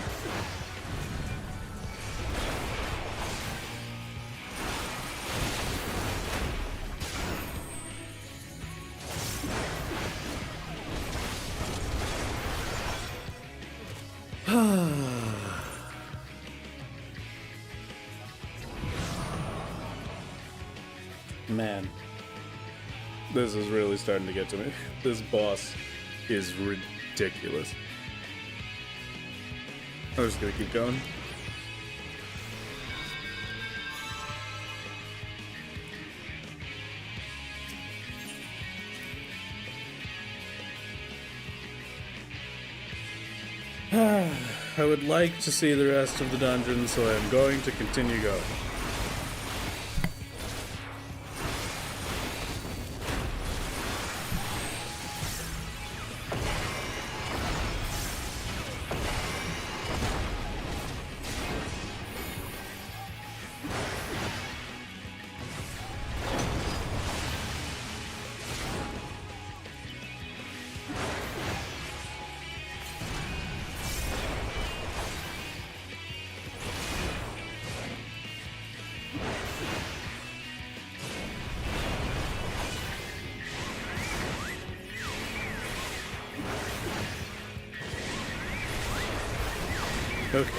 Man, this is really starting to get to me. This boss is ridiculous. I'm just gonna keep going. I would like to see the rest of the dungeon, so I'm going to continue going. Okay.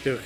Duke.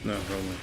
No, wrong way.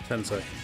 Ten seconds.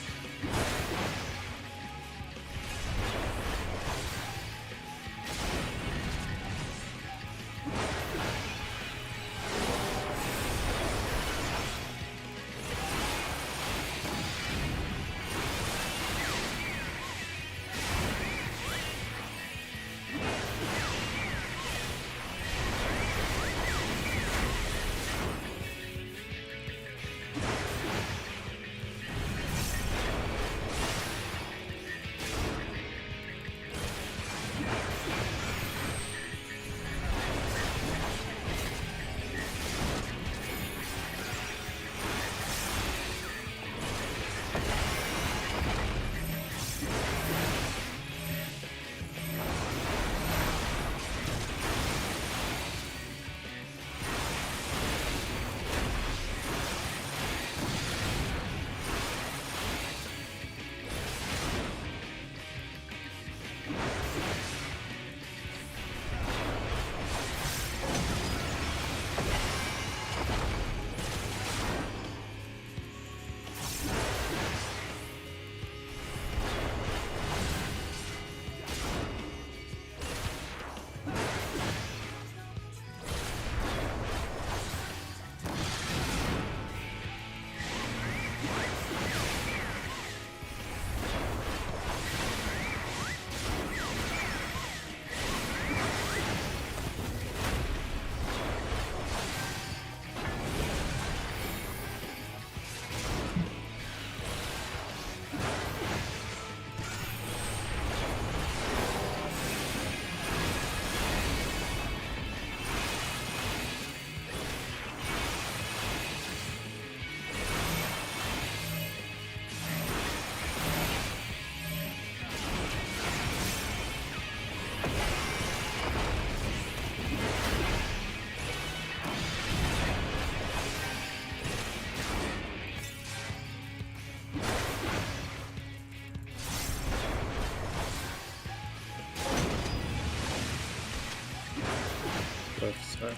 So.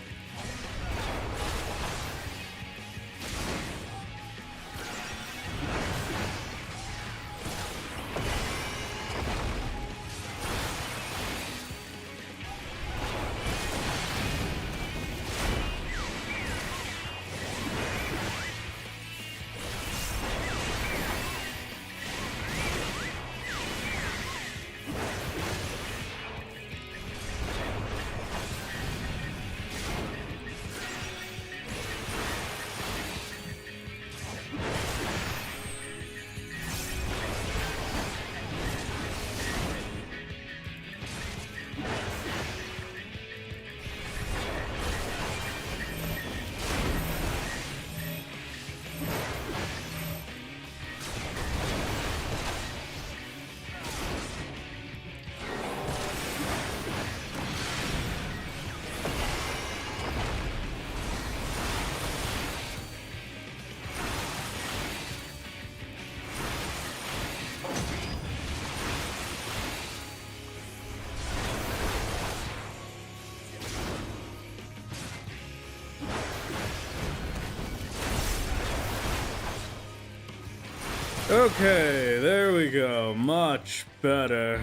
Okay, there we go. Much better.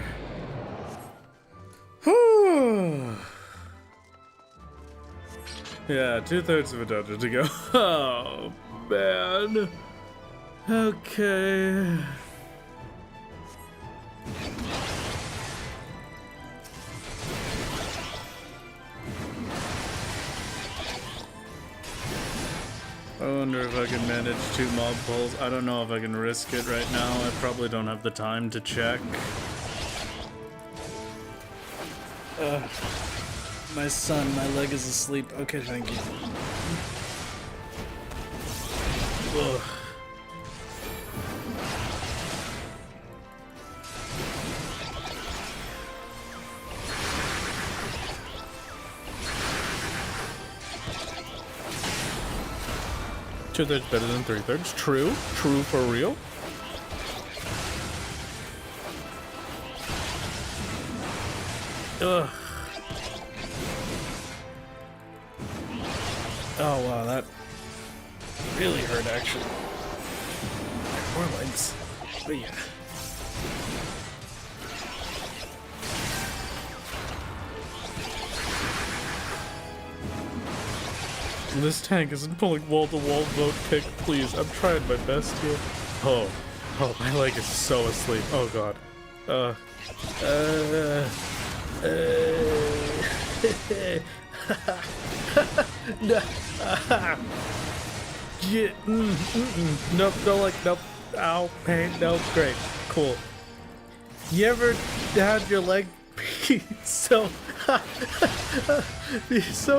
Whew. Yeah, 2/3 of a dungeon to go. Oh, man. Okay. I wonder if I can manage 2 mob pulls. I don't know if I can risk it right now. I probably don't have the time to check. My son, my leg is asleep. Okay, thank you. Ugh. Two-thirds better than 3/3. True. True for real. Ugh. Oh wow, that really hurt actually. More legs. But yeah. This tank isn't pulling wall-to-wall vote pick, please. I'm trying my best here. Oh, my leg is so asleep. Oh god. Nope, don't like, nope. Ow, pain, nope, great, cool. You ever had your leg be so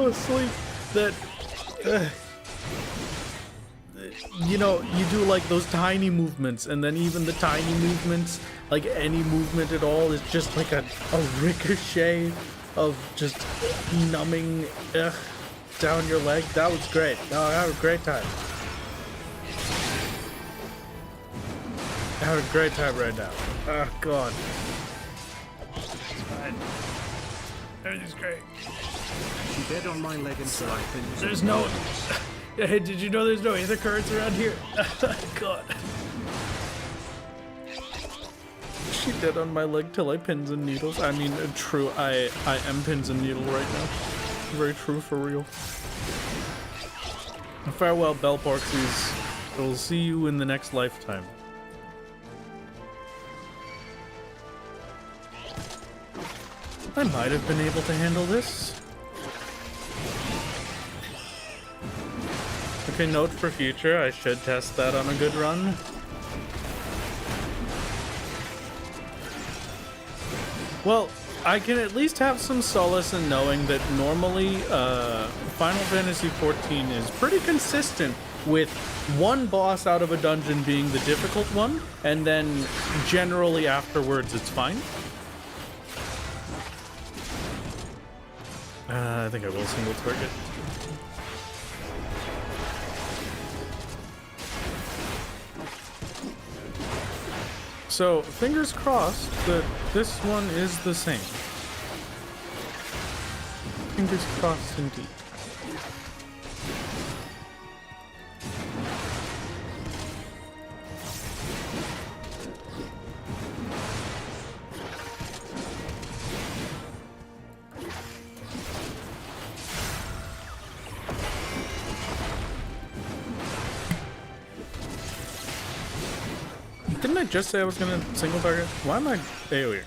asleep that you know, you do like those tiny movements, and then even the tiny movements, like any movement at all, is just like a ricochet of just numbing down your leg. That was great. No, I had a great time. I have a great time right now. Oh god. It's fine. Everything's great. She bed on my leg until I finished. There's no. Hey, did you know there's no ether currents around here? God. She dead on my leg till I pins and needles. I mean, true. I am pins and needle right now. Very true for real. Farewell, Bell Porksies. We'll see you in the next lifetime. I might have been able to handle this. Okay, note for future, I should test that on a good run. Well, I can at least have some solace in knowing that normally Final Fantasy XIV is pretty consistent with one boss out of a dungeon being the difficult one, and then generally afterwards it's fine. I think I will single target. So, fingers crossed that this one is the same. Fingers crossed indeed. Didn't I just say I was gonna single target? Why am I AoE?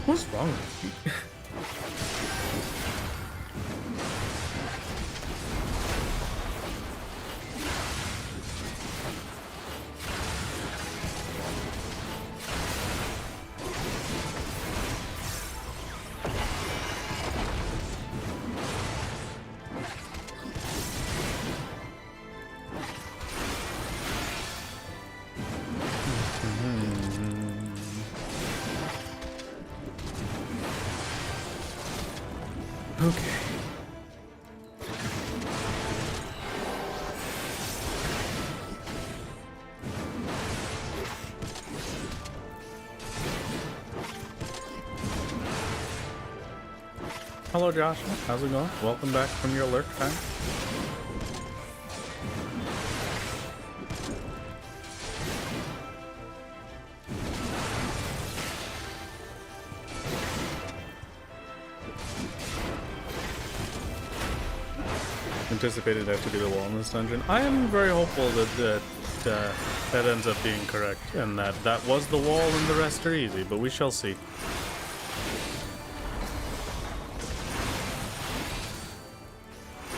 What's wrong with me? Okay. Hello, Josh. How's it going? Welcome back from your lurk time. anticipated that to be the wall in this dungeon. I am very hopeful that that ends up being correct, and that was the wall and the rest are easy, but we shall see.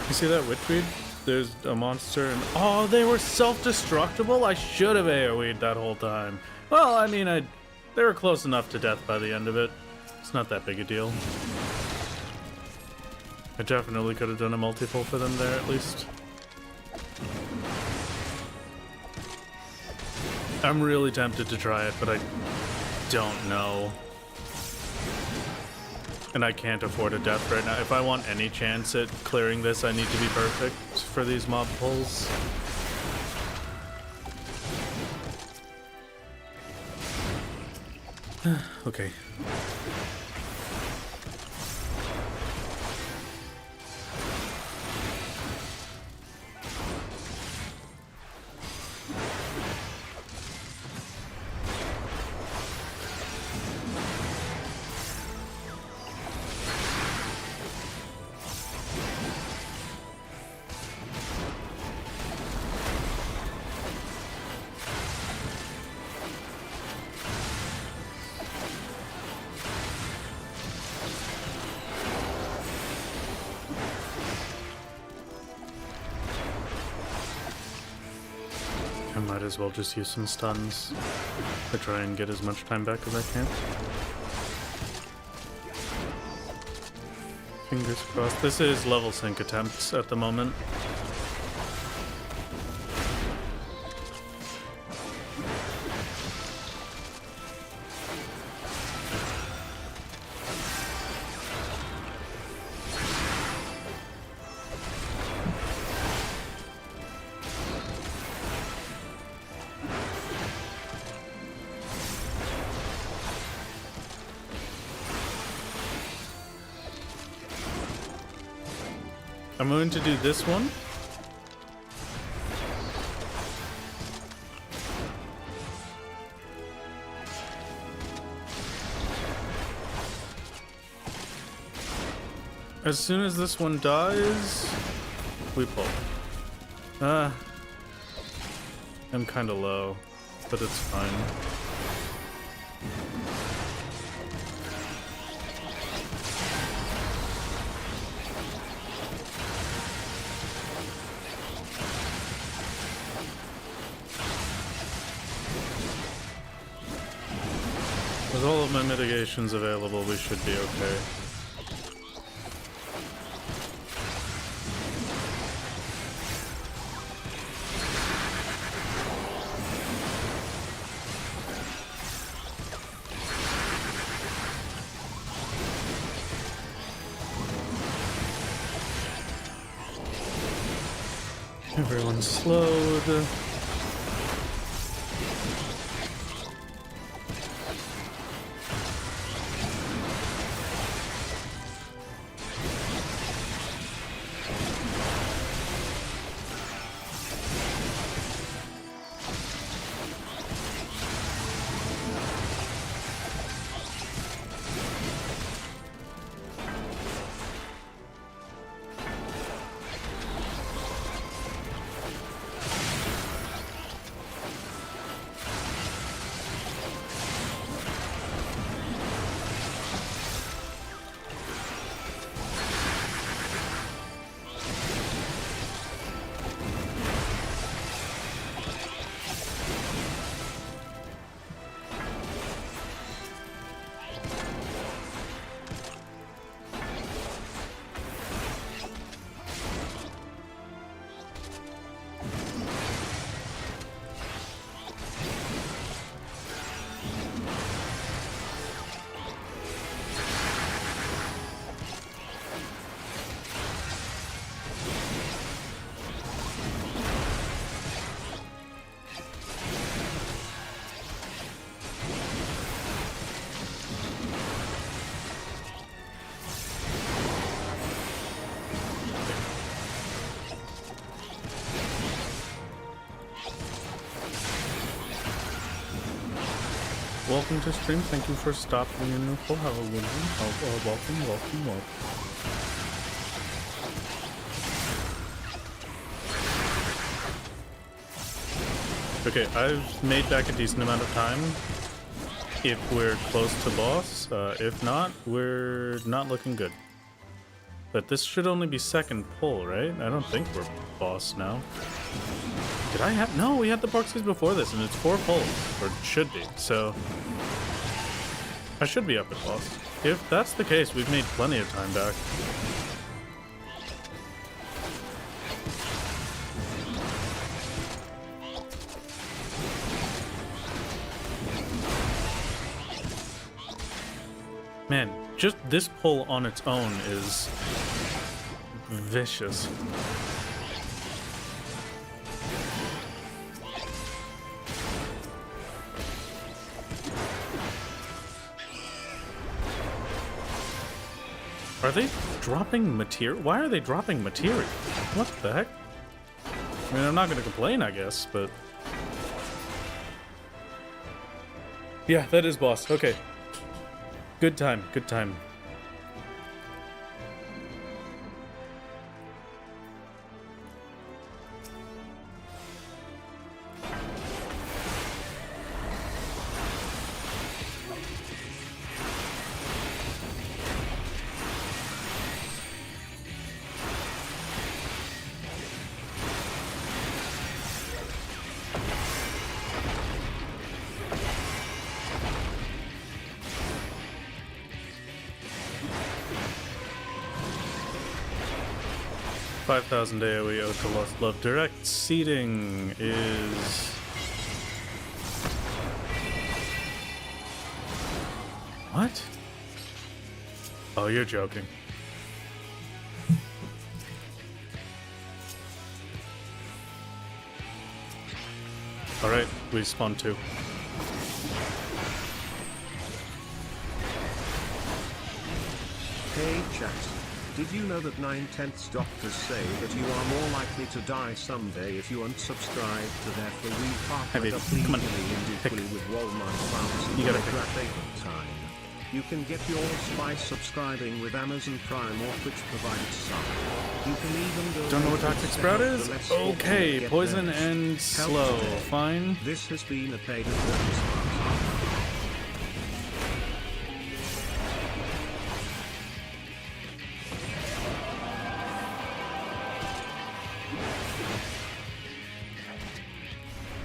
You see that witchweed? There's a monster and... Oh, they were self-destructible? I should have AoE'd that whole time. Well, I mean, they were close enough to death by the end of it. It's not that big a deal. I definitely could have done a multi-pull for them there, at least. I'm really tempted to try it, but I don't know. And I can't afford a death right now. If I want any chance at clearing this, I need to be perfect for these mob pulls. Okay. I might as well just use some stuns to try and get as much time back as I can. Fingers crossed. This is level sync attempts at the moment. I'm going to do this one. As soon as this one dies, we pull. I'm kind of low, but it's fine. With all of my mitigations available, we should be okay. Everyone's slowed. Welcome to stream. Thank you for stopping in the full. Have a good one. Welcome. Okay, I've made back a decent amount of time if we're close to boss. If not, we're not looking good. But this should only be second pull, right? I don't think we're boss now. Did I have... No, we had the proxies before this, and it's 4 pulls. Or it should be, so... I should be up at boss. If that's the case, we've made plenty of time back. Man, just this pull on its own is vicious. Are they dropping material? Why are they dropping material? What the heck? I mean, I'm not gonna complain, I guess, but... Yeah, that is boss. Okay. Good time, good time. $5,000 AoE owed to Lost Love. Direct seating is... What? Oh, you're joking. Alright, we spawned 2. Hey chat. Did you know that 9/10 doctors say that you are more likely to die someday if you unsubscribe to their free partnered up Come on. legally and equally with Walmart pharmacy You gotta at Avon time? You can get yours by subscribing with Amazon Prime or Twitch provided sub. You can even go... Don't know what Toxic Sprout is? Okay, poison and slow. Fine. This has been a paid advertisement.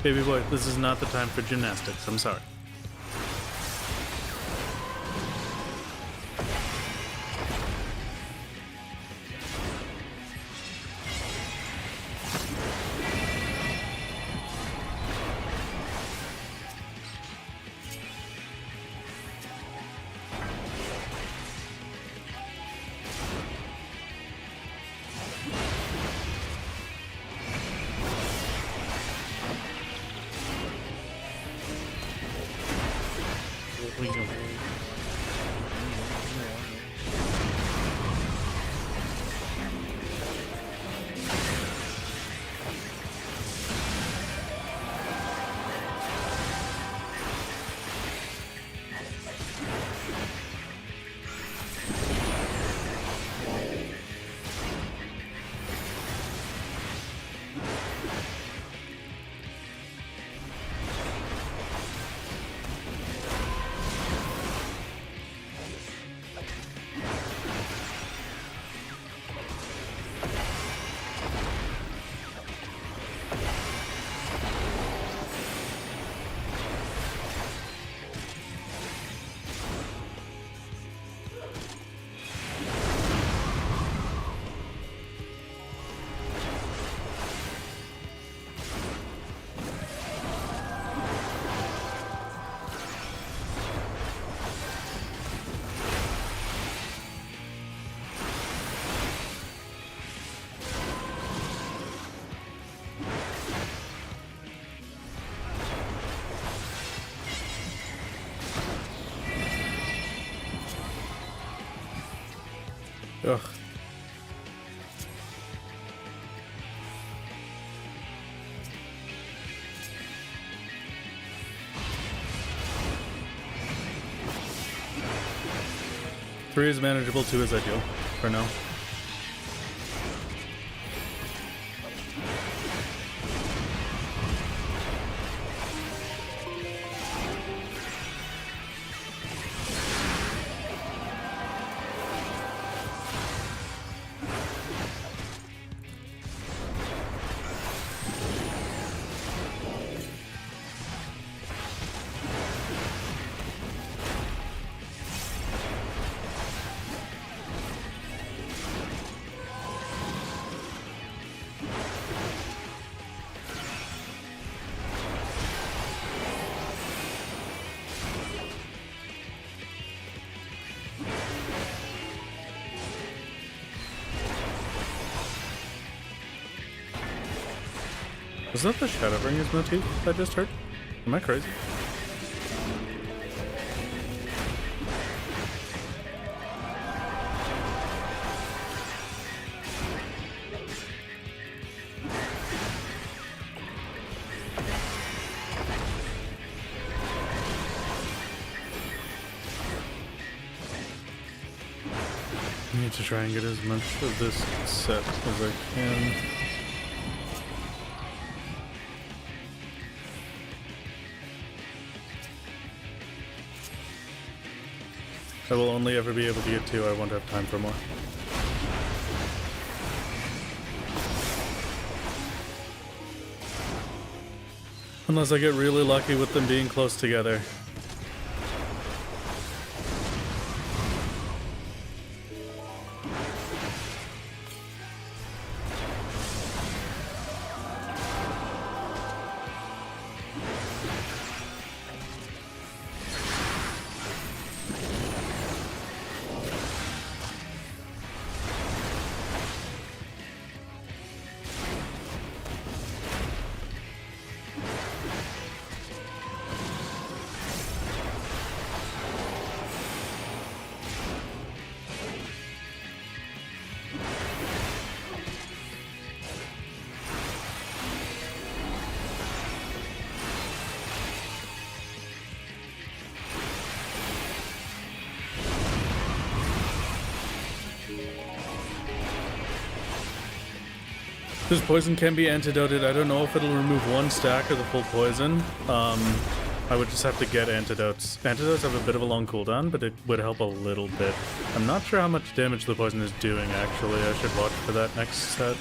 Baby boy, this is not the time for gymnastics. I'm sorry. Ugh. Three is manageable, 2 is ideal for now. Was that the Shadowbringers motif I just heard? Am I crazy? I need to try and get as much of this set as I can. I will only ever be able to get 2. I won't have time for more. Unless I get really lucky with them being close together. This poison can be antidoted. I don't know if it'll remove 1 stack or the full poison. I would just have to get antidotes. Antidotes have a bit of a long cooldown, but it would help a little bit. I'm not sure how much damage the poison is doing, actually. I should watch for that next set.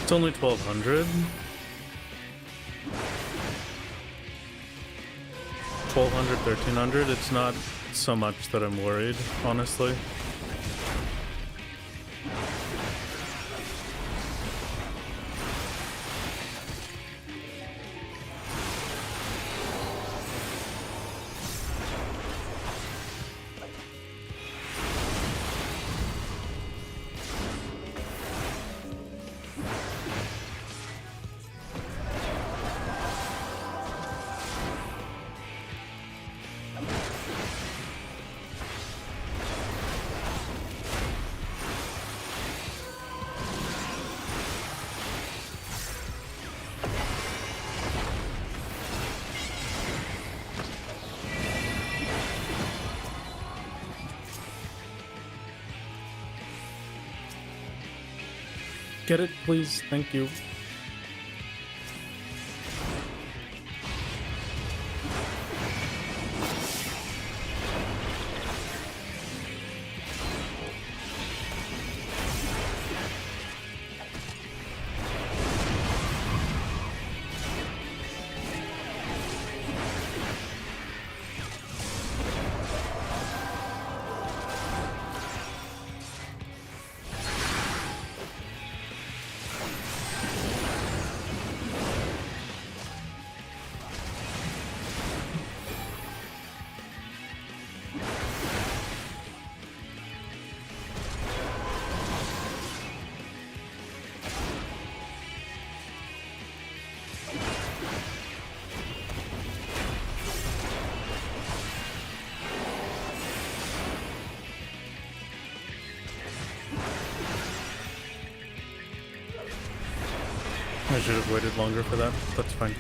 It's only 1200. 1200, 1300. It's not so much that I'm worried, honestly. Get it, please. Thank you. I should have waited longer for that. That's fine.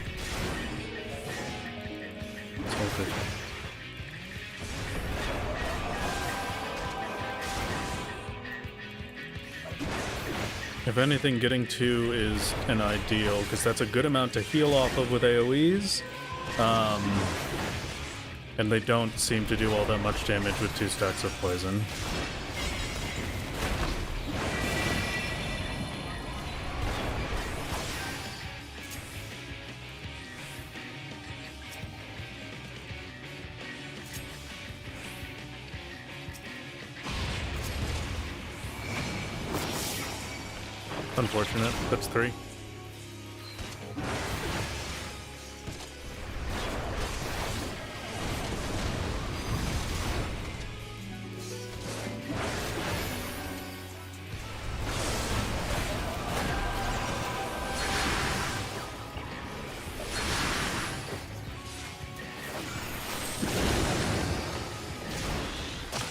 It's all good. If anything, getting 2 is an ideal, because that's a good amount to heal off of with AoEs. And they don't seem to do all that much damage with 2 stacks of poison. Unfortunate. That's 3.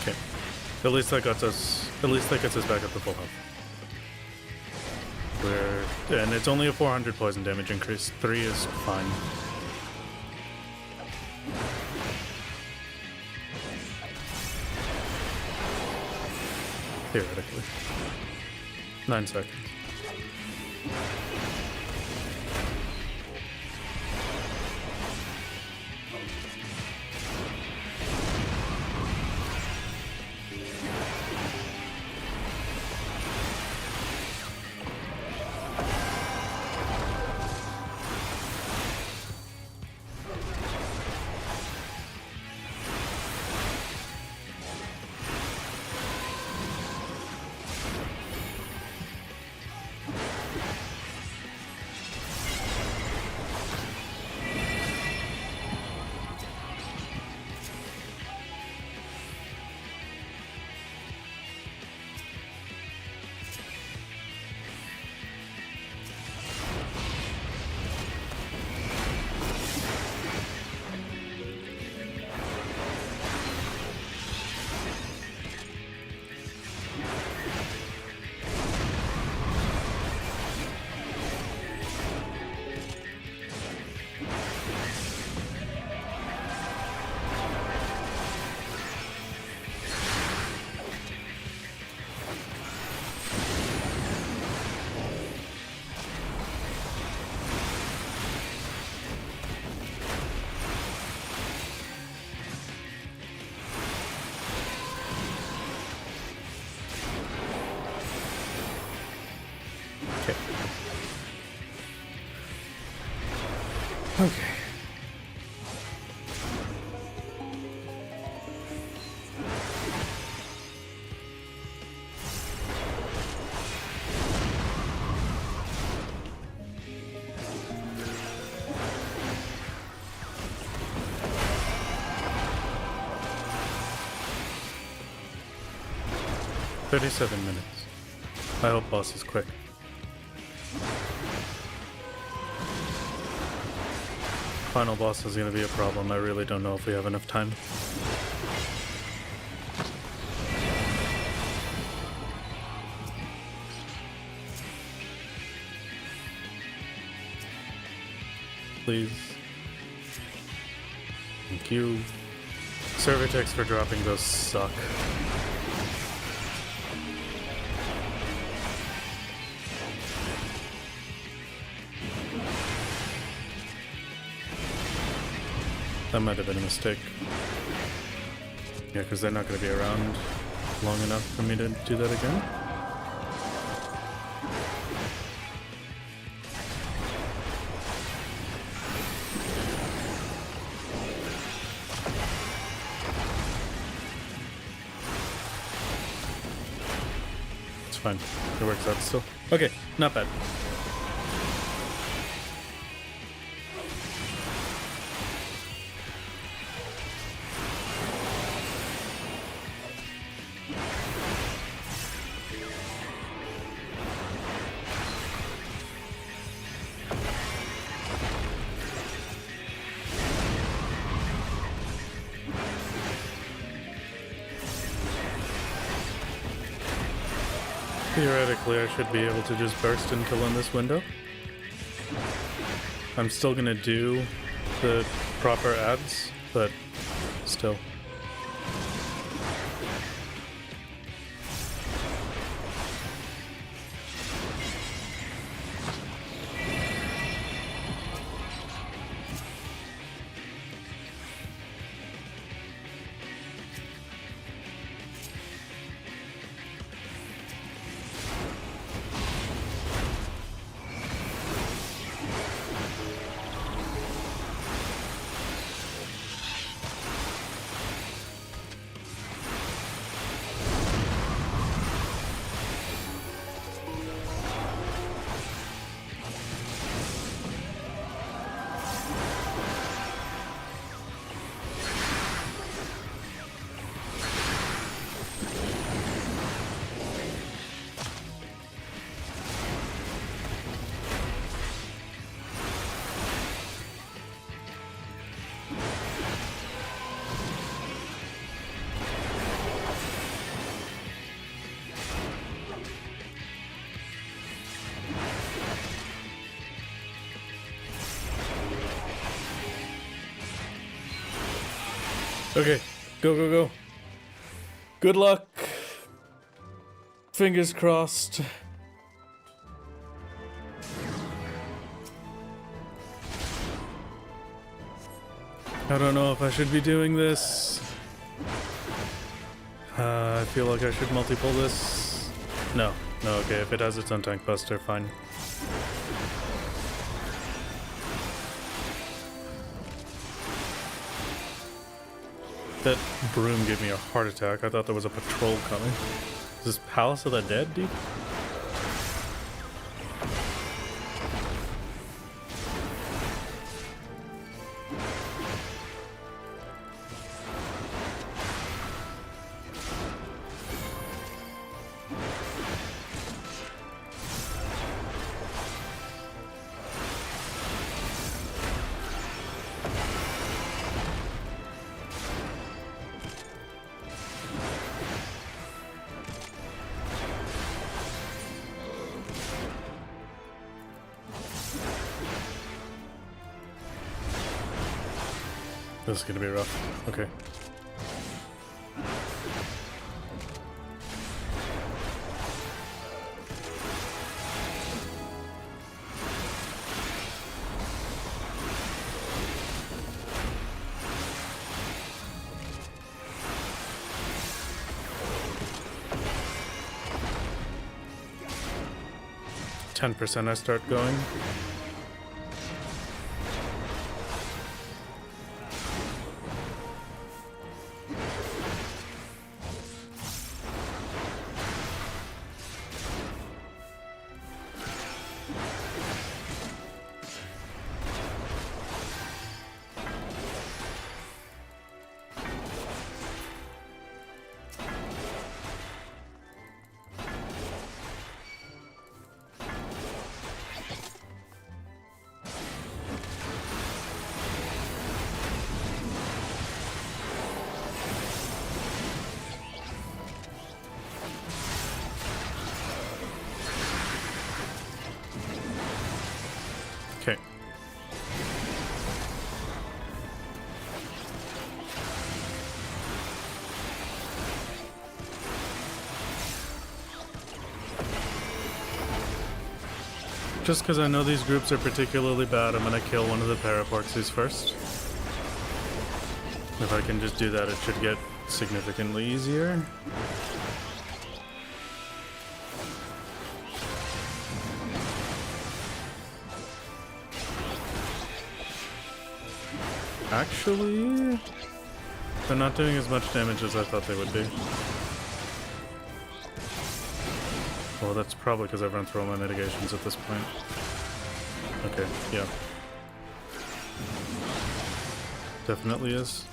Okay. At least that gets us back up to full health. And it's only a 400 poison damage increase. 3 is fine. Theoretically. 9 seconds. Okay. 37 minutes. I hope boss is quick. Final boss is going to be a problem. I really don't know if we have enough time. Please. Thank you. Server techs for dropping those suck. That might have been a mistake. Yeah, because they're not going to be around long enough for me to do that again. It's fine. It works out still. Okay, not bad. Theoretically, I should be able to just burst and kill in this window. I'm still gonna do the proper ads, but still. Okay, go, go, go. Good luck. Fingers crossed. I don't know if I should be doing this. I feel like I should multi-pull this. No, okay, if it has its own tank buster, fine. That broom gave me a heart attack. I thought there was a patrol coming. Is this Palace of the Dead, dude? This is gonna be rough. Okay. %, I start going. Okay. Just because I know these groups are particularly bad, I'm gonna kill one of the Paraporxies first. If I can just do that, it should get significantly easier. Actually, they're not doing as much damage as I thought they would be. Well, that's probably because I've run through all my mitigations at this point. Okay, yeah. Definitely is.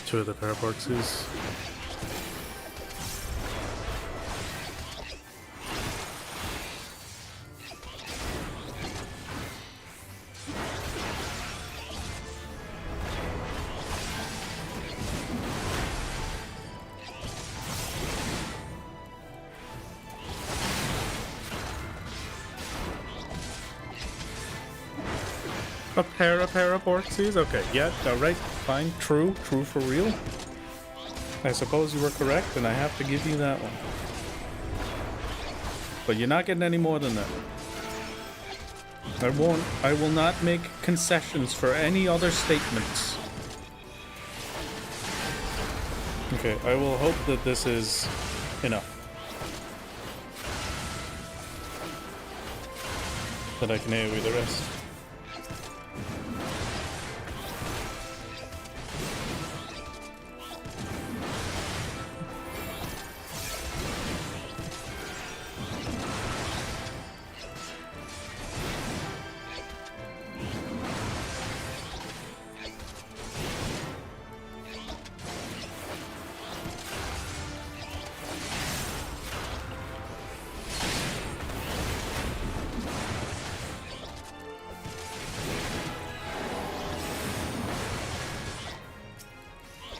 Two of the Paraporxies. A pair of Paraporxies? Okay, yeah, alright, fine, true for real. I suppose you were correct, and I have to give you that one. But you're not getting any more than that. I will not make concessions for any other statements. Okay, I will hope that this is enough. That I can AoE the rest.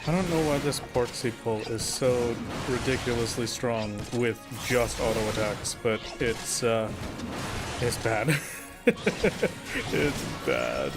I don't know why this Porksy pull is so ridiculously strong with just auto attacks, but it's bad. It's bad.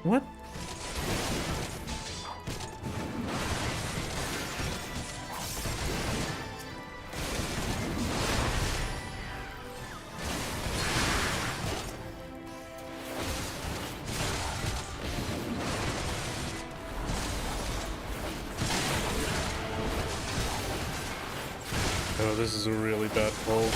What? Oh, this is a really bad pull.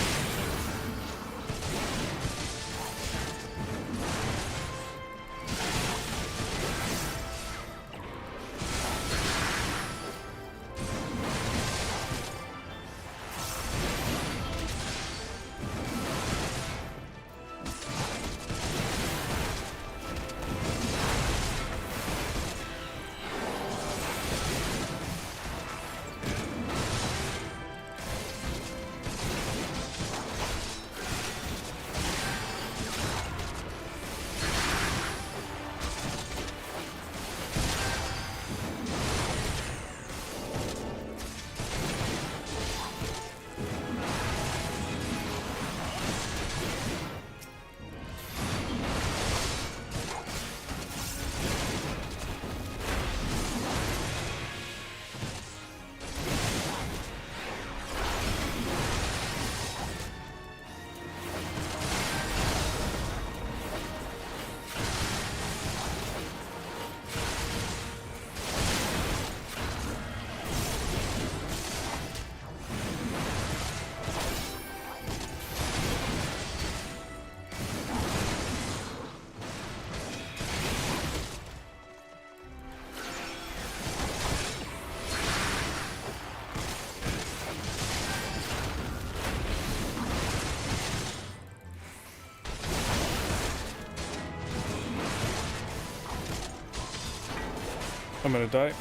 I'm gonna die.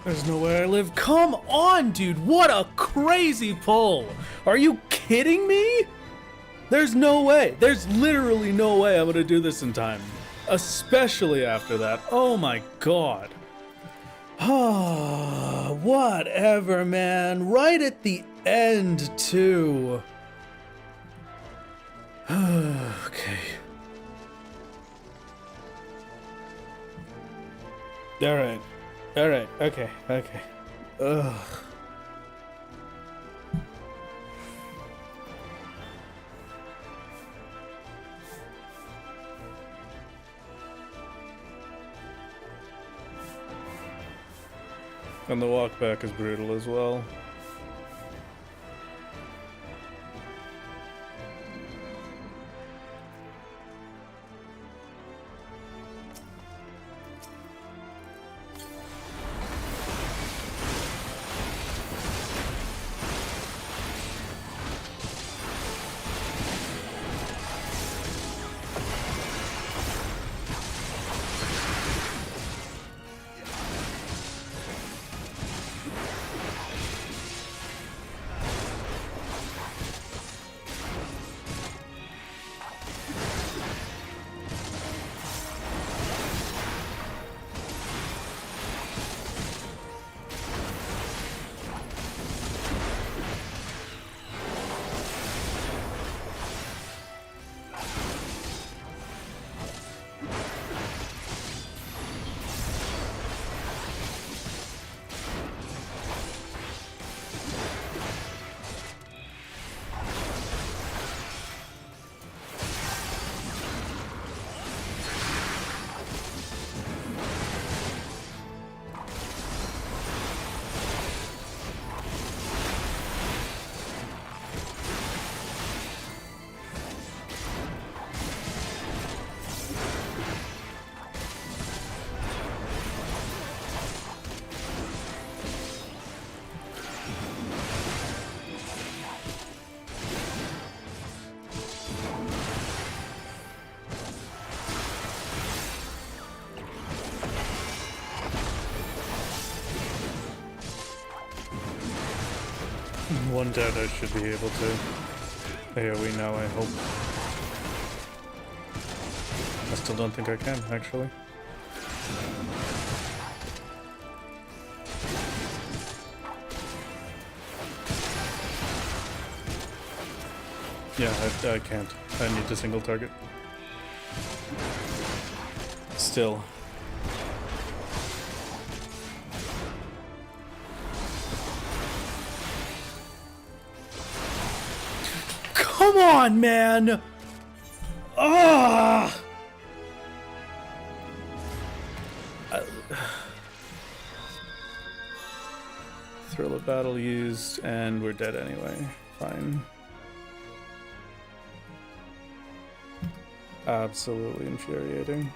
There's no way I live. Come on, dude. What a crazy pull. Are you kidding me? There's no way. There's literally no way I'm gonna do this in time. Especially after that. Oh my god. Ah, whatever, man. Right at the end, too. Okay. Alright. Alright. Okay. Okay. Ugh. And the walk back is brutal as well. One down I should be able to. AoE now, I hope. I still don't think I can, actually. Yeah, I can't. I need to single target. Still. Come on, man! Ah! Thrill of battle used, and we're dead anyway. Fine. Absolutely infuriating.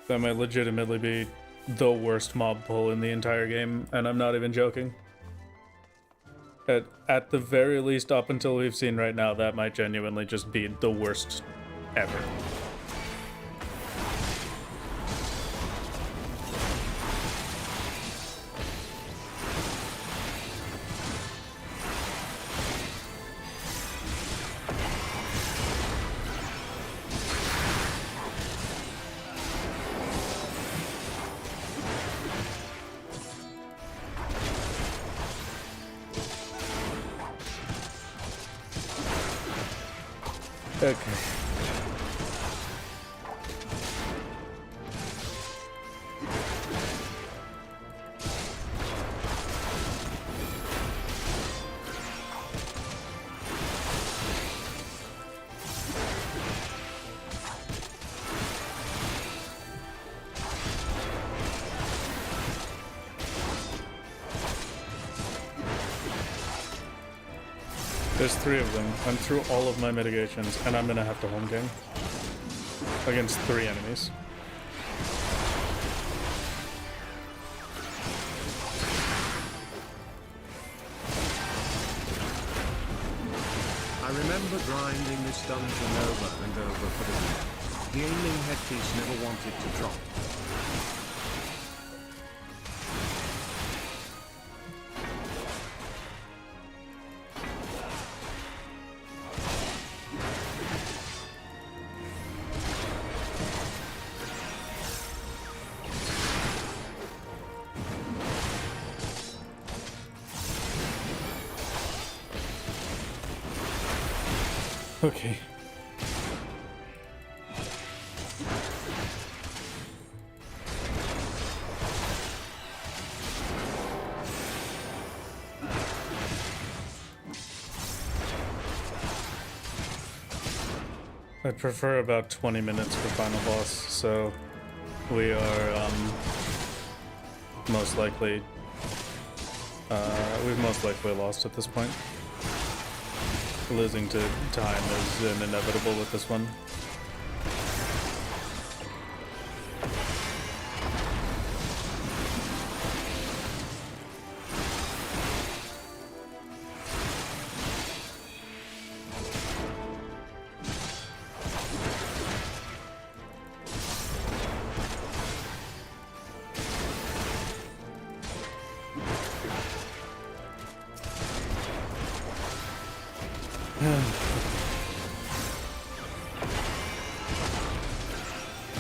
That might legitimately be the worst mob pull in the entire game, and I'm not even joking. At the very least, up until we've seen right now, that might genuinely just be the worst ever. Okay. There's 3 of them. I'm through all of my mitigations, and I'm gonna have to home game against 3 enemies. I remember grinding this dungeon over and over for the week. The aiming headpiece never wanted to drop. Okay. I prefer about 20 minutes for final boss, so we are most likely we've most likely lost at this point. Losing to time is an inevitable with this one.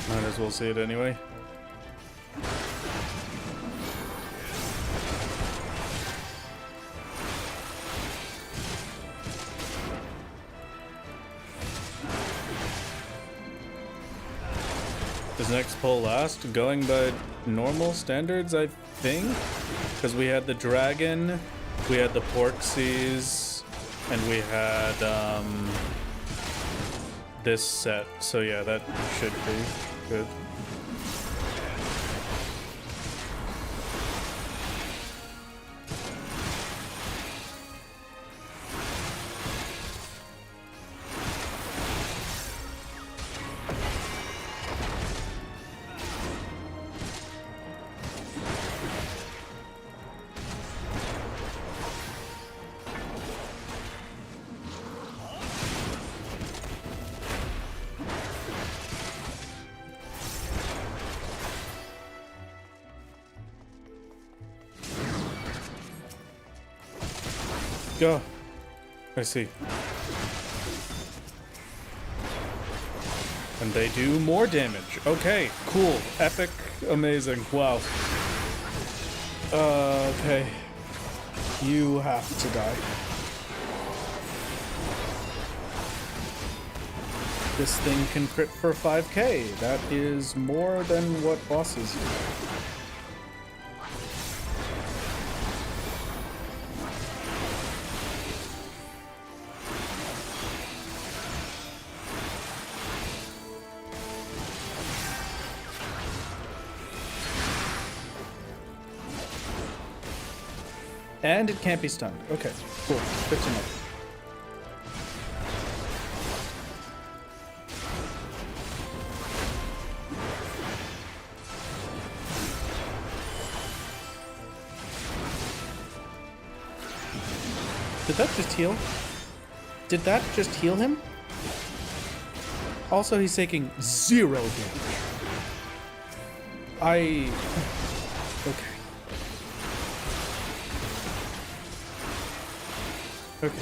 Might as well see it anyway. Does next pull last? Going by normal standards, I think? Because we had the dragon, we had the Porksies, and we had this set. So yeah, that should be good. Go. I see. And they do more damage. Okay, cool. Epic. Amazing. Wow. Okay. You have to die. This thing can crit for 5k. That is more than what bosses do. And it can't be stunned. Okay, cool. Good to know. Did that just heal? Did that just heal him? Also, he's taking 0 damage. Okay. Okay.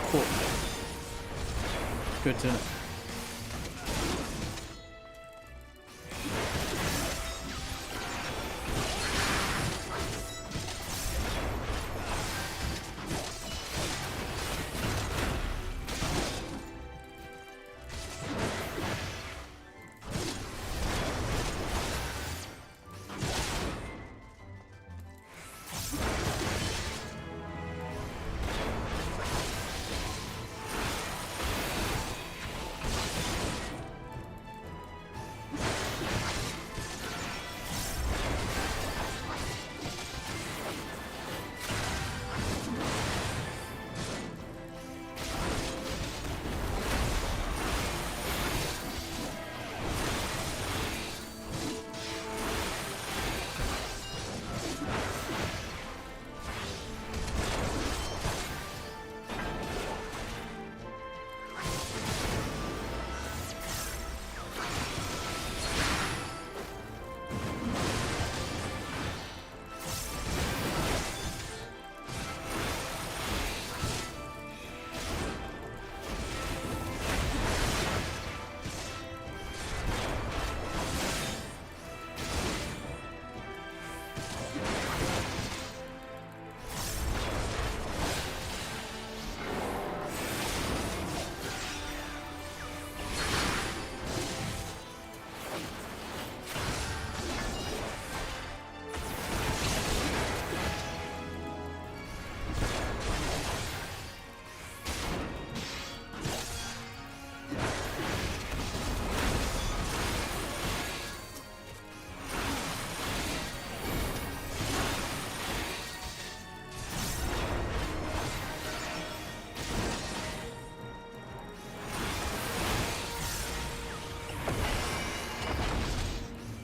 Cool. Good to know.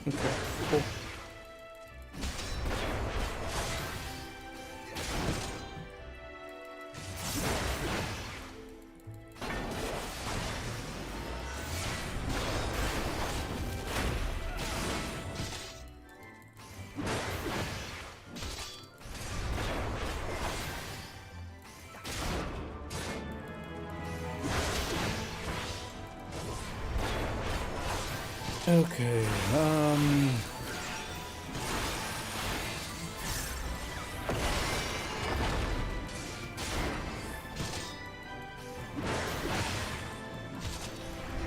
Okay, cool. Okay,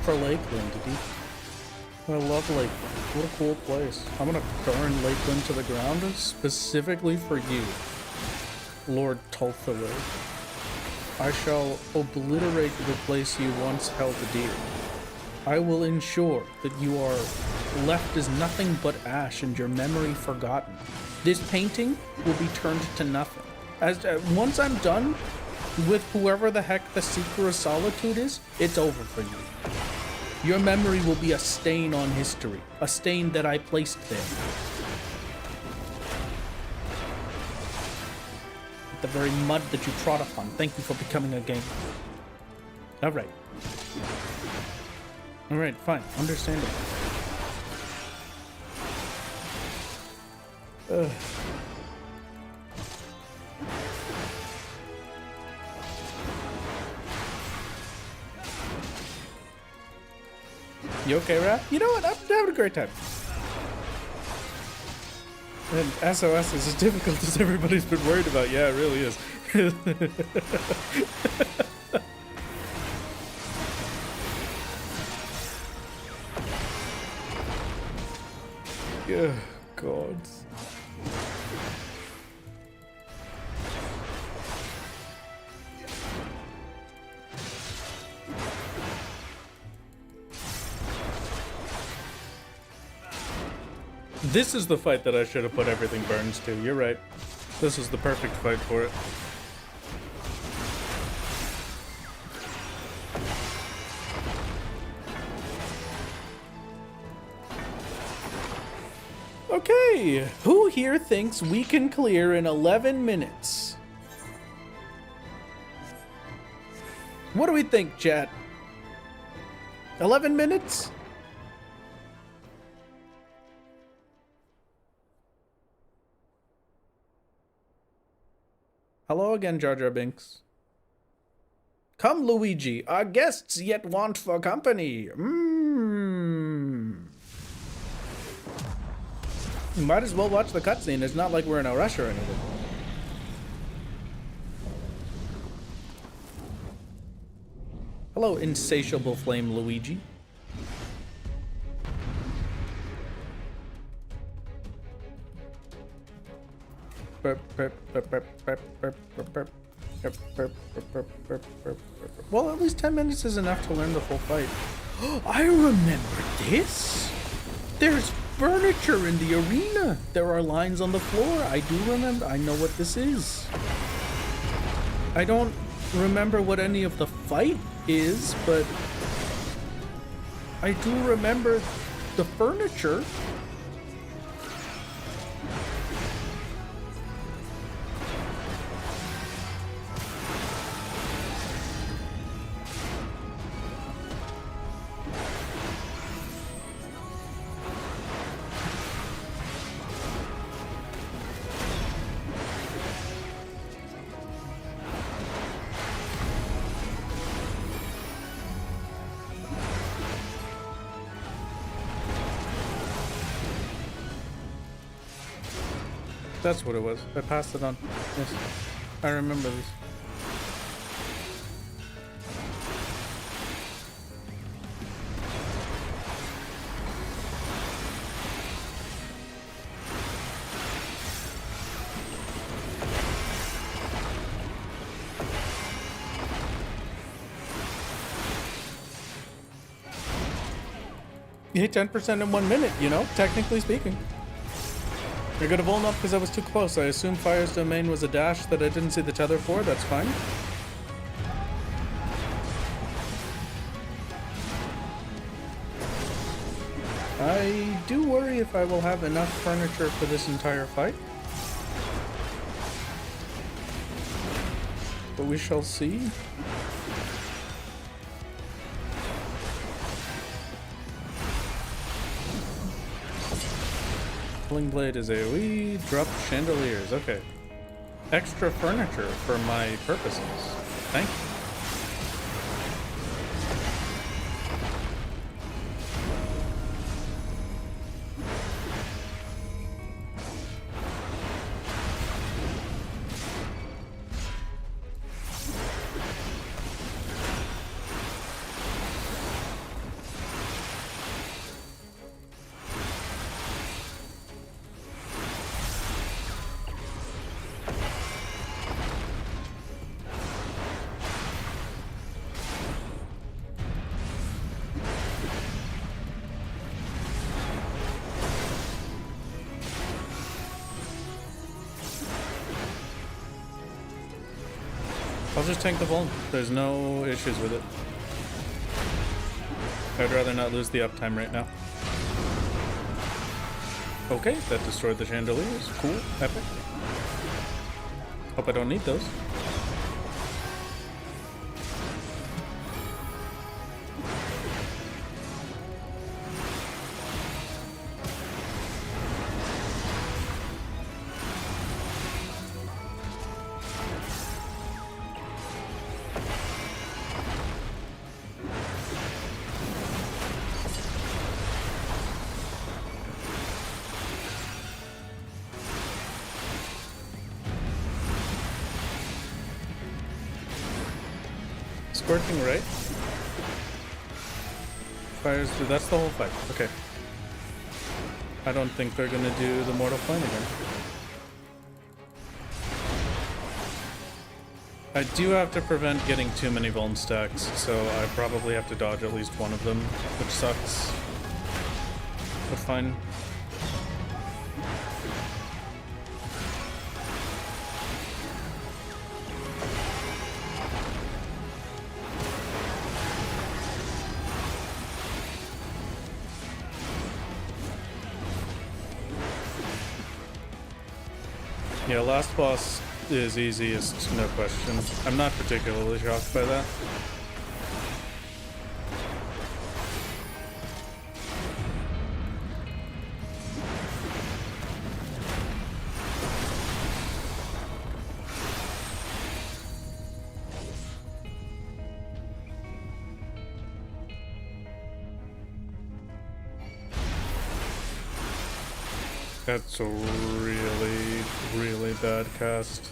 for Lakeland, did he? I love Lakeland. What a cool place. I'm gonna burn Lakeland to the ground specifically for you, Lord Tulthaway. I shall obliterate the place you once held dear. I will ensure that you are left as nothing but ash and your memory forgotten. This painting will be turned to nothing. Once I'm done with whoever the heck the Seeker of Solitude is, it's over for you. Your memory will be a stain on history, a stain that I placed there. The very mud that you trod upon. Thank you for becoming a gamer. Alright. Alright, fine. Understandable. Ugh. You okay, Raph? You know what? I'm having a great time. And SOS is as difficult as everybody's been worried about. Yeah, it really is. Yeah, God. This is the fight that I should have put everything burns to. You're right. This is the perfect fight for it. Okay, who here thinks we can clear in 11 minutes? What do we think, chat? 11 minutes? Hello again, Jar Jar Binks. Come, Luigi, our guests yet want for company. You might as well watch the cutscene. It's not like we're in a rush or anything. Hello, insatiable flame Luigi. Well, at least 10 minutes is enough to learn the full fight. I remember this! There's furniture in the arena! There are lines on the floor. I do remember. I know what this is. I don't remember what any of the fight is, but I do remember the furniture. That's what it was. I passed it on. Yes. I remember this. You hit 10% in 1 minute, you know, technically speaking. I could have blown up because I was too close. I assumed Fire's domain was a dash that I didn't see the tether for. That's fine. I do worry if I will have enough furniture for this entire fight. But we shall see. Fling blade is AoE, drop chandeliers, okay. Extra furniture for my purposes. Thank you. I'll just tank the Vuln. There's no issues with it. I'd rather not lose the uptime right now. Okay, that destroyed the chandeliers. Cool, epic. Hope I don't need those. Scorching right. Fires through. That's the whole fight. Okay. I don't think they're gonna do the Mortal Flame again. I do have to prevent getting too many Vuln stacks, so I probably have to dodge at least one of them, which sucks. But fine. Yeah, last boss is easiest, no question. I'm not particularly shocked by that. That's a really, really bad cast.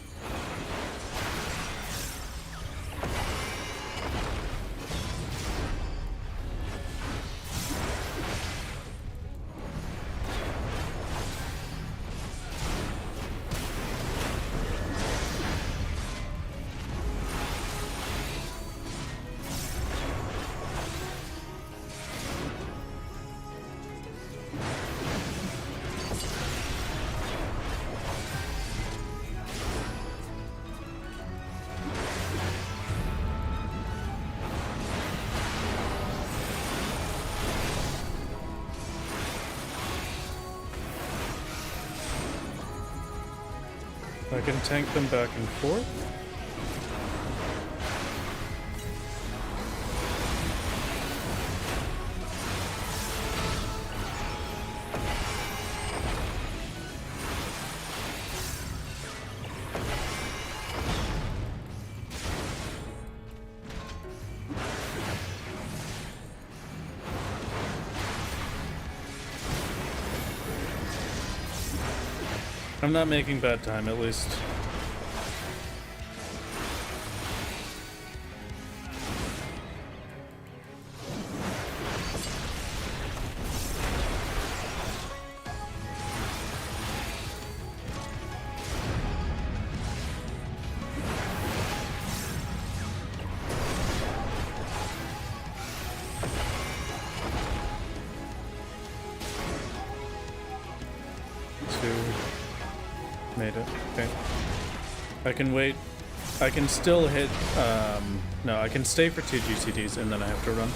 I can tank them back and forth. I'm not making bad time, at least. Made it. Okay. I can wait. I can still hit, no, I can stay for 2 GCDs and then I have to run.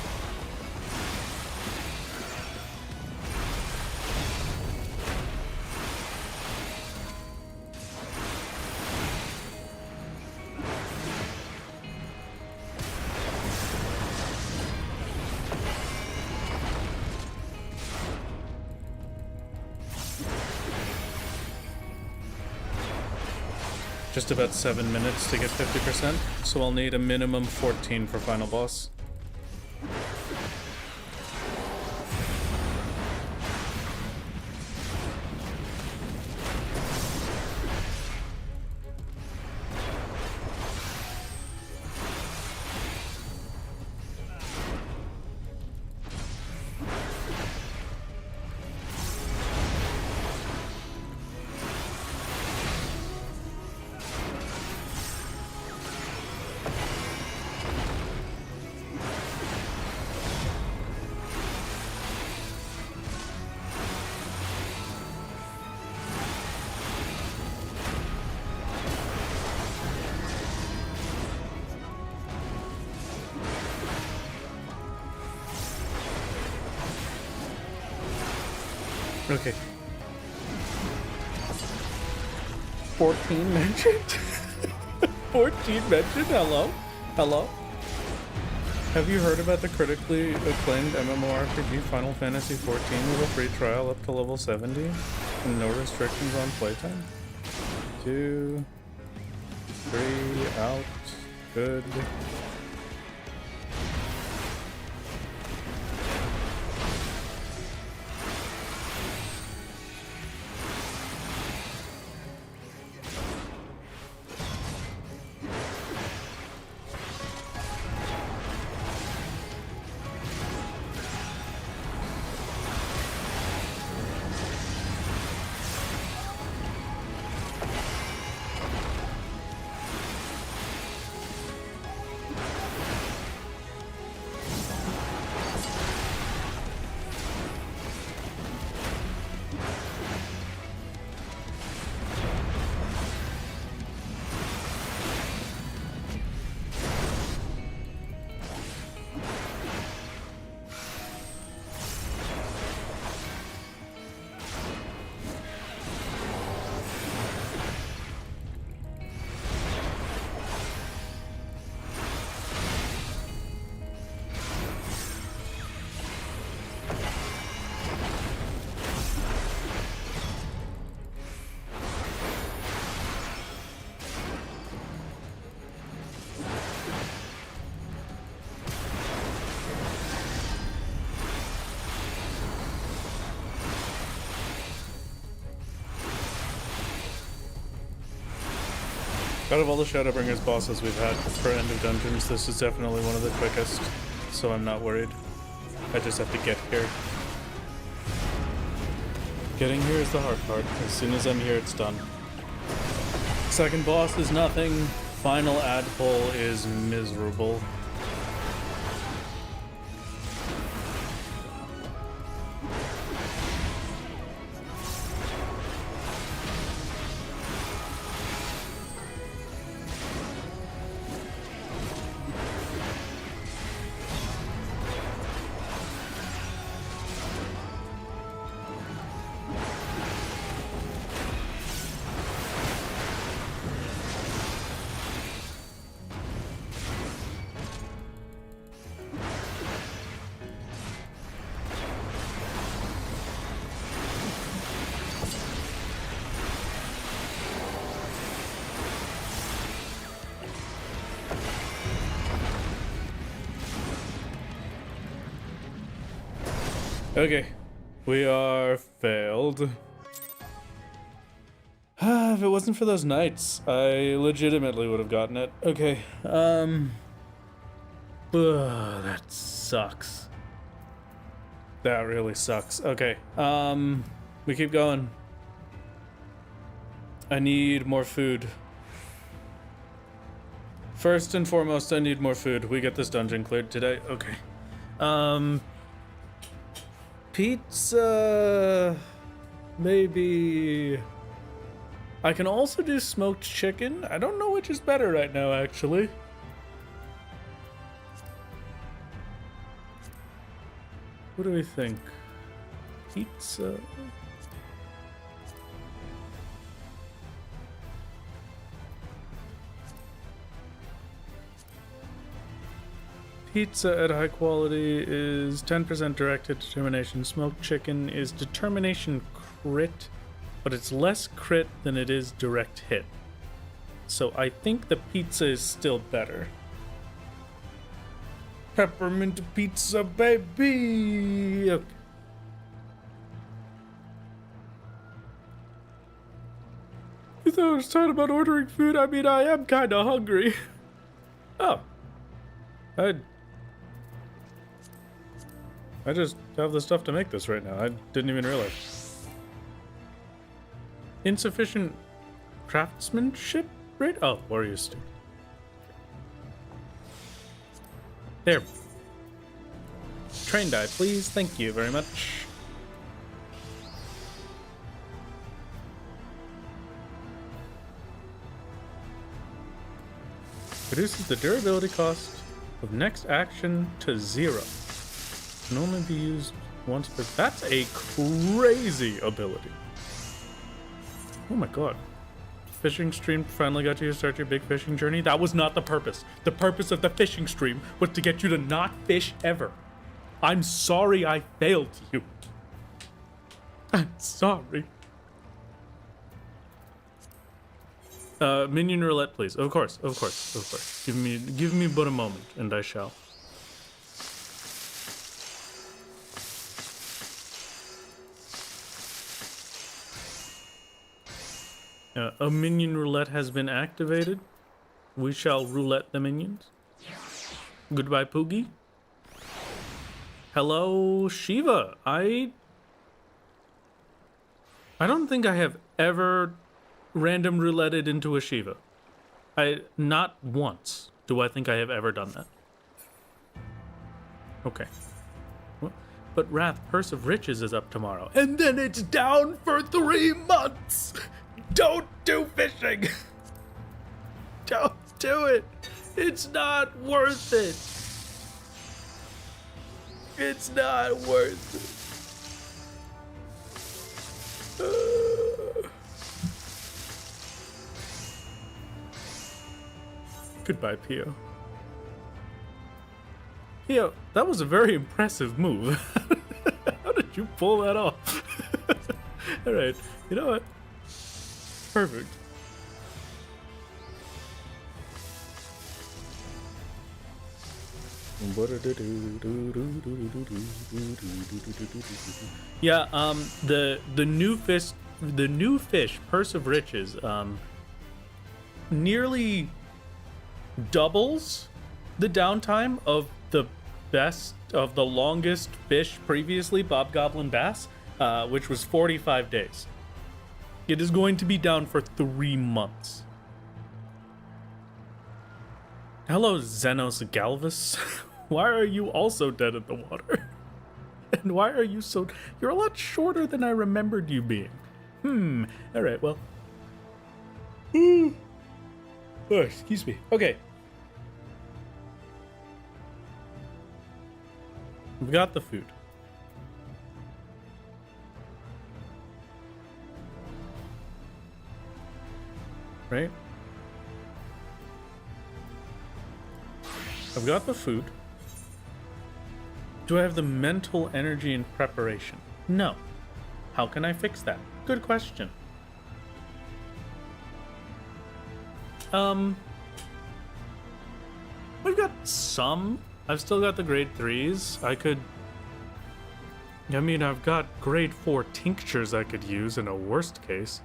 Just about 7 minutes to get 50%, so I'll need a minimum 14 for final boss. Okay. 14 mentioned? 14 mentioned? Hello? Hello? Have you heard about the critically acclaimed MMORPG Final Fantasy XIV with a free trial up to level 70? And no restrictions on playtime? 2, 3, out. Good. Out of all the Shadowbringers bosses we've had for End of Dungeons, this is definitely one of the quickest, so I'm not worried. I just have to get here. Getting here is the hard part. As soon as I'm here, it's done. Second boss is nothing. Final ad pull is miserable. Okay, we are failed. If it wasn't for those knights, I legitimately would have gotten it. Okay, that sucks. That really sucks. Okay, we keep going. I need more food. First and foremost, I need more food. We get this dungeon cleared today. Okay. Pizza, maybe. I can also do smoked chicken. I don't know which is better right now, actually. What do we think? Pizza. Pizza at high quality is 10% direct hit determination. Smoked chicken is determination crit, but it's less crit than it is direct hit. So I think the pizza is still better. Peppermint pizza, baby! Okay. You thought I was talking about ordering food? I mean, I am kinda hungry. Oh. I just have the stuff to make this right now. I didn't even realize. Insufficient craftsmanship rate? Oh, warrior stick. There. Train die, please. Thank you very much. Reduces the durability cost of next action to 0. Can only be used once per... That's a crazy ability. Oh my god. Fishing stream finally got you to start your big fishing journey? That was not the purpose. The purpose of the fishing stream was to get you to not fish ever. I'm sorry I failed you. I'm sorry. Minion roulette, please. Of course, of course, of course. Give me but a moment, and I shall. A minion roulette has been activated. We shall roulette the minions. Goodbye, Poogie. Hello, Shiva. I don't think I have ever random rouletted into a Shiva. Not once do I think I have ever done that. Okay. But Wrath, Purse of Riches is up tomorrow. And then it's down for 3 months! Don't do fishing! Don't do it! It's not worth it! It's not worth it. Goodbye, Pio. Pio, that was a very impressive move. How did you pull that off? Alright, you know what? Perfect. Yeah, the new fish, Purse of Riches, nearly doubles the downtime of the longest fish previously, Bobgoblin Bass, which was 45 days. It is going to be down for 3 months. Hello, Xenos Galvus. Why are you also dead in the water? And why are you so... You're a lot shorter than I remembered you being. Alright, well... Oh, excuse me. Okay. We've got the food. Right? I've got the food. Do I have the mental energy and preparation? No. How can I fix that? Good question. We've got some. I've still got the grade 3s. I've got grade 4 tinctures I could use in a worst case.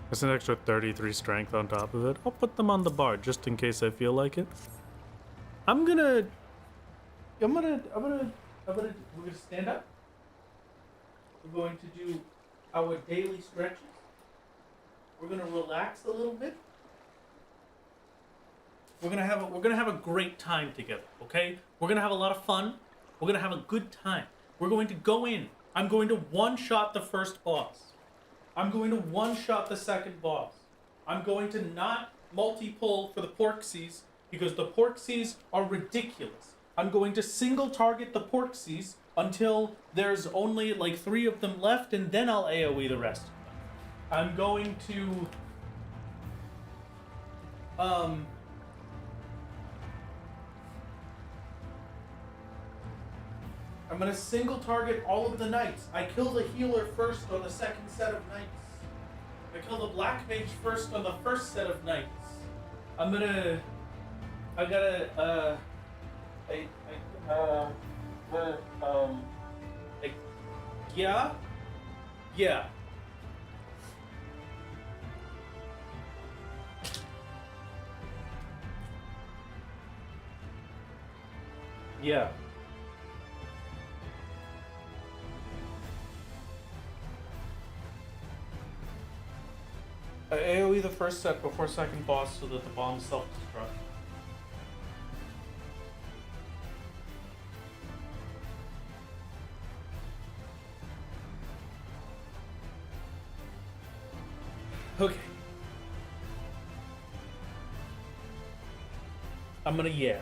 That's an extra 33 strength on top of it. I'll put them on the bar just in case I feel like it. We're gonna stand up. We're going to do our daily stretches. We're gonna relax a little bit. We're gonna have a great time together, okay? We're gonna have a lot of fun. We're gonna have a good time. We're going to go in. I'm going to one-shot the first boss. I'm going to one-shot the second boss. I'm going to not multi-pull for the Porksies because the Porksies are ridiculous. I'm going to single target the Porksies until there's only like 3 of them left, and then I'll AoE the rest of them. I'm going to I'm gonna single target all of the knights. I kill the healer first on the second set of knights. I kill the black mage first on the first set of knights. Yeah. Yeah. AoE the first set before second boss so that the bombs self-destruct. Okay. I'm gonna yeah.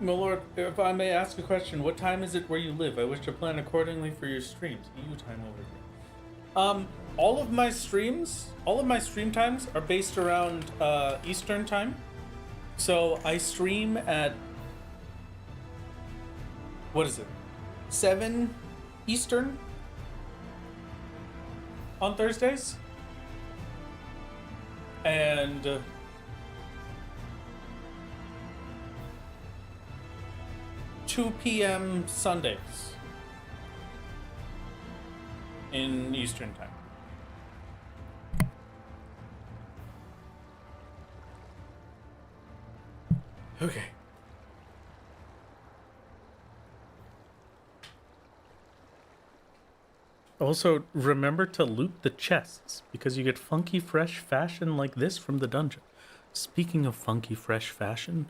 My lord, if I may ask a question, what time is it where you live? I wish to plan accordingly for your streams. EU time over here. All of my stream times are based around Eastern time. So I stream at, what is it, 7 Eastern on Thursdays, and 2 p.m. Sundays in Eastern time. Okay. Also, remember to loot the chests, because you get funky fresh fashion like this from the dungeon. Speaking of funky fresh fashion,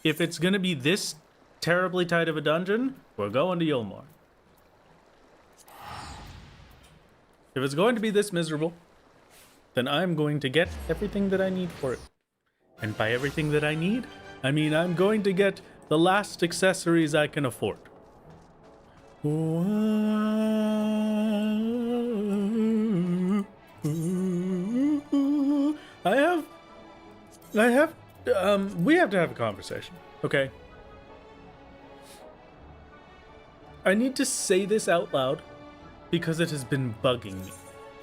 if it's gonna be this terribly tight of a dungeon, we're going to Yulmore. If it's going to be this miserable, then I'm going to get everything that I need for it. And by everything that I need, I mean I'm going to get the last accessories I can afford. We have to have a conversation, okay? I need to say this out loud because it has been bugging me.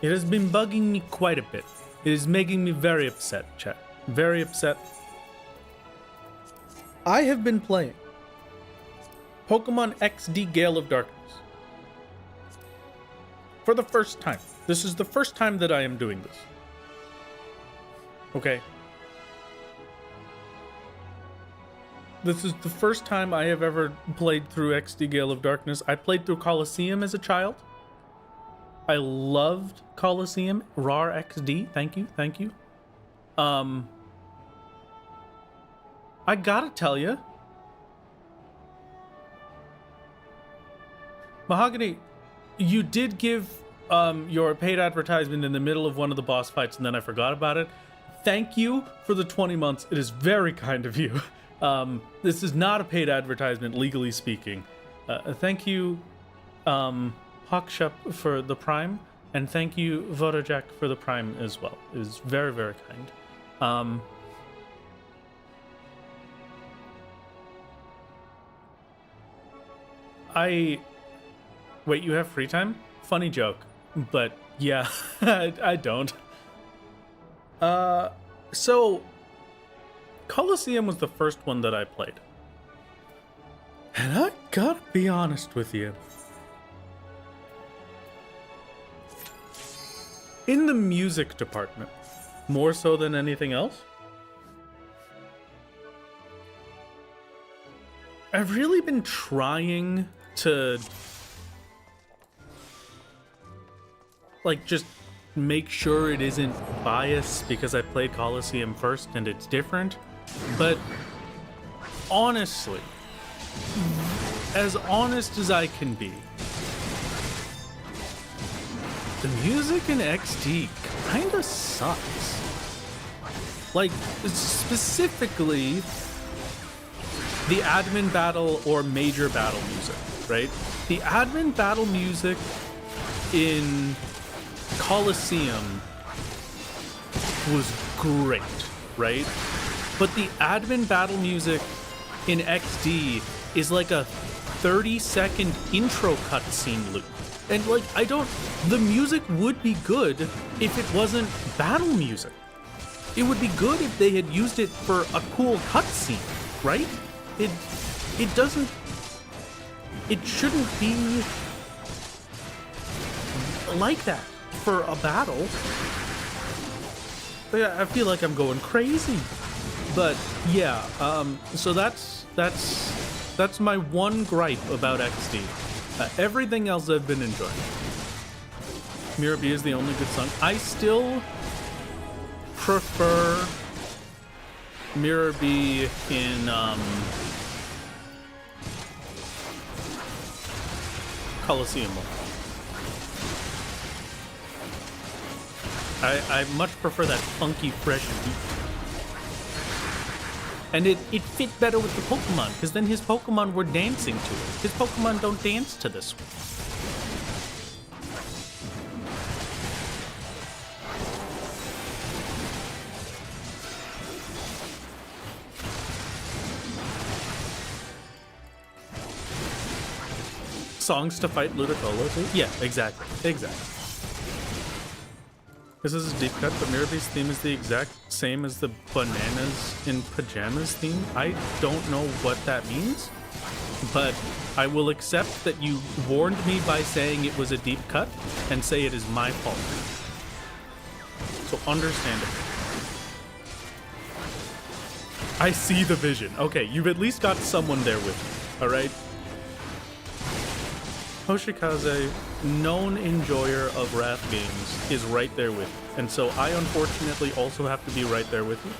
It has been bugging me quite a bit. It is making me very upset, chat. Very upset. I have been playing Pokemon XD Gale of Darkness for the first time. This is the first time that I am doing this. Okay. This is the first time I have ever played through XD Gale of Darkness. I played through Coliseum as a child. I loved Coliseum. RAR XD. Thank you. Thank you. I gotta tell you, Mahogany, you did give your paid advertisement in the middle of one of the boss fights, and then I forgot about it. Thank you for the 20 months. It is very kind of you. This is not a paid advertisement, legally speaking. Thank you, Hawkshup, for the Prime, and thank you, Vodajack, for the Prime as well. It is very, very kind. Wait, you have free time? Funny joke, but yeah, I don't. So, Coliseum was the first one that I played. And I gotta be honest with you. In the music department, more so than anything else, I've really been trying to, like, just make sure it isn't biased because I played Coliseum first and it's different. But honestly, as honest as I can be, the music in XD kinda sucks. Like, specifically the admin battle or major battle music, right? The admin battle music in Coliseum was great, right? But the admin battle music in XD is like a 30-second intro cutscene loop. And like, the music would be good if it wasn't battle music. It would be good if they had used it for a cool cutscene, right? It shouldn't be like that for a battle. I feel like I'm going crazy. But yeah, so that's my one gripe about XD. Everything else I've been enjoying. Mirabi is the only good song. I still prefer Mirabi in Coliseum. I much prefer that funky, fresh beat. And it fit better with the Pokemon, because then his Pokemon were dancing to it. His Pokemon don't dance to this one. Songs to fight Ludicolo too? Yeah, exactly. This is a deep cut, but Mirabee's theme is the exact same as the Bananas in Pajamas theme. I don't know what that means, but I will accept that you warned me by saying it was a deep cut and say it is my fault. So understandable. I see the vision. Okay, you've at least got someone there with you, alright? Hoshikaze, known enjoyer of Wrath games, is right there with you. And so I unfortunately also have to be right there with you.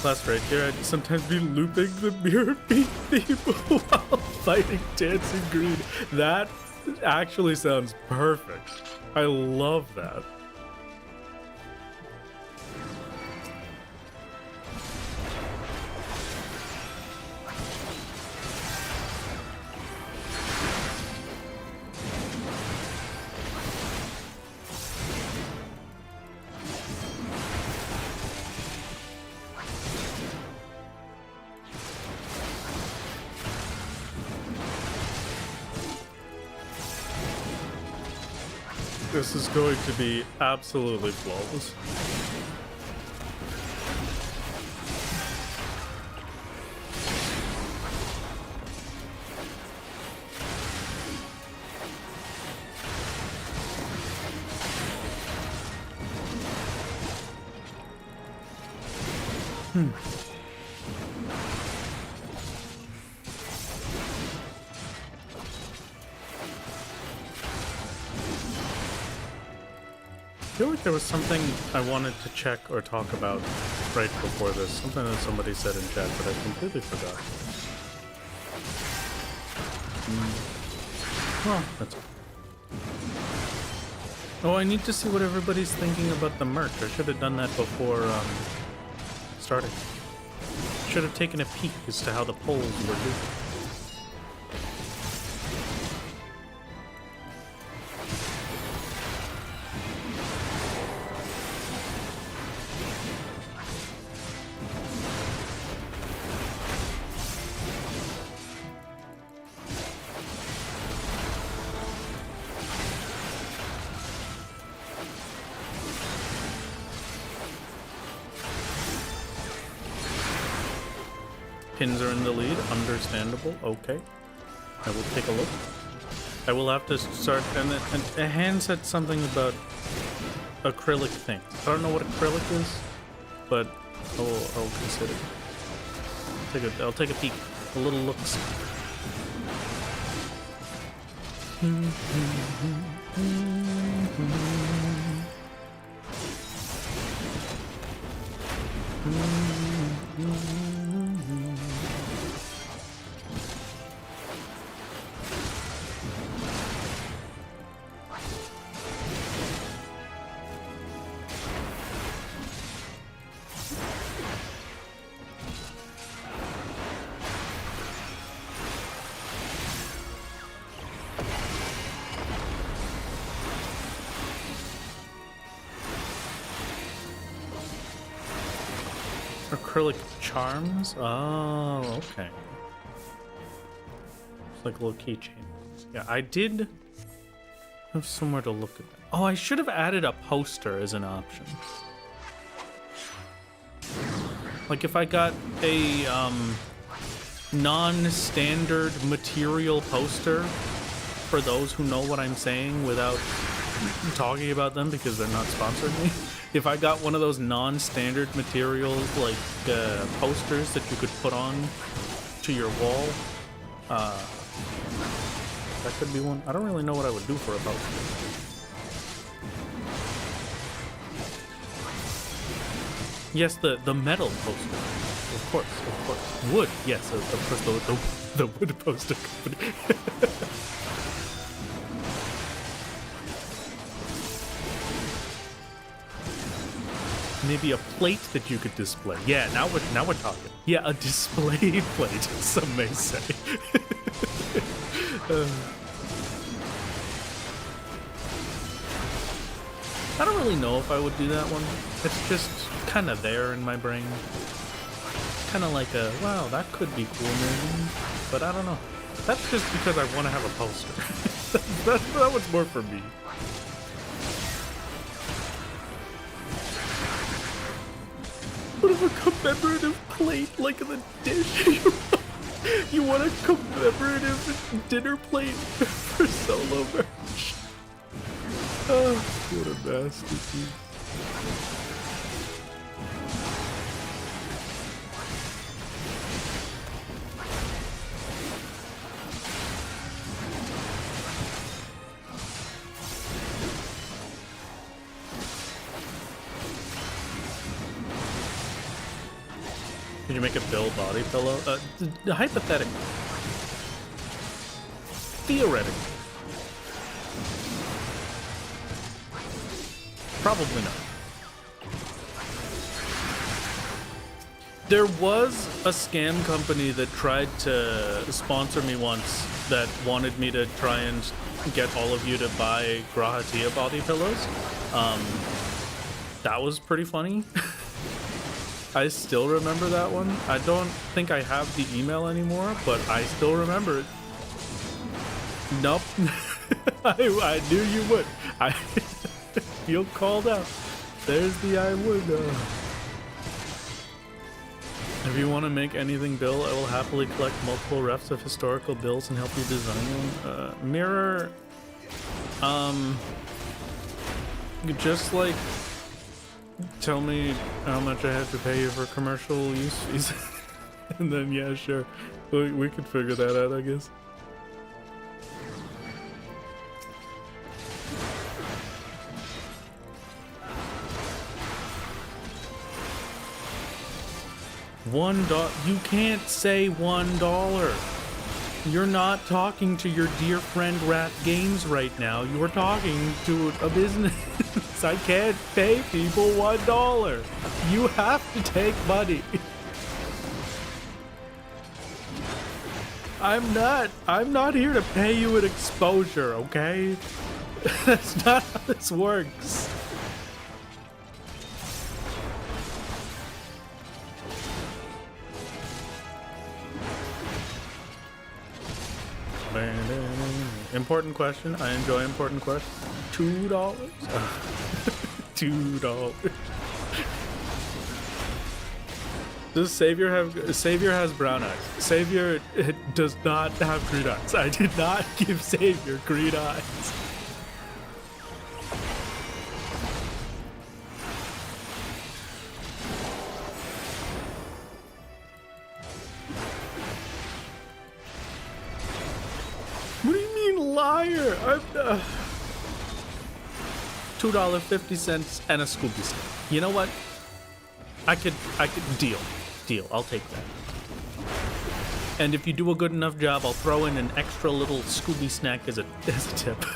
Last right here, I'd sometimes be looping the Mirror Beat theme while fighting Dancing Green. That actually sounds perfect. I love that. This is going to be absolutely flawless. I feel like there was something I wanted to check or talk about right before this. Something that somebody said in chat, but I completely forgot. Well, that's okay. Oh, I need to see what everybody's thinking about the merch. I should have done that before starting. Should have taken a peek as to how the polls were doing. Pins are in the lead, understandable, okay. I will take a look. I will have to start, and a hand said something about acrylic thing. I don't know what acrylic is, but I'll consider it. I'll take a peek, a little looks. Acrylic charms? Oh, okay. It's like a little keychain. Yeah, I did have somewhere to look at that. Oh, I should have added a poster as an option. Like if I got a non-standard material poster for those who know what I'm saying without talking about them because they're not sponsoring me. If I got one of those non-standard materials like posters that you could put on to your wall, that could be one. I don't really know what I would do for a poster. Yes, the metal poster. Of course. Wood, yes, of course, the wood poster company. Maybe a plate that you could display. Yeah, now we're talking. Yeah, a display plate, some may say. I don't really know if I would do that one. It's just kind of there in my brain. Kind of like a, wow, that could be cool maybe, but I don't know. That's just because I want to have a poster. that was more for me. What if a commemorative plate like in the dish? You want a commemorative dinner plate for solo merch? Oh, what a masterpiece. Did you make a Bill body pillow? Hypothetically. Theoretically. Probably not. There was a scam company that tried to sponsor me once that wanted me to try and get all of you to buy Grahatia body pillows. That was pretty funny. I still remember that one. I don't think I have the email anymore, but I still remember it. Nope. I knew you would. I feel called out. There's the I would. If you want to make anything Bill, I will happily collect multiple refs of historical bills and help you design them. Mirror, just like tell me how much I have to pay you for commercial use fees, and then yeah, sure, we could figure that out, I guess. $1. You can't say $1. You're not talking to your dear friend Rat Games right now. You're talking to a business. I can't pay people $1. You have to take money. I'm not here to pay you an exposure, okay? That's not how this works. Important question. I enjoy important questions. $2? $2. Does Savior has brown eyes. Savior does not have green eyes. I did not give Savior green eyes. What do you mean liar? I'm $2.50 and a Scooby snack. You know what? I could deal. I'll take that. And if you do a good enough job, I'll throw in an extra little Scooby snack as a tip.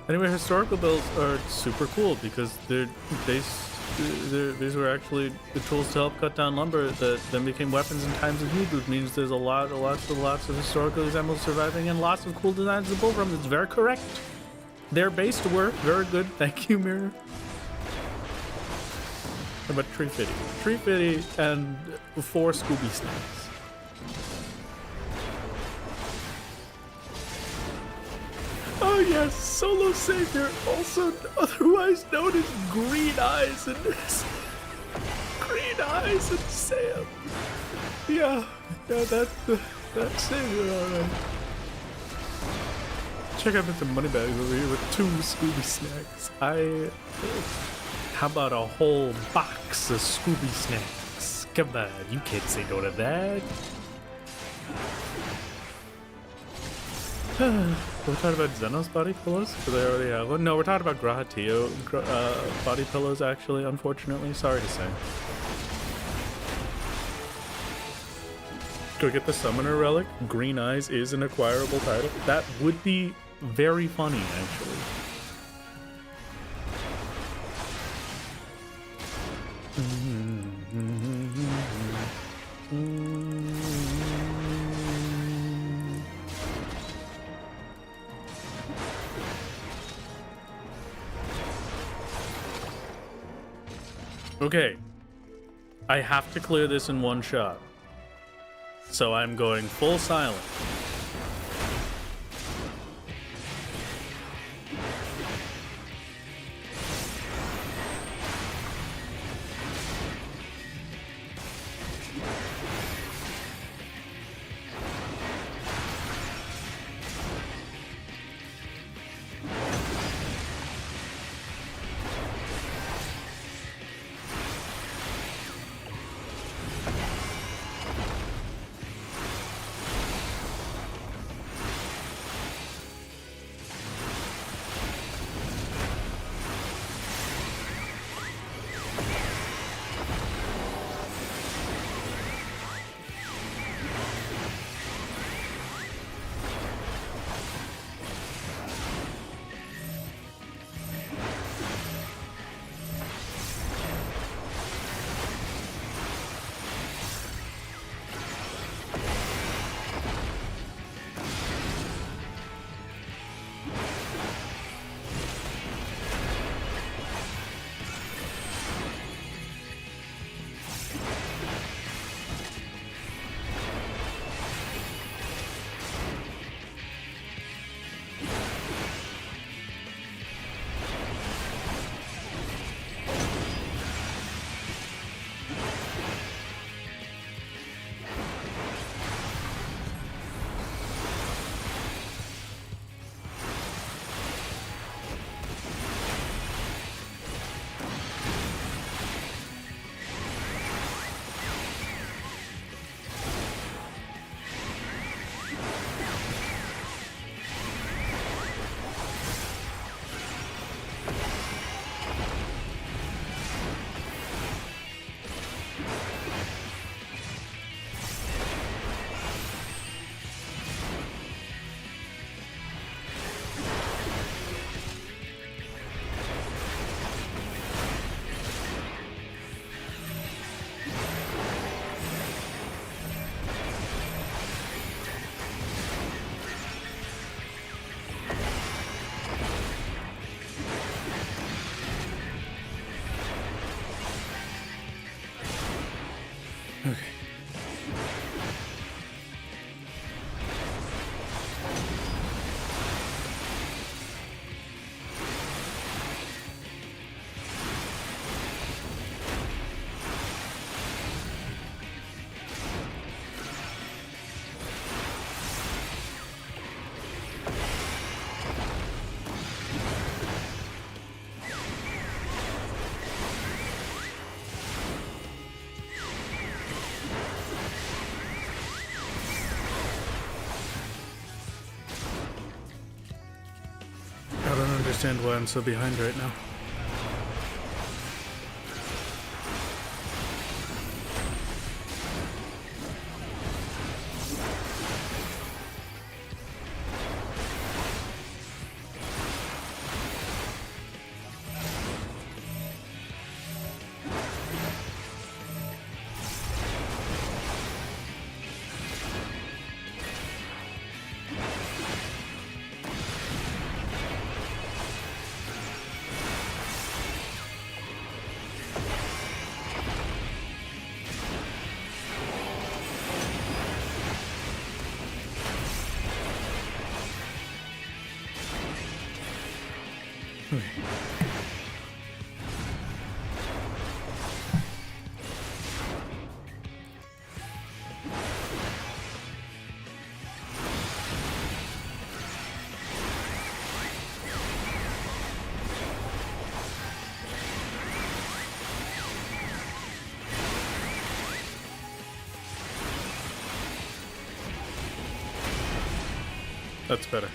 Anyway, historical bills are super cool because these were actually the tools to help cut down lumber that then became weapons in times of need, which means there's lots of historical examples surviving and lots of cool designs to pull from. It's very correct. Their base to work, very good. Thank you, Mirror. How about Tree Fitty? Tree Fitty and 4 Scooby snacks. Oh yes, Solo Savior, also otherwise known as Green Eyes and Sam. Yeah, that's Savior, alright. Check out some money bags over here with 2 Scooby snacks. How about a whole box of Scooby snacks? Come on, you can't say no to that. We're talking about Xenos body pillows? Because I already have one. No, we're talking about Grahatio body pillows, actually, unfortunately. Sorry to say. Do I get the Summoner Relic? Green Eyes is an acquirable title. That would be very funny, actually. Okay. I have to clear this in one shot. So I'm going full silent. I don't understand why I'm so behind right now. That's better.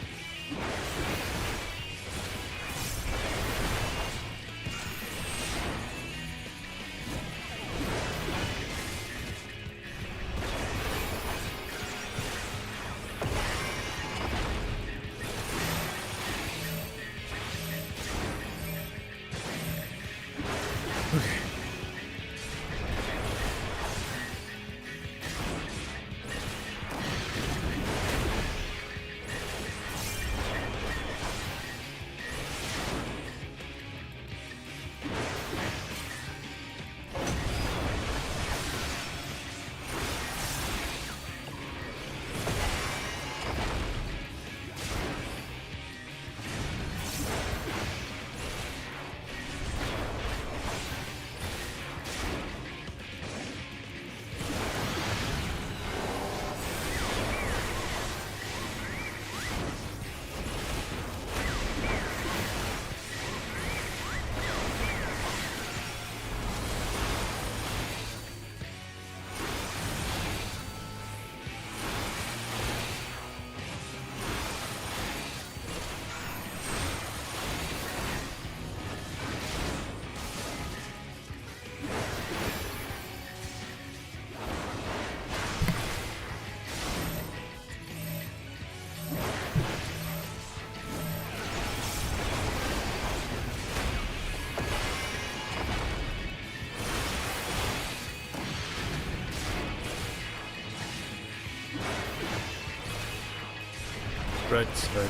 right side.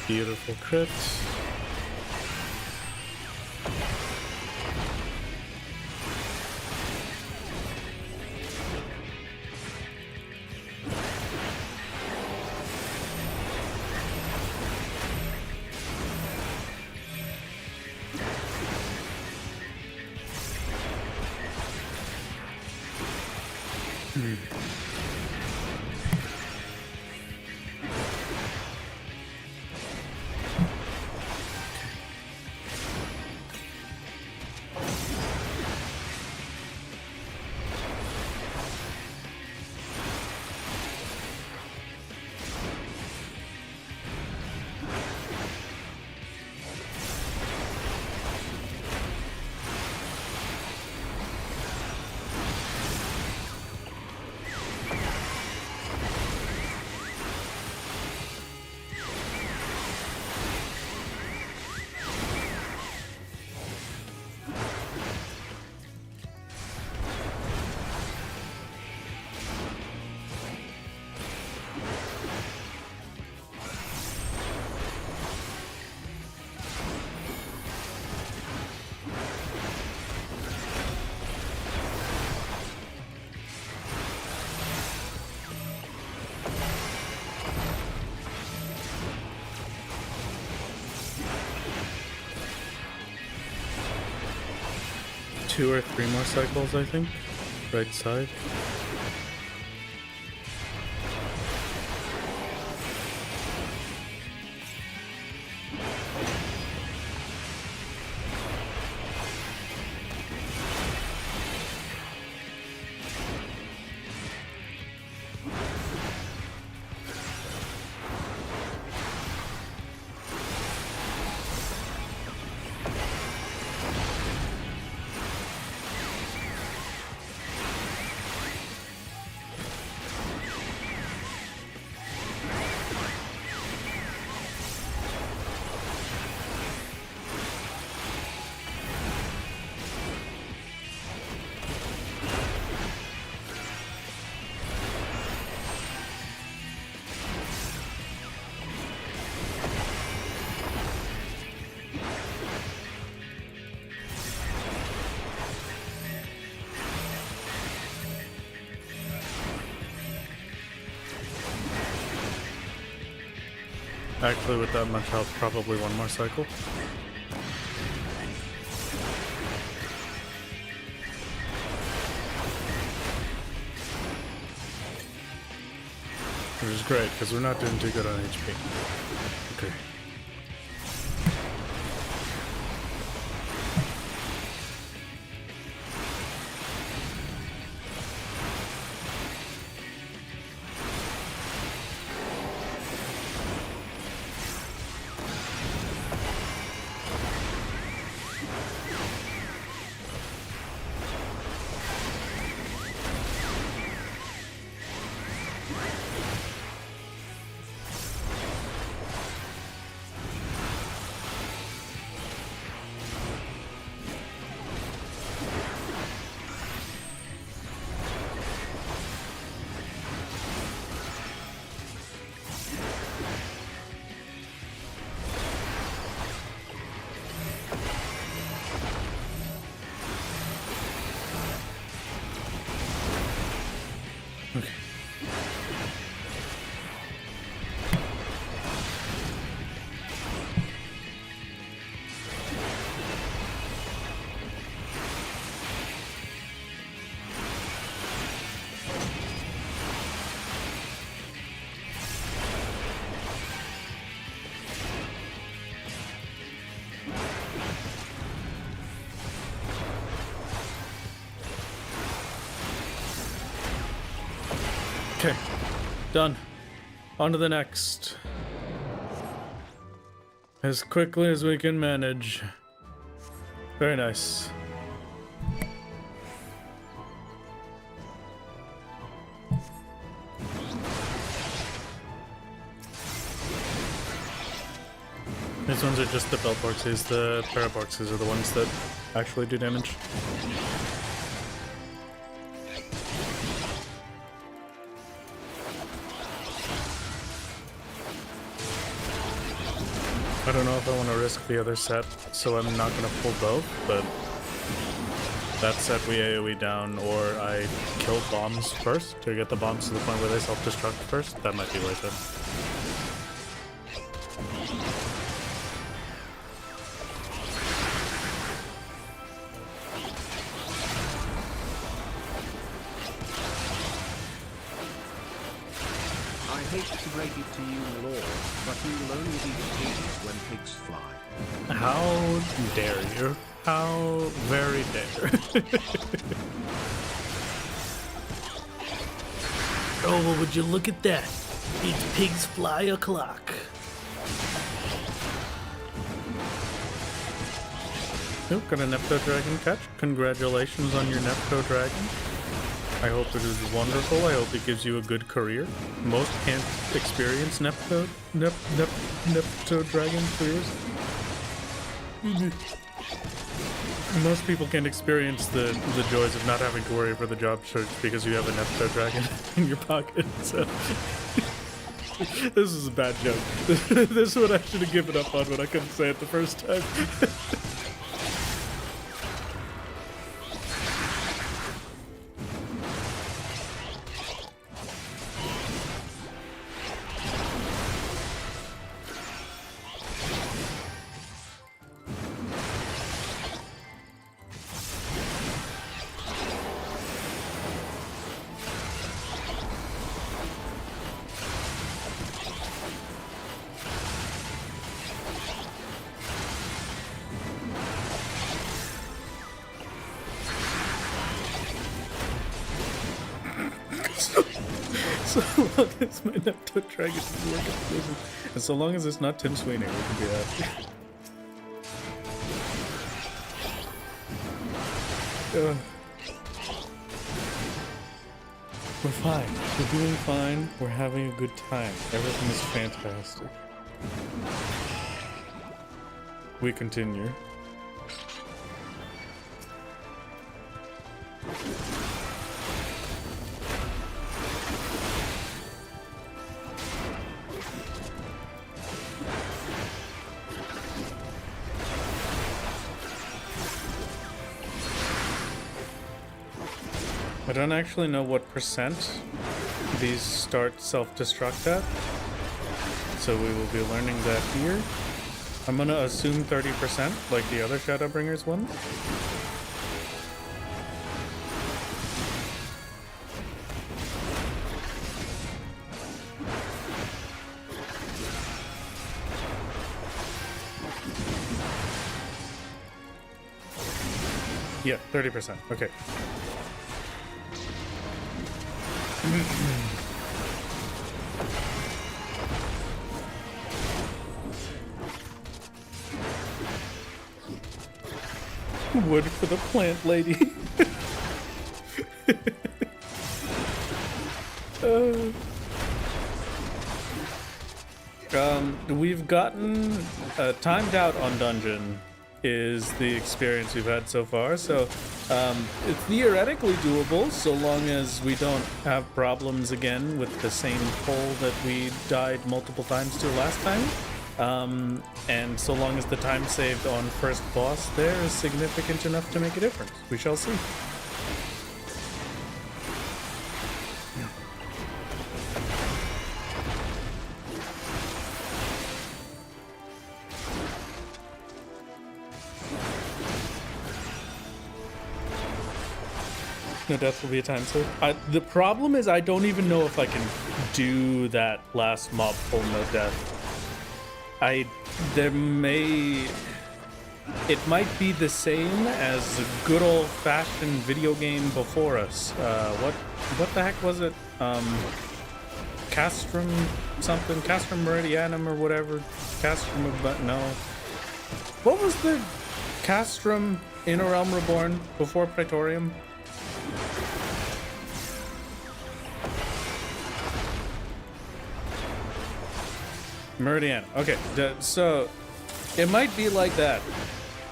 Beautiful crit. Two or three more cycles, I think. Right side. Actually, with that much health, probably one more cycle. Which is great, because we're not doing too good on HP. Okay. Okay. Okay, done. On to the next. As quickly as we can manage. Very nice. These ones are just the belt boxes. The paraboxes are the ones that actually do damage. I don't know if I want to risk the other set, so I'm not going to pull both, but that set we AoE down, or I kill bombs first to get the bombs to the point where they self-destruct first. That might be worth it. I hate to break it to you, Lord, but you will only be defeated when pigs fly. How dare you? How very dare. Oh, well, would you look at that? It's pigs fly o'clock. Oh, got a Nepto Dragon catch. Congratulations on your Nepto Dragon. I hope it is wonderful. I hope it gives you a good career. Most can't experience Nepto Dragon careers. Most people can't experience the joys of not having to worry for the job search because you have a Nepto Dragon in your pocket. So this is a bad joke. This is what I should have given up on when I couldn't say it the first time. So long as my Nepto Dragon is working, and so long as it's not Tim Sweeney, we can be happy. We're fine. We're doing fine. We're having a good time. Everything is fantastic. We continue. I don't actually know what percent these start self-destruct at, so we will be learning that here. I'm gonna assume 30%, like the other Shadowbringers one. Yeah, 30%, okay. Wood for the plant lady. We've gotten timed out on dungeon is the experience we've had so far, so it's theoretically doable so long as we don't have problems again with the same pole that we died multiple times to last time, and so long as the time saved on first boss there is significant enough to make a difference. We shall see. No death will be a time save. The problem is I don't even know if I can do that last mob pull no death. It might be the same as a good old-fashioned video game before us. What the heck was it? Castrum something, Castrum Meridianum or whatever. Castrum of, no. What was the Castrum in A Realm Reborn before Praetorium? Meridian. Okay, so it might be like that.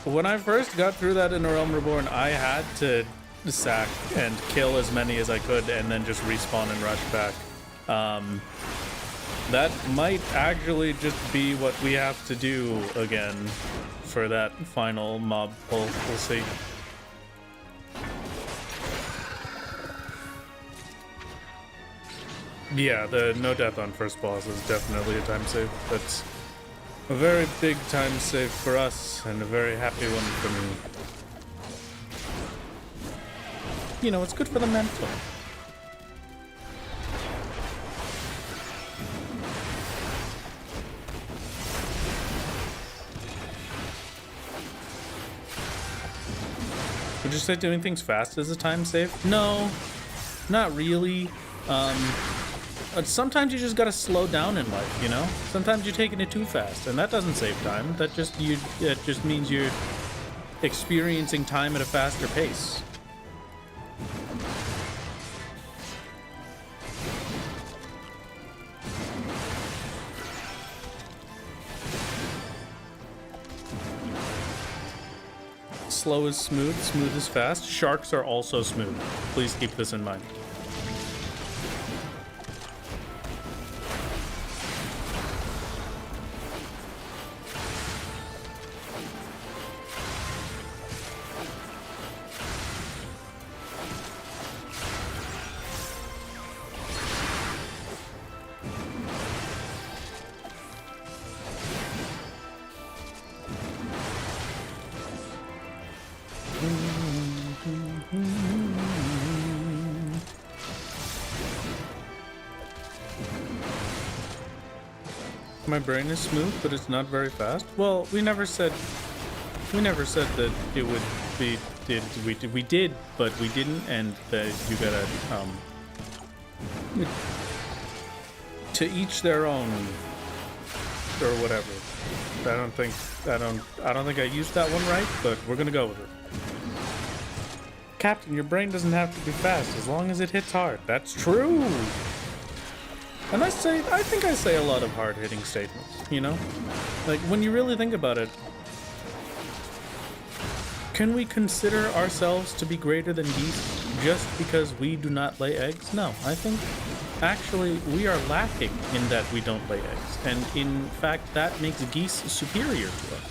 When I first got through that in A Realm Reborn, I had to sack and kill as many as I could and then just respawn and rush back. That might actually just be what we have to do again for that final mob pull. We'll see. Yeah, the no death on first boss is definitely a time save. That's a very big time save for us and a very happy one for me. You know, it's good for the mental. Would you say doing things fast is a time save? No, not really. Sometimes you just gotta slow down in life, you know? Sometimes you're taking it too fast, and that doesn't save time. That just means you're experiencing time at a faster pace. Slow is smooth, smooth is fast. Sharks are also smooth. Please keep this in mind. My brain is smooth, but it's not very fast. Well, we never said that it would be. We did, but we didn't, and that you gotta to each their own, or whatever. I don't think I used that one right, but we're gonna go with it. Captain, your brain doesn't have to be fast as long as it hits hard. That's true. And I think I say a lot of hard-hitting statements, you know? Like, when you really think about it, can we consider ourselves to be greater than geese just because we do not lay eggs? No, I think actually we are lacking in that we don't lay eggs. And in fact, that makes geese superior to us.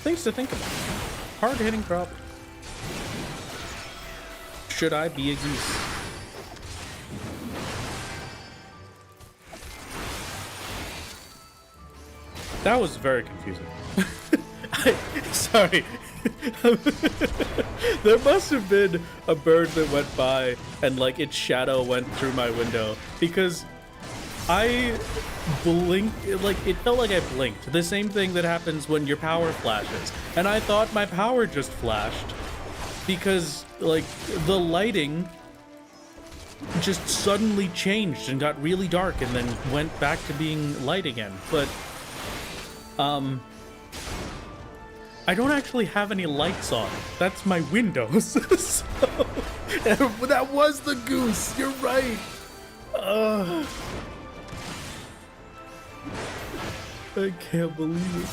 Things to think about. Hard-hitting problem. Should I be a geese? That was very confusing. Sorry. There must have been a bird that went by and like its shadow went through my window because I blinked, like it felt like I blinked. The same thing that happens when your power flashes. And I thought my power just flashed because like the lighting just suddenly changed and got really dark and then went back to being light again. But I don't actually have any lights on. That's my windows. So, that was the goose. You're right. I can't believe it.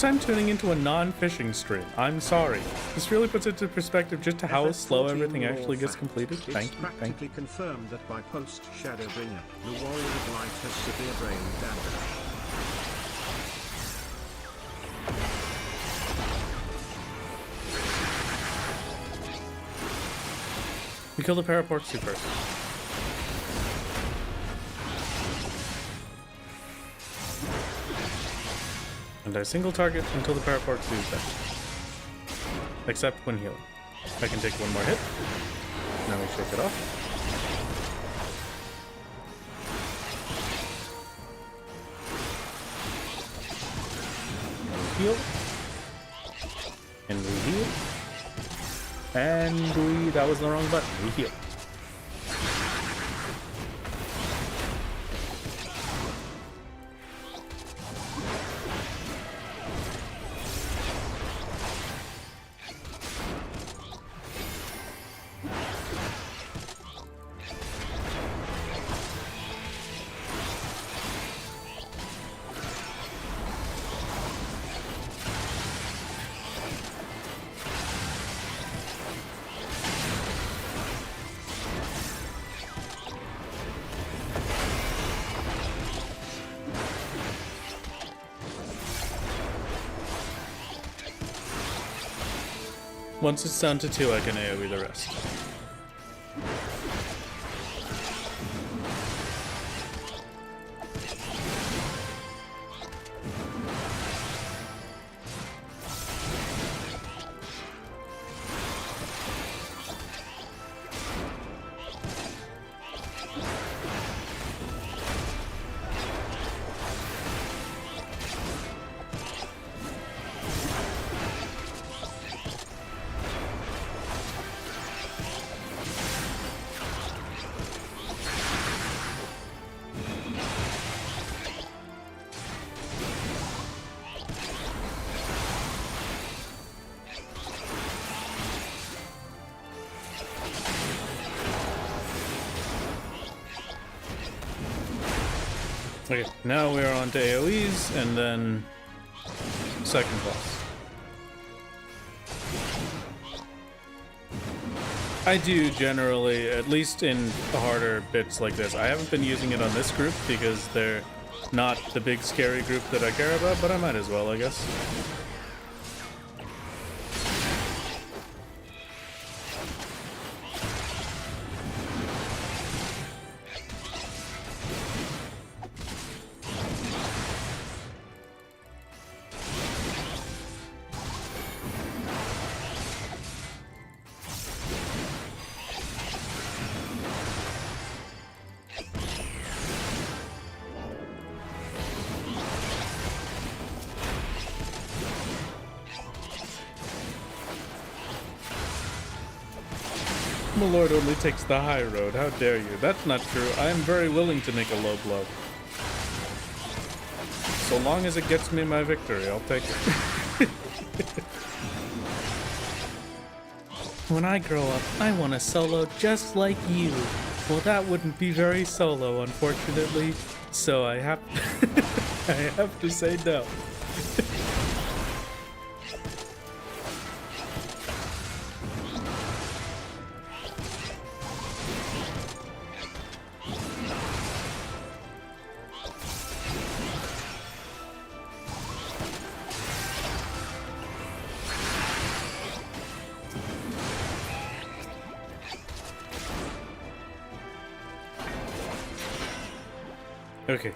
I'm tuning into a non-fishing stream. I'm sorry. This really puts it into perspective just to how slow everything actually gets completed. Thank you. Thank you. It's practically confirmed that by post-Shadowbringer, the Warrior of Light has severe brain damage. We kill the Paraportsu first. And I single target until the Paraportsu is dead. Except when healing. I can take one more hit. Now we shake it off. heal. And we heal. And that was the wrong button. We heal. Once it's down to 2, I can AoE the rest. Okay, now we are on to AoEs, and then second boss. I do generally, at least in harder bits like this. I haven't been using it on this group because they're not the big scary group that I care about, but I might as well, I guess. My lord only takes the high road. How dare you? That's not true. I am very willing to make a low blow. So long as it gets me my victory, I'll take it. When I grow up, I want a solo just like you. Well, that wouldn't be very solo, unfortunately. So I have I have to say no. Okay.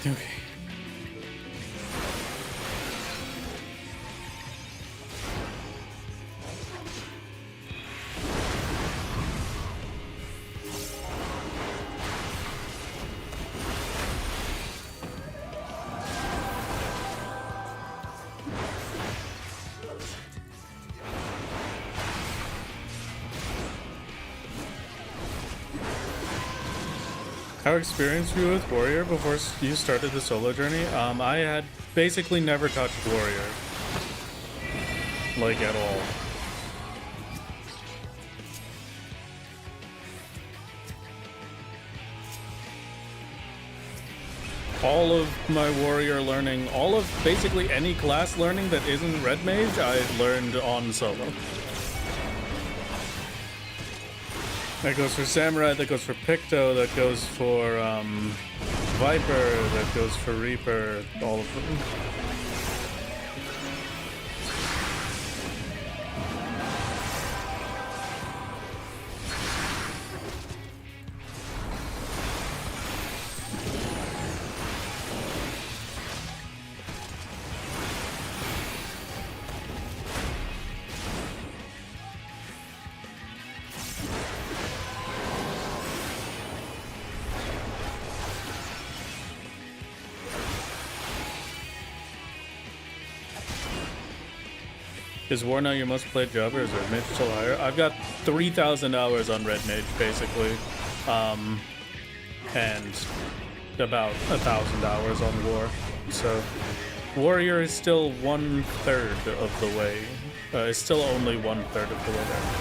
Okay. How experienced were you with Warrior before you started the solo journey? I had basically never touched Warrior. Like, at all. All of my Warrior learning, all of basically any class learning that isn't Red Mage, I learned on solo. That goes for Samurai, that goes for Picto, that goes for Viper, that goes for Reaper, all of them. Is War now your most played job, or is Red Mage still higher? I've got 3,000 hours on Red Mage, basically. And about 1,000 hours on War. So, Warrior is still 1/3 of the way. It's still only 1/3 of the way there.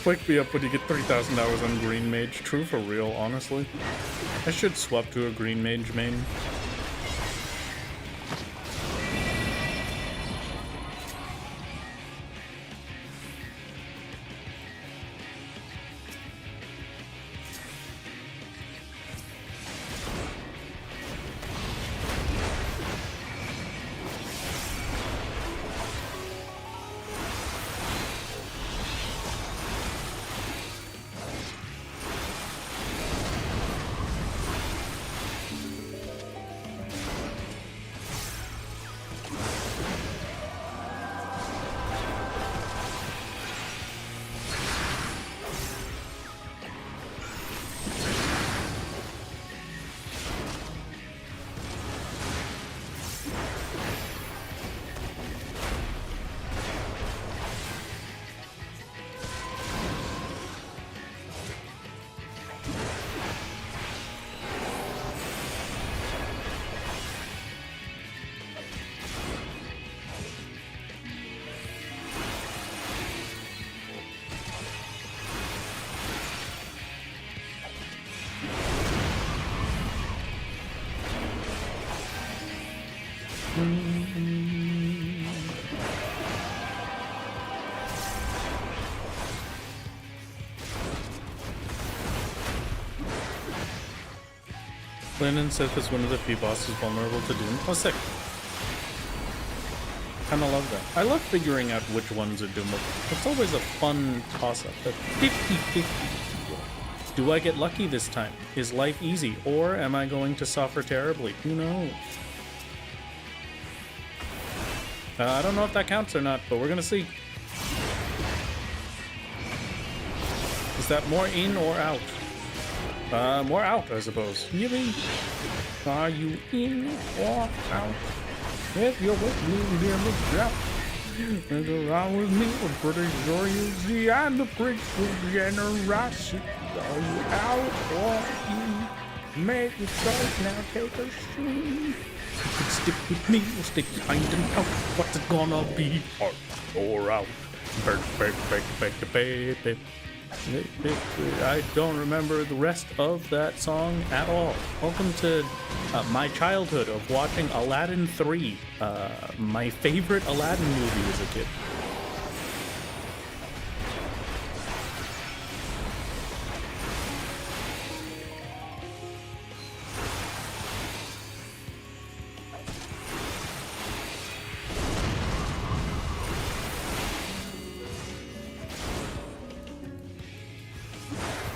Wake me up when you get 3,000 hours on Green Mage. True for real, honestly. I should swap to a Green Mage main. Landon Sith is one of the few bosses vulnerable to Doom. Oh, sick. Kinda love that. I love figuring out which ones are doomable. It's always a fun toss-up. 50-50. Do I get lucky this time? Is life easy? Or am I going to suffer terribly? Who knows? I don't know if that counts or not, but we're gonna see. Is that more in or out? More out, I suppose. Yippee! Are you in or out? If you're with me, then look out. And around with me, I'm pretty sure you'll see I'm the grateful generosity. Are you out or in? Make a choice, now take a seat. You can stick with me or stick behind and out. What's it gonna be? Out or out? Baby. I don't remember the rest of that song at all. Welcome to my childhood of watching Aladdin 3, my favorite Aladdin movie as a kid.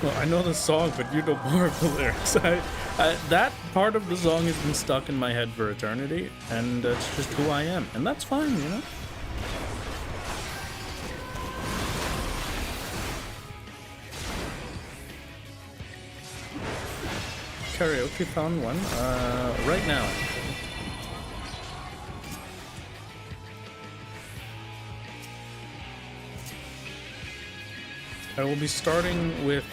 Well, I know the song, but you know more of the lyrics. That part of the song has been stuck in my head for eternity, and it's just who I am, and that's fine, you know? Karaoke found one, right now. I will be starting with,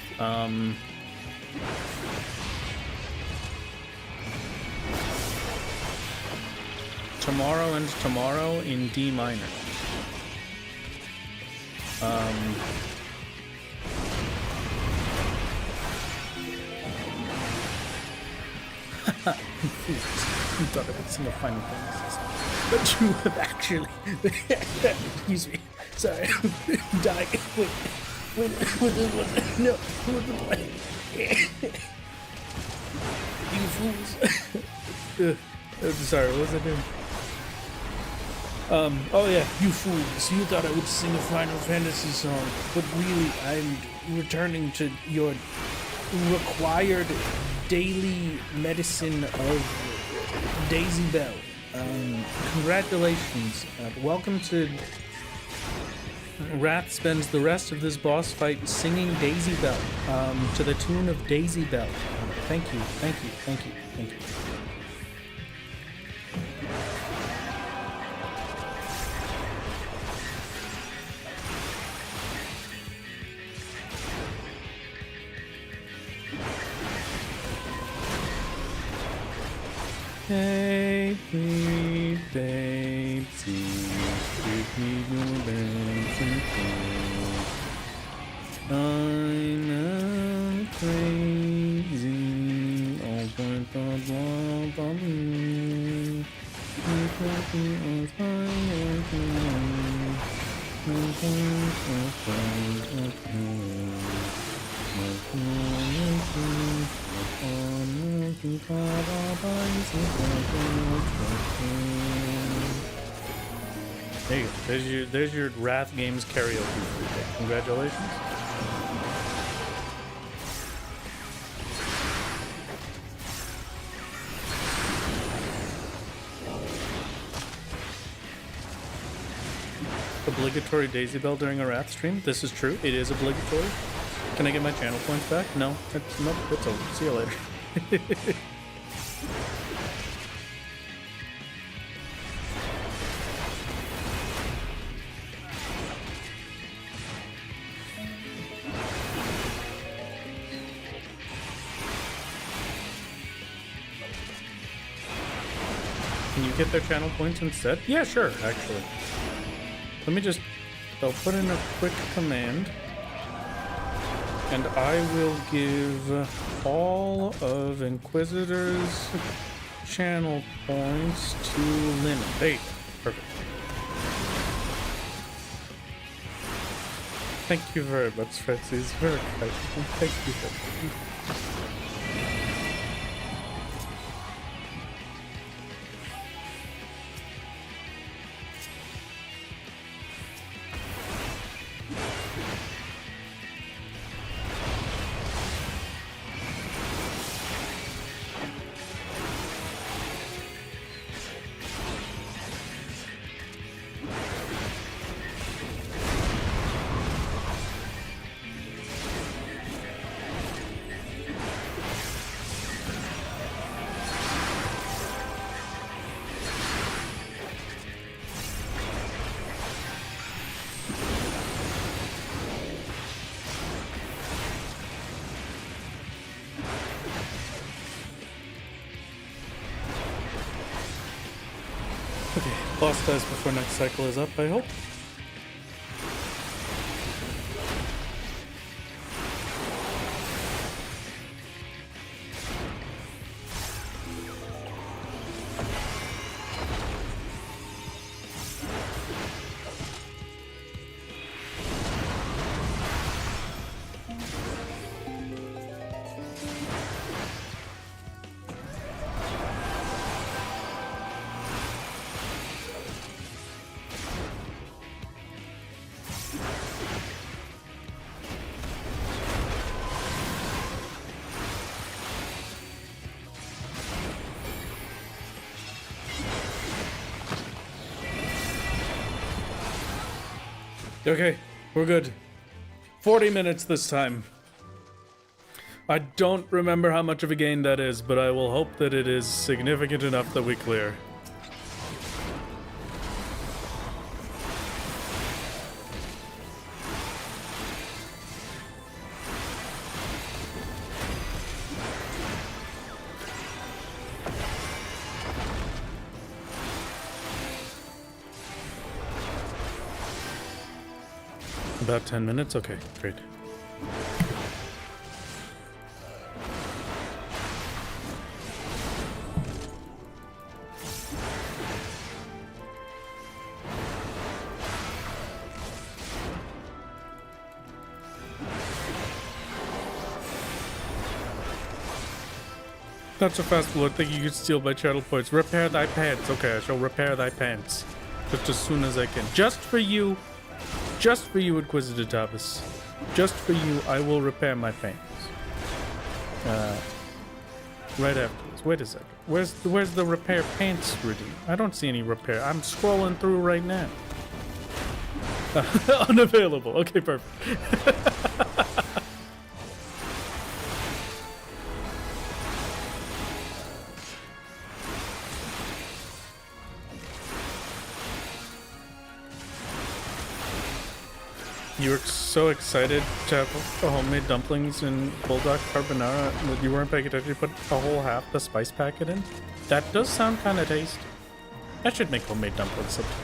Tomorrow and Tomorrow in D minor. You thought I would sing a Final Fantasy song, but you have actually. Excuse me. Sorry, I'm dying. No. You fools. I'm sorry, what was I doing? Oh yeah, you fools. You thought I would sing a Final Fantasy song, but really, I'm returning to your required daily medicine of Daisy Bell. Congratulations. Welcome to... Wrath spends the rest of this boss fight singing Daisy Bell, to the tune of Daisy Bell. Thank you. Take me, baby, give me your dancing feet. I'm crazy, open the door for me. You put me on fire tonight. There you go. There's your Wrath Games karaoke. Congratulations. Obligatory Daisy Bell during a Wrath stream? This is true. It is obligatory. Can I get my channel points back? No. Nope. It's over. See you later. Can you get their channel points instead? Yeah, sure, actually. Let me just... I'll put in a quick command. And I will give all of Inquisitor's channel points to Lemon. There you go. Perfect. Thank you very much, Francis. Very kind. Thank you. Okay, boss dies before next cycle is up, I hope. Okay, we're good. 40 minutes this time. I don't remember how much of a gain that is, but I will hope that it is significant enough that we clear. About 10 minutes? Okay, great. Not so fast, Lord. Think you could steal my channel points. Repair thy pants. Okay, I shall repair thy pants. Just as soon as I can. Just for you, Inquisitor Thomas. Just for you, I will repair my pants. Right afterwards. Wait a second. Where's the repair pants redeem? I don't see any repair. I'm scrolling through right now. Unavailable. Okay, perfect. You were so excited to have homemade dumplings and bulldog carbonara that you weren't paying attention. You put a whole half the spice packet in. That does sound kind of tasty. I should make homemade dumplings sometime.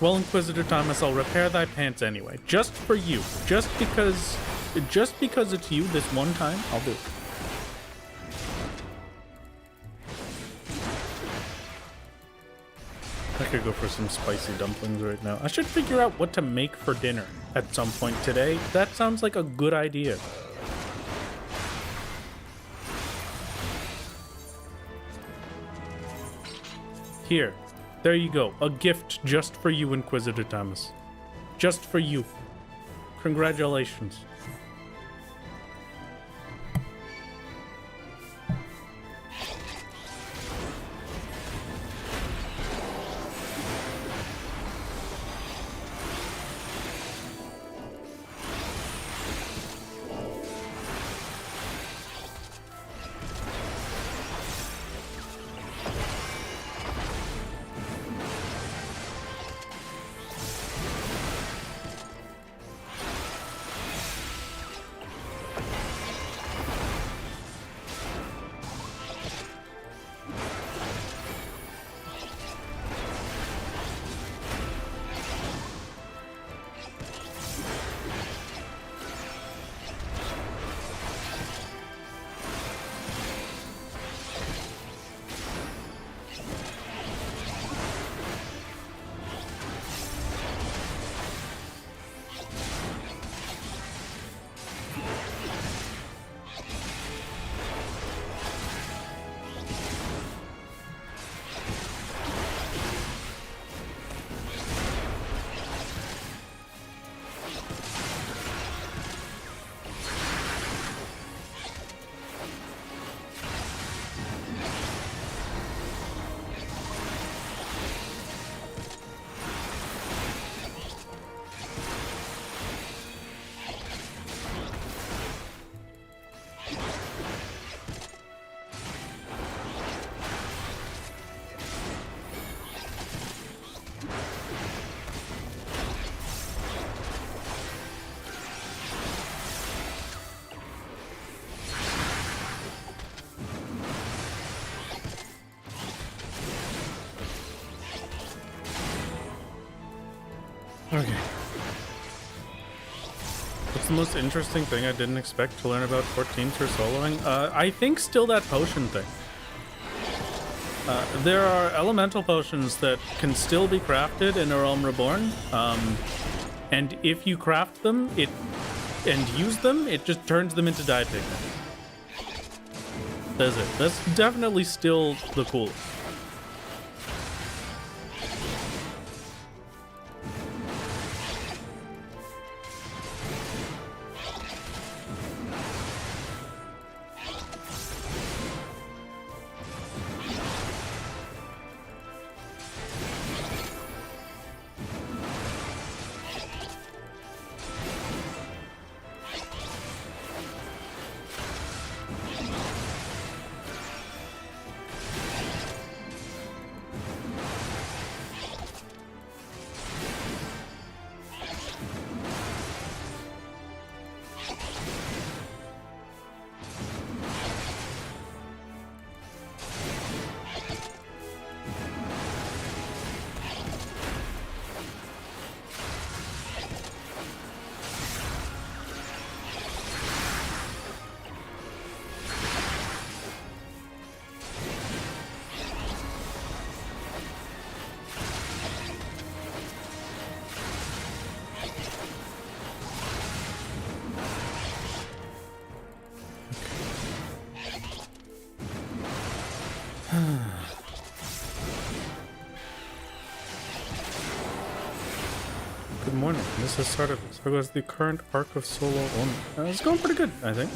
Well, Inquisitor Thomas, I'll repair thy pants anyway. Just for you. Just because it's you this one time, I'll do it. I could go for some spicy dumplings right now. I should figure out what to make for dinner at some point today. That sounds like a good idea. Here. There you go. A gift just for you, Inquisitor Thomas. Just for you. Congratulations. Okay. What's the most interesting thing I didn't expect to learn about 14 for soloing? I think still that potion thing. There are elemental potions that can still be crafted in A Realm Reborn, and if you craft them and use them, it just turns them into dye pigment. That's it. That's definitely still the coolest. Good morning. This has started. So goes the current arc of solo only. It's going pretty good, I think.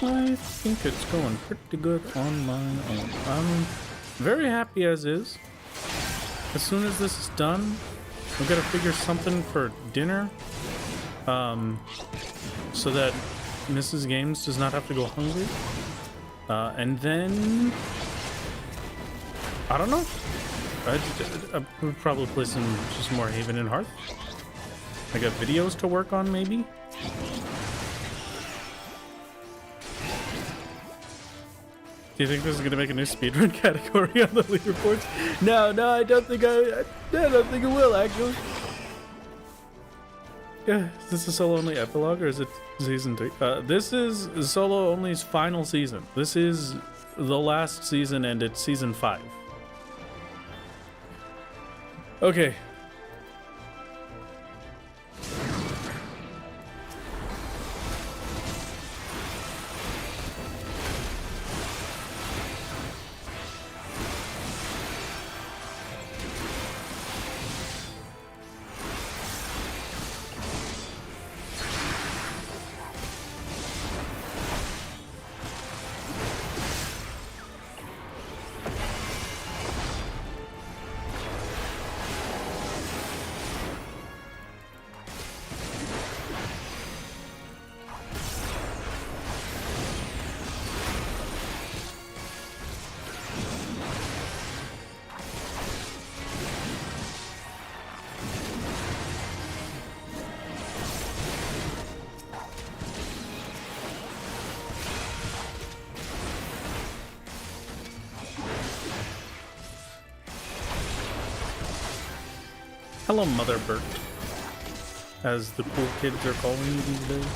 I think it's going pretty good on my own. I'm very happy as is. As soon as this is done, we've got to figure something for dinner. So that Mrs. Games does not have to go hungry. And then... I don't know. I would probably play some just more Haven and Hearth. I got videos to work on, maybe. Do you think this is gonna make a new speedrun category on the leaderboards? No, I don't think I don't think it will actually. Yeah, is this a solo only epilogue or is it season 3? This is solo only's final season. This is the last season and it's season 5. Okay. Hello, Mother Bert, as the cool kids are calling you these days.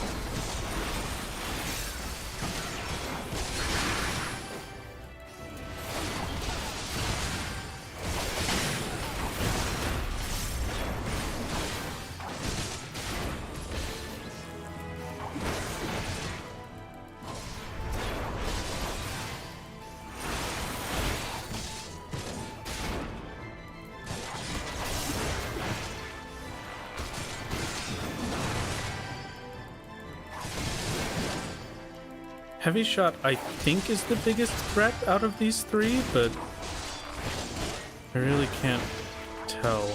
Heavy Shot, I think, is the biggest threat out of these three, but I really can't tell.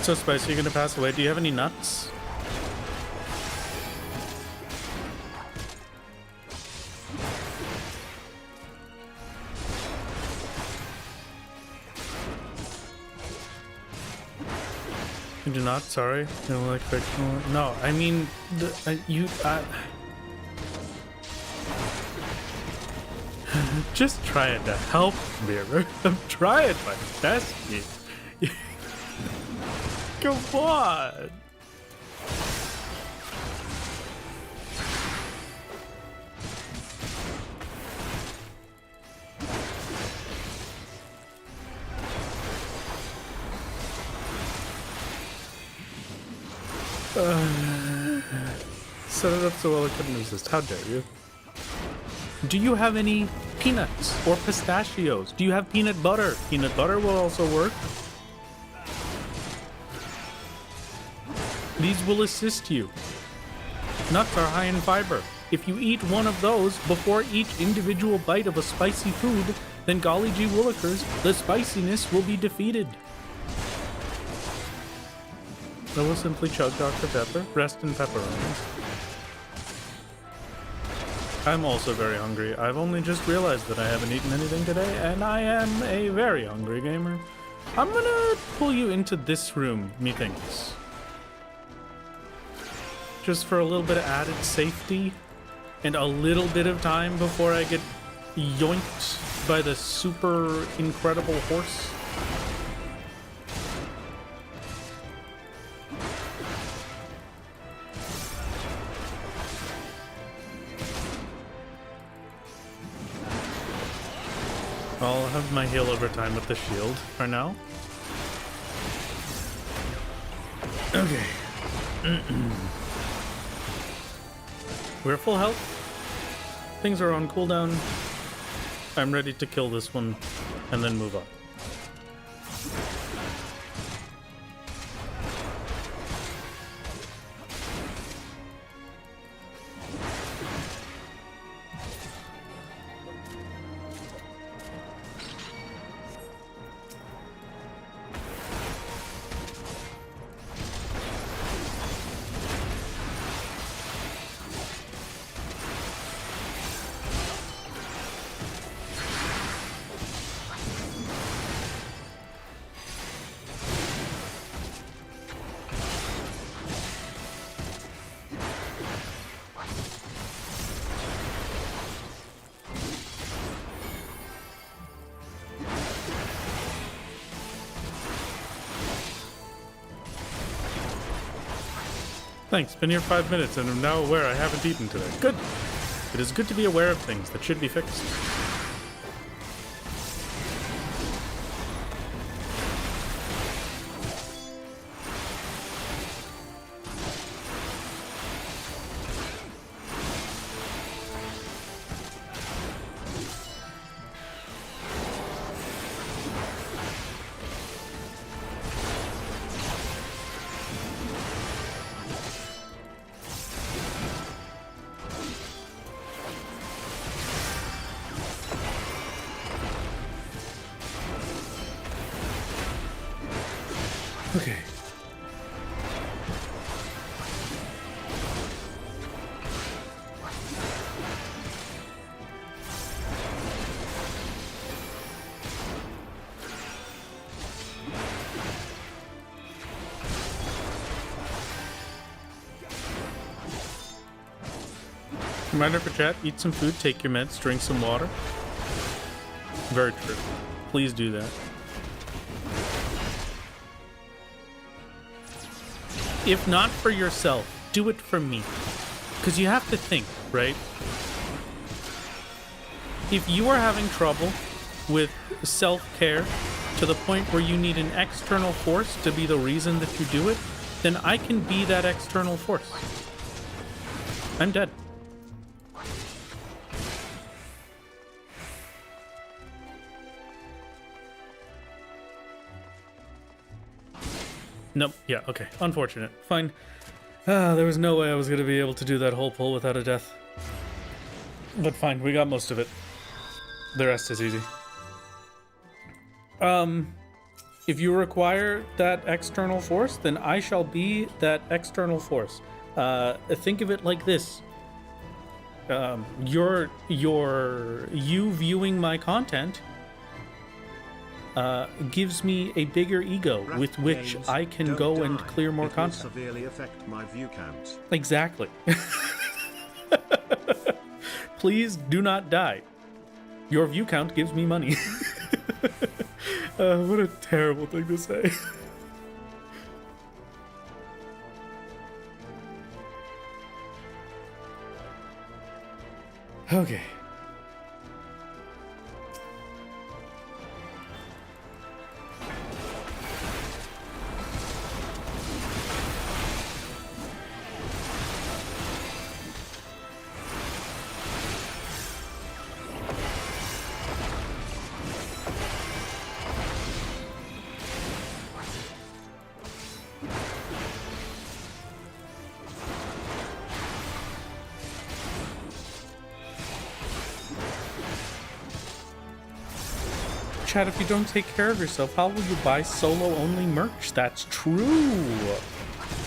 So Spicy, you're gonna pass away. Do you have any nuts? You do not. Sorry. You don't like fictional. No, I mean, just trying to help, Mirror. I'm trying my best here. Come on! Set it up so well I couldn't resist. How dare you? Do you have any peanuts or pistachios? Do you have peanut butter? Peanut butter will also work. These will assist you. Nuts are high in fiber. If you eat one of those before each individual bite of a spicy food, then golly gee willikers, the spiciness will be defeated. I will simply chug Dr. Pepper. Rest in pepperonis. I'm also very hungry. I've only just realized that I haven't eaten anything today, and I am a very hungry gamer. I'm gonna pull you into this room, methinks. just for a little bit of added safety and a little bit of time before I get yoinked by the super incredible horse. I'll have my heal over time with the shield for now. Okay. We're full health. Things are on cooldown. I'm ready to kill this one and then move on. Thanks, been here 5 minutes and I'm now aware I haven't eaten today. Good. It is good to be aware of things that should be fixed. Okay. Reminder for chat, eat some food, take your meds, drink some water. Very true. Please do that. If not for yourself, do it for me. Because you have to think, right? If you are having trouble with self-care to the point where you need an external force to be the reason that you do it, then I can be that external force. I'm dead. Nope. Yeah, okay. Unfortunate. Fine. There was no way I was going to be able to do that whole pull without a death. But fine, we got most of it. The rest is easy. If you require that external force, then I shall be that external force. Think of it like this. You viewing my content gives me a bigger ego with which I can go and clear more content. Severely affect my view count. Exactly. Please do not die. Your view count gives me money. What a terrible thing to say. Okay. Chat, if you don't take care of yourself, how will you buy solo-only merch? That's true.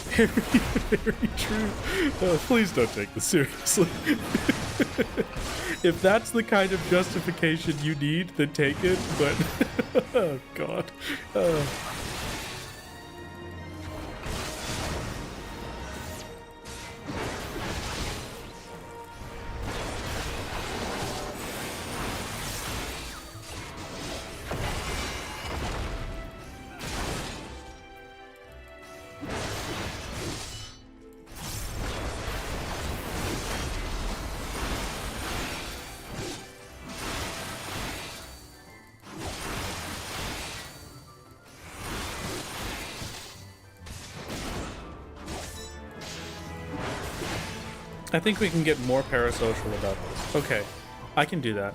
Very, very true. Please don't take this seriously. If that's the kind of justification you need, then take it, but... oh, God. I think we can get more parasocial about this. Okay, I can do that.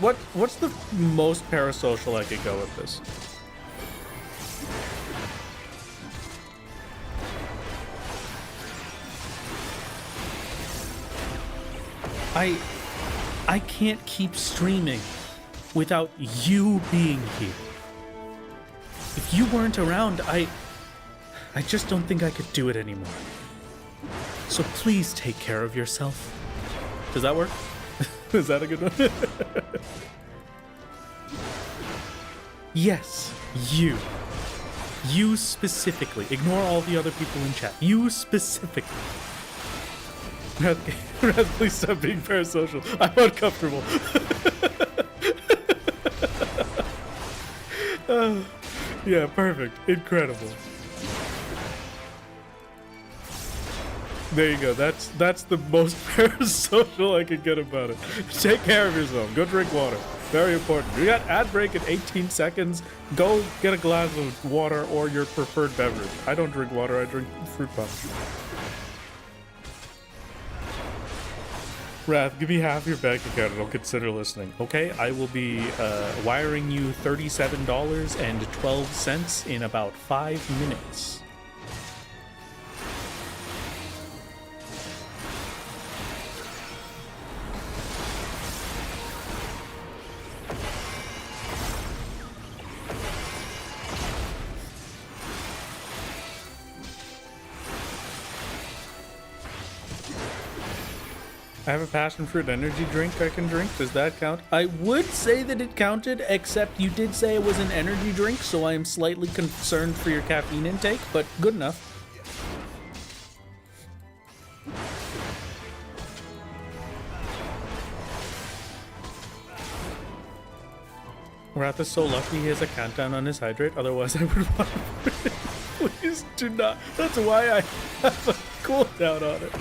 What's the most parasocial I could go with this? I can't keep streaming without you being here. If you weren't around, I just don't think I could do it anymore. So please take care of yourself. Does that work? Is that a good one? Yes, you. You specifically. Ignore all the other people in chat. You specifically. Raz, please stop being parasocial. I'm uncomfortable. Yeah, perfect. Incredible. There you go. That's the most parasocial I can get about it. Take care of yourself. Go drink water. Very important. We got ad break in 18 seconds. Go get a glass of water or your preferred beverage. I don't drink water. I drink fruit punch. Wrath, give me half your bank account and I'll consider listening. Okay, I will be wiring you $37.12 in about 5 minutes. I have a passion fruit energy drink I can drink. Does that count? I would say that it counted, except you did say it was an energy drink, so I am slightly concerned for your caffeine intake, but good enough. Wrath is so lucky he has a countdown on his hydrate, otherwise I would want to... Please do not. That's why I have a cooldown on it.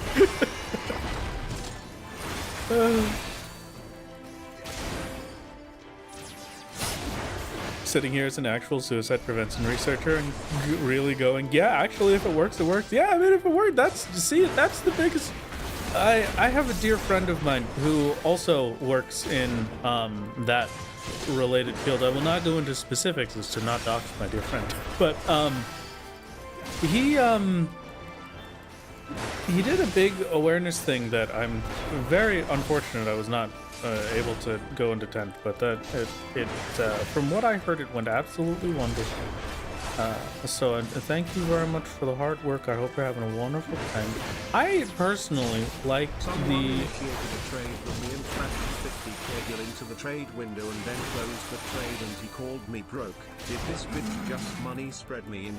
Sitting here as an actual suicide prevention researcher and really going, yeah, actually, if it works, it works. Yeah, I mean, if it worked, that's the biggest. I have a dear friend of mine who also works in that related field. I will not go into specifics as to not dox my dear friend, but he did a big awareness thing that I'm very unfortunate I was not able to go and attend, but that from what I heard, it went absolutely wonderful. So thank you very much for the hard work. I hope you're having a wonderful time. I personally like Someone the... initiated a trade with me and flashed 50 kegel into the trade window and then closed the trade and he called me broke. Did this bitch just money spread me in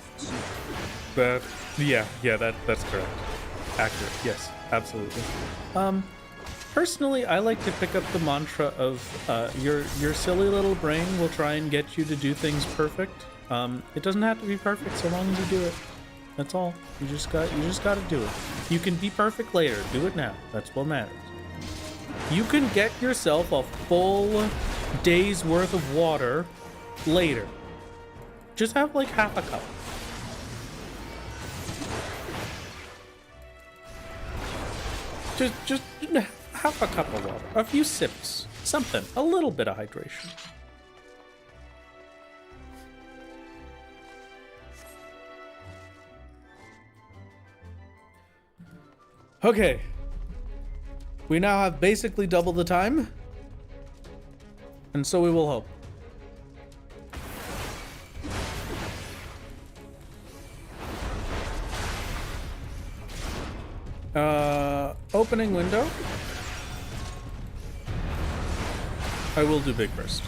Yeah, that's correct. Accurate, yes, absolutely. Personally, I like to pick up the mantra of your silly little brain will try and get you to do things perfect. It doesn't have to be perfect so long as you do it. That's all. You just got to do it. You can be perfect later. Do it now. That's what matters. You can get yourself a full day's worth of water later. Just have like half a cup. Just half a cup of water, a few sips, something, a little bit of hydration. Okay. We now have basically double the time. And so we will hope. Opening window. I will do big first.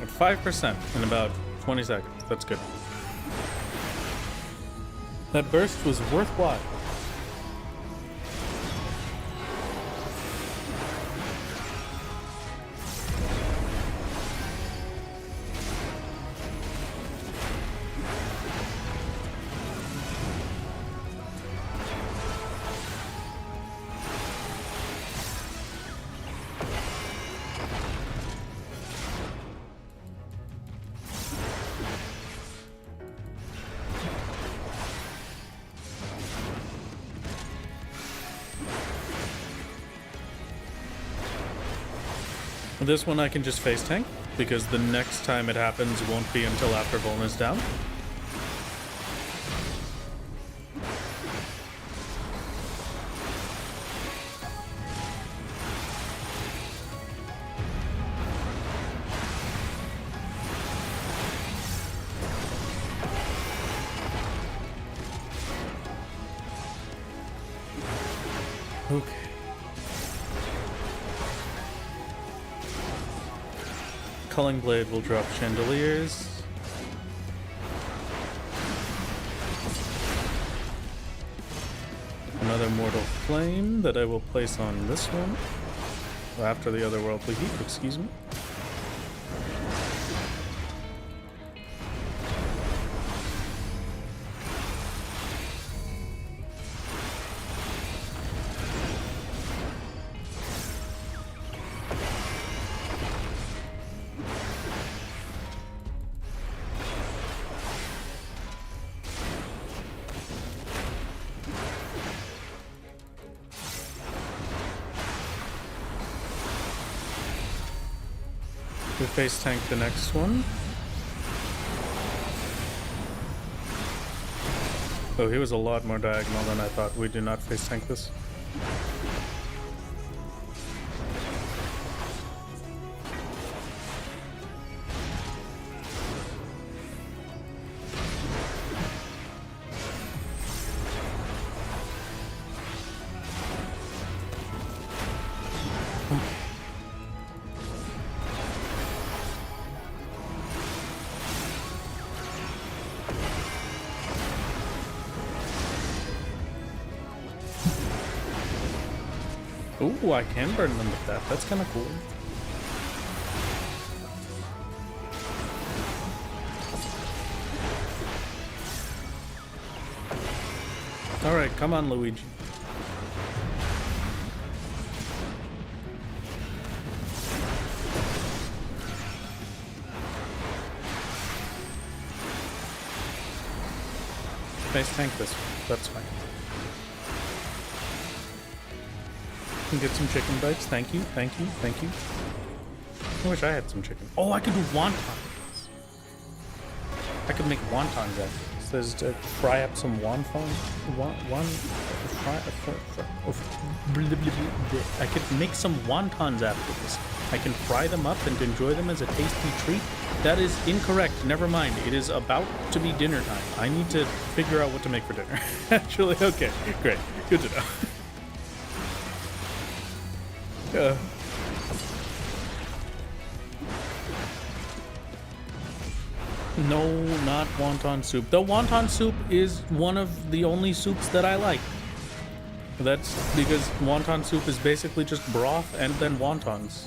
At 5% in about 20 seconds. That's good. That burst was worthwhile. This one I can just face tank, because the next time it happens won't be until after Vuln is down. Okay. Culling Blade will drop Chandeliers. Another Mortal Flame that I will place on this one. After the Otherworldly Heat, excuse me. We face tank the next one. Oh, he was a lot more diagonal than I thought. We do not face tank this. Ooh, I can burn them with that. That's kind of cool. Alright, come on, Luigi. Face tank this one. That's fine. Can get some chicken bites. Thank you, thank you, thank you. I wish I had some chicken. Oh, I could do wontons. I could make wontons after this. Says to fry up some I could make some wontons after this. I can fry them up and enjoy them as a tasty treat. That is incorrect. Never mind. It is about to be dinner time. I need to figure out what to make for dinner. Actually, okay, great. Good to know. No, not wonton soup. The wonton soup is one of the only soups that I like. That's because wonton soup is basically just broth and then wontons.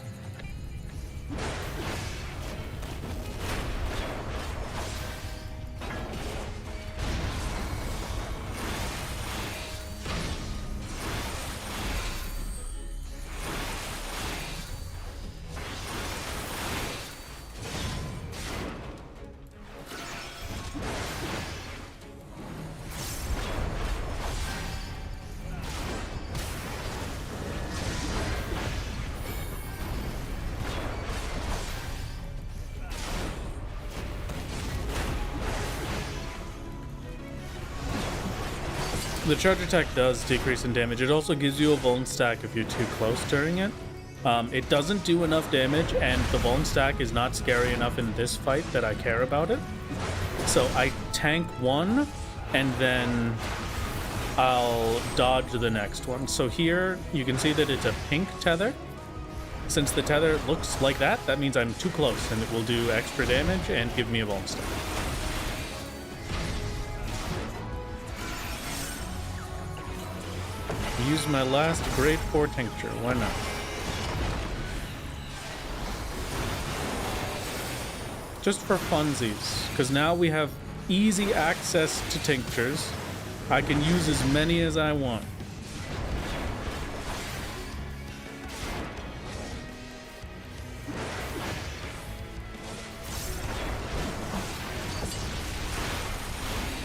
The charge attack does decrease in damage. It also gives you a vuln stack if you're too close during it. It doesn't do enough damage, and the vuln stack is not scary enough in this fight that I care about it. So I tank one, and then I'll dodge the next one. So here, you can see that it's a pink tether. Since the tether looks like that, that means I'm too close, and it will do extra damage and give me a vuln stack. Use my last Grade 4 tincture, why not? Just for funsies, because now we have easy access to tinctures. I can use as many as I want.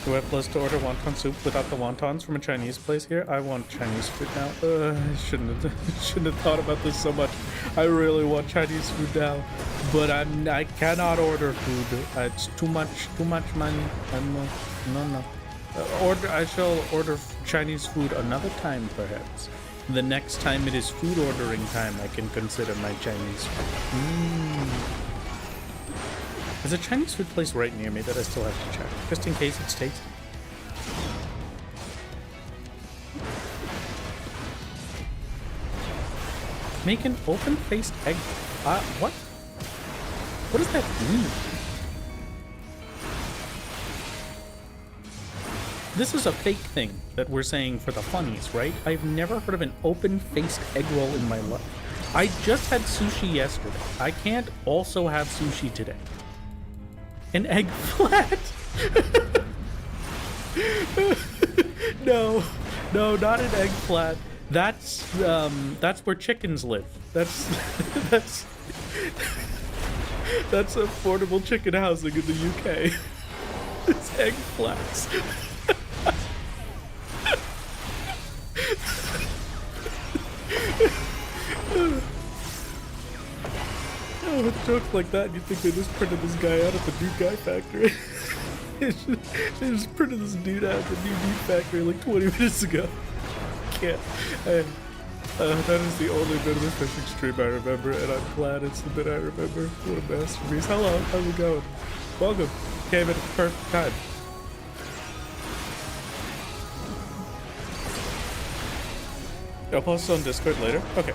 Do I have plus to order wonton soup without the wontons from a Chinese place here? I want Chinese food now. I shouldn't have thought about this so much. I really want Chinese food now, but I cannot order food. It's too much money. No. I shall order Chinese food another time, perhaps. The next time it is food ordering time, I can consider my Chinese food. There's a Chinese food place right near me that I still have to check, just in case it's tasty. Make an open-faced egg. What? What does that mean? This is a fake thing that we're saying for the funnies, right? I've never heard of an open-faced egg roll in my life. I just had sushi yesterday. I can't also have sushi today. An egg flat? No, not an egg flat. That's where chickens live. That's affordable chicken housing in the UK. It's egg flats. Oh, with jokes like that, you think they just printed this guy out at the New Guy Factory. They just printed this dude out at the New Meat Factory like 20 minutes ago. Can't. That is the only bit of the fishing stream I remember, and I'm glad it's the bit I remember. What a masterpiece. Hello, how's it going? Welcome. Came at the perfect time. I'll post it on Discord later. Okay.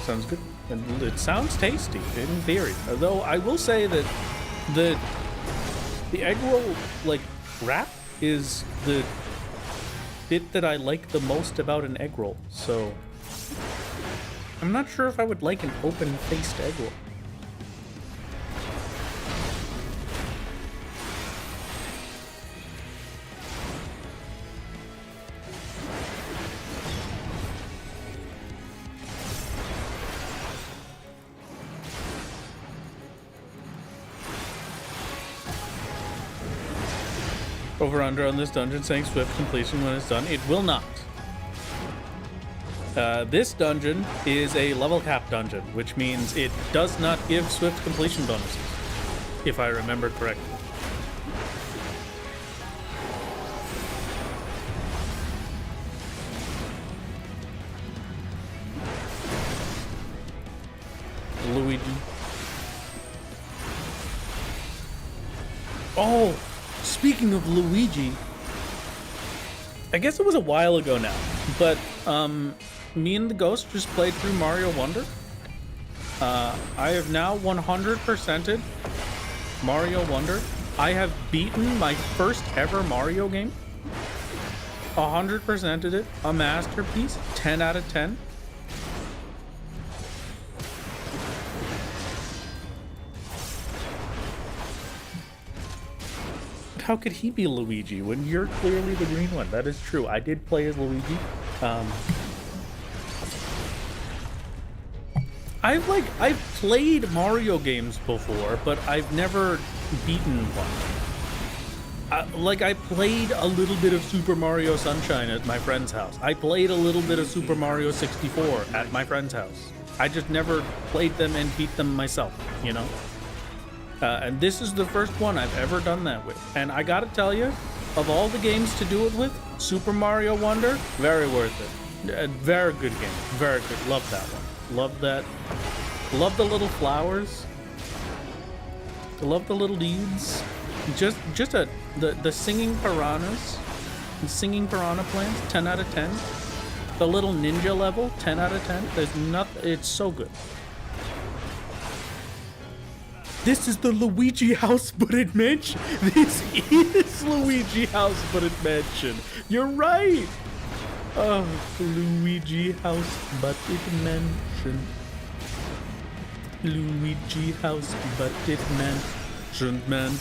Sounds good. And it sounds tasty, in theory. Although I will say that the egg roll, like, wrap is the bit that I like the most about an egg roll. So I'm not sure if I would like an open-faced egg roll. Over under on this dungeon saying swift completion when it's done. It will not. This dungeon is a level cap dungeon, which means it does not give swift completion bonuses, if I remember correctly. Luigi. Oh! Speaking of Luigi, I guess it was a while ago now, but me and the Ghost just played through Mario Wonder. I have now 100%ed Mario Wonder. I have beaten my first ever Mario game. 100%ed it. A masterpiece. 10 out of 10. How could he be Luigi when you're clearly the green one? That is true. I did play as Luigi. I've played Mario games before, but I've never beaten one. I played a little bit of Super Mario Sunshine at my friend's house. I played a little bit of Super Mario 64 at my friend's house. I just never played them and beat them myself, you know? And this is the first one I've ever done that with. And I gotta tell you, of all the games to do it with, Super Mario Wonder, very worth it. A very good game. Very good. Love that one. Love that. Love the little flowers. Love the little dudes. Just the singing piranhas. The singing piranha plants, 10 out of 10. The little ninja level, 10 out of 10. There's nothing. It's so good. This is the Luigi house, but it mansion. This is Luigi house, but it mansion. You're right. Oh, Luigi house, but it mansion. Luigi house, but it mansion, man.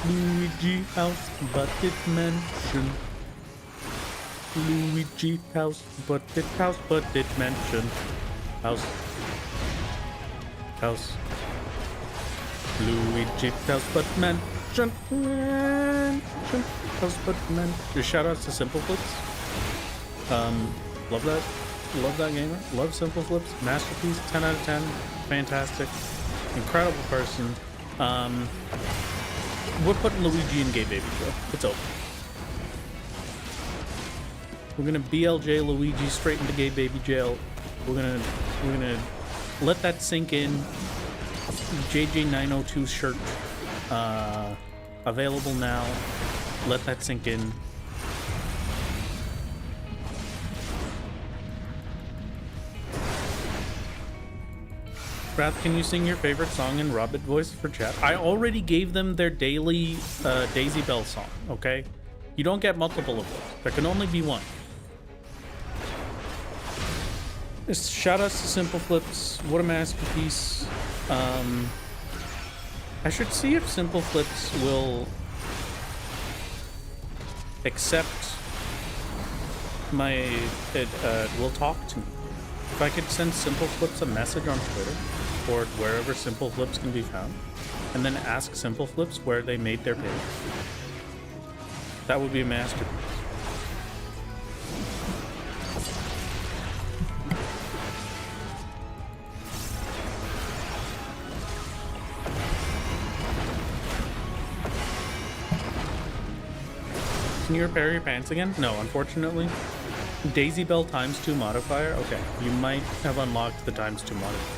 Luigi house, but it mansion. Luigi house, but it mansion. House. House. Luigi house, but mansion. House, but mansion. Shout outs to Simple Flicks. Love that. Love that gamer. Love Simple Flips. Masterpiece. 10 out of 10. Fantastic. Incredible person. We're putting Luigi in Gay Baby Joe. It's over. We're gonna BLJ Luigi straight into Gay Baby Jail. We're gonna let that sink in. JJ902 shirt available now. Let that sink in. Wrath, can you sing your favorite song in Robert voice for chat? I already gave them their daily Daisy Bell song, okay? You don't get multiple of those. There can only be one. Just shout outs to Simple Flips. What a masterpiece. I should see if Simple Flips will accept my will talk to me. If I could send Simple Flips a message on Twitter or wherever Simple Flips can be found, and then ask Simple Flips where they made their page, that would be a masterpiece. Can you repair your pants again? No, unfortunately. Daisy Bell ×2 modifier? Okay, you might have unlocked the ×2 modifier.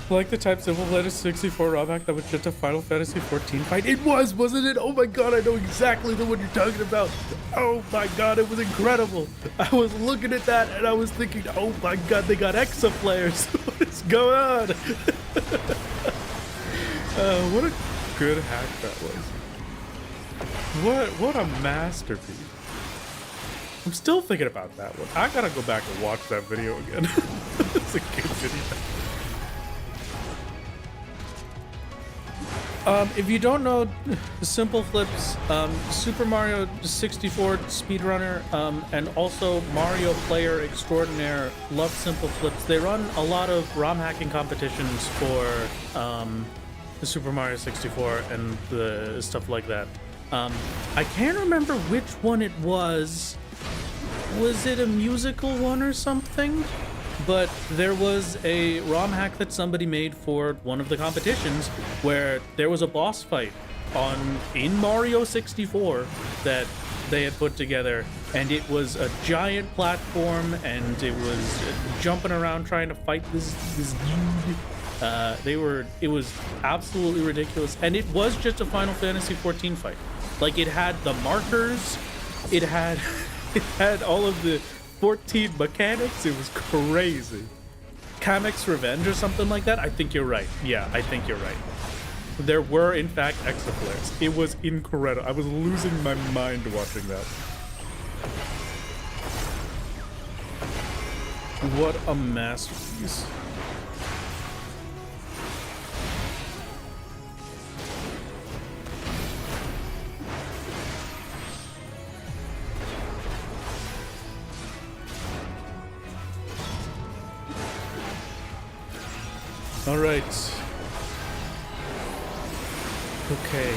Like the type Simple Flight 64 ROM hack that was just a Final Fantasy 14 fight. It was, wasn't it? Oh my god, I know exactly the one you're talking about. Oh my god, it was incredible. I was looking at that and I was thinking, oh my god, they got Exa players. What is going on? What a good hack that was. What a masterpiece. I'm still thinking about that one. I gotta go back and watch that video again. It's a good video. If you don't know Simple Flips, Super Mario 64 speedrunner, and also Mario player extraordinaire, love Simple Flips. They run a lot of ROM hacking competitions for the Super Mario 64 and the stuff like that. I can't remember which one it was. Was it a musical one or something? But there was a ROM hack that somebody made for one of the competitions where there was a boss fight in Mario 64 that they had put together, and it was a giant platform, and it was jumping around trying to fight this dude. It was absolutely ridiculous, and it was just a Final Fantasy 14 fight. Like, it had the markers, it had all of the 14 mechanics. It was crazy. Kamek's Revenge or something like that? I think you're right. Yeah, I think you're right. There were, in fact, Exa players. It was incredible. I was losing my mind watching that. What a masterpiece. All right. Okay.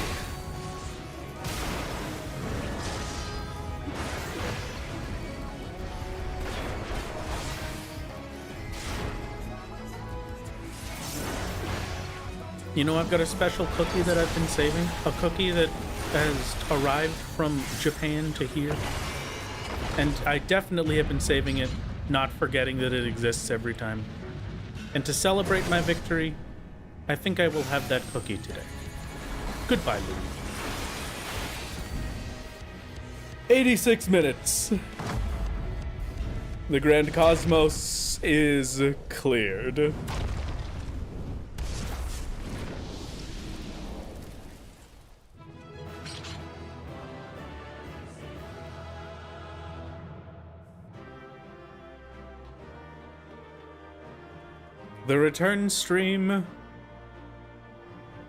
You know, I've got a special cookie that I've been saving. A cookie that has arrived from Japan to here. And I definitely have been saving it, not forgetting that it exists every time. And to celebrate my victory, I think I will have that cookie today. Goodbye, Luigi. 86 minutes. The Grand Cosmos is cleared. The return stream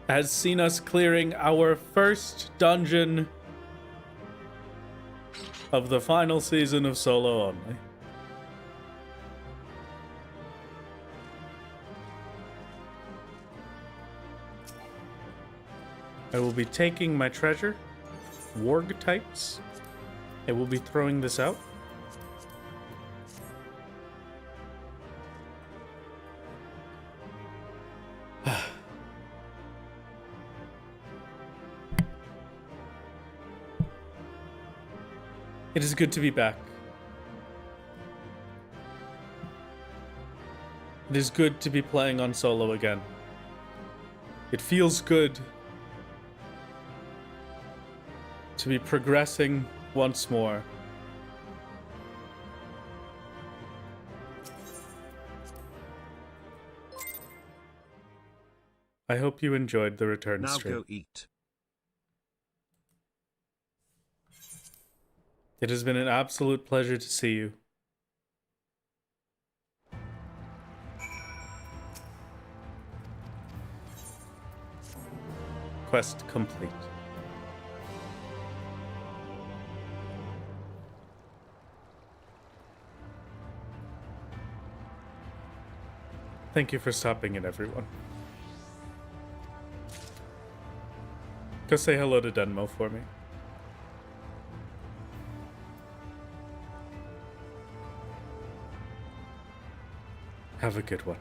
has seen us clearing our first dungeon of the final season of Solo Only. I will be taking my treasure, warg types. I will be throwing this out. It is good to be back. It is good to be playing on solo again. It feels good to be progressing once more. I hope you enjoyed the return Now stream. go eat. It has been an absolute pleasure to see you. Quest complete. Thank you for stopping in, everyone. Go say hello to Denmo for me. Have a good one.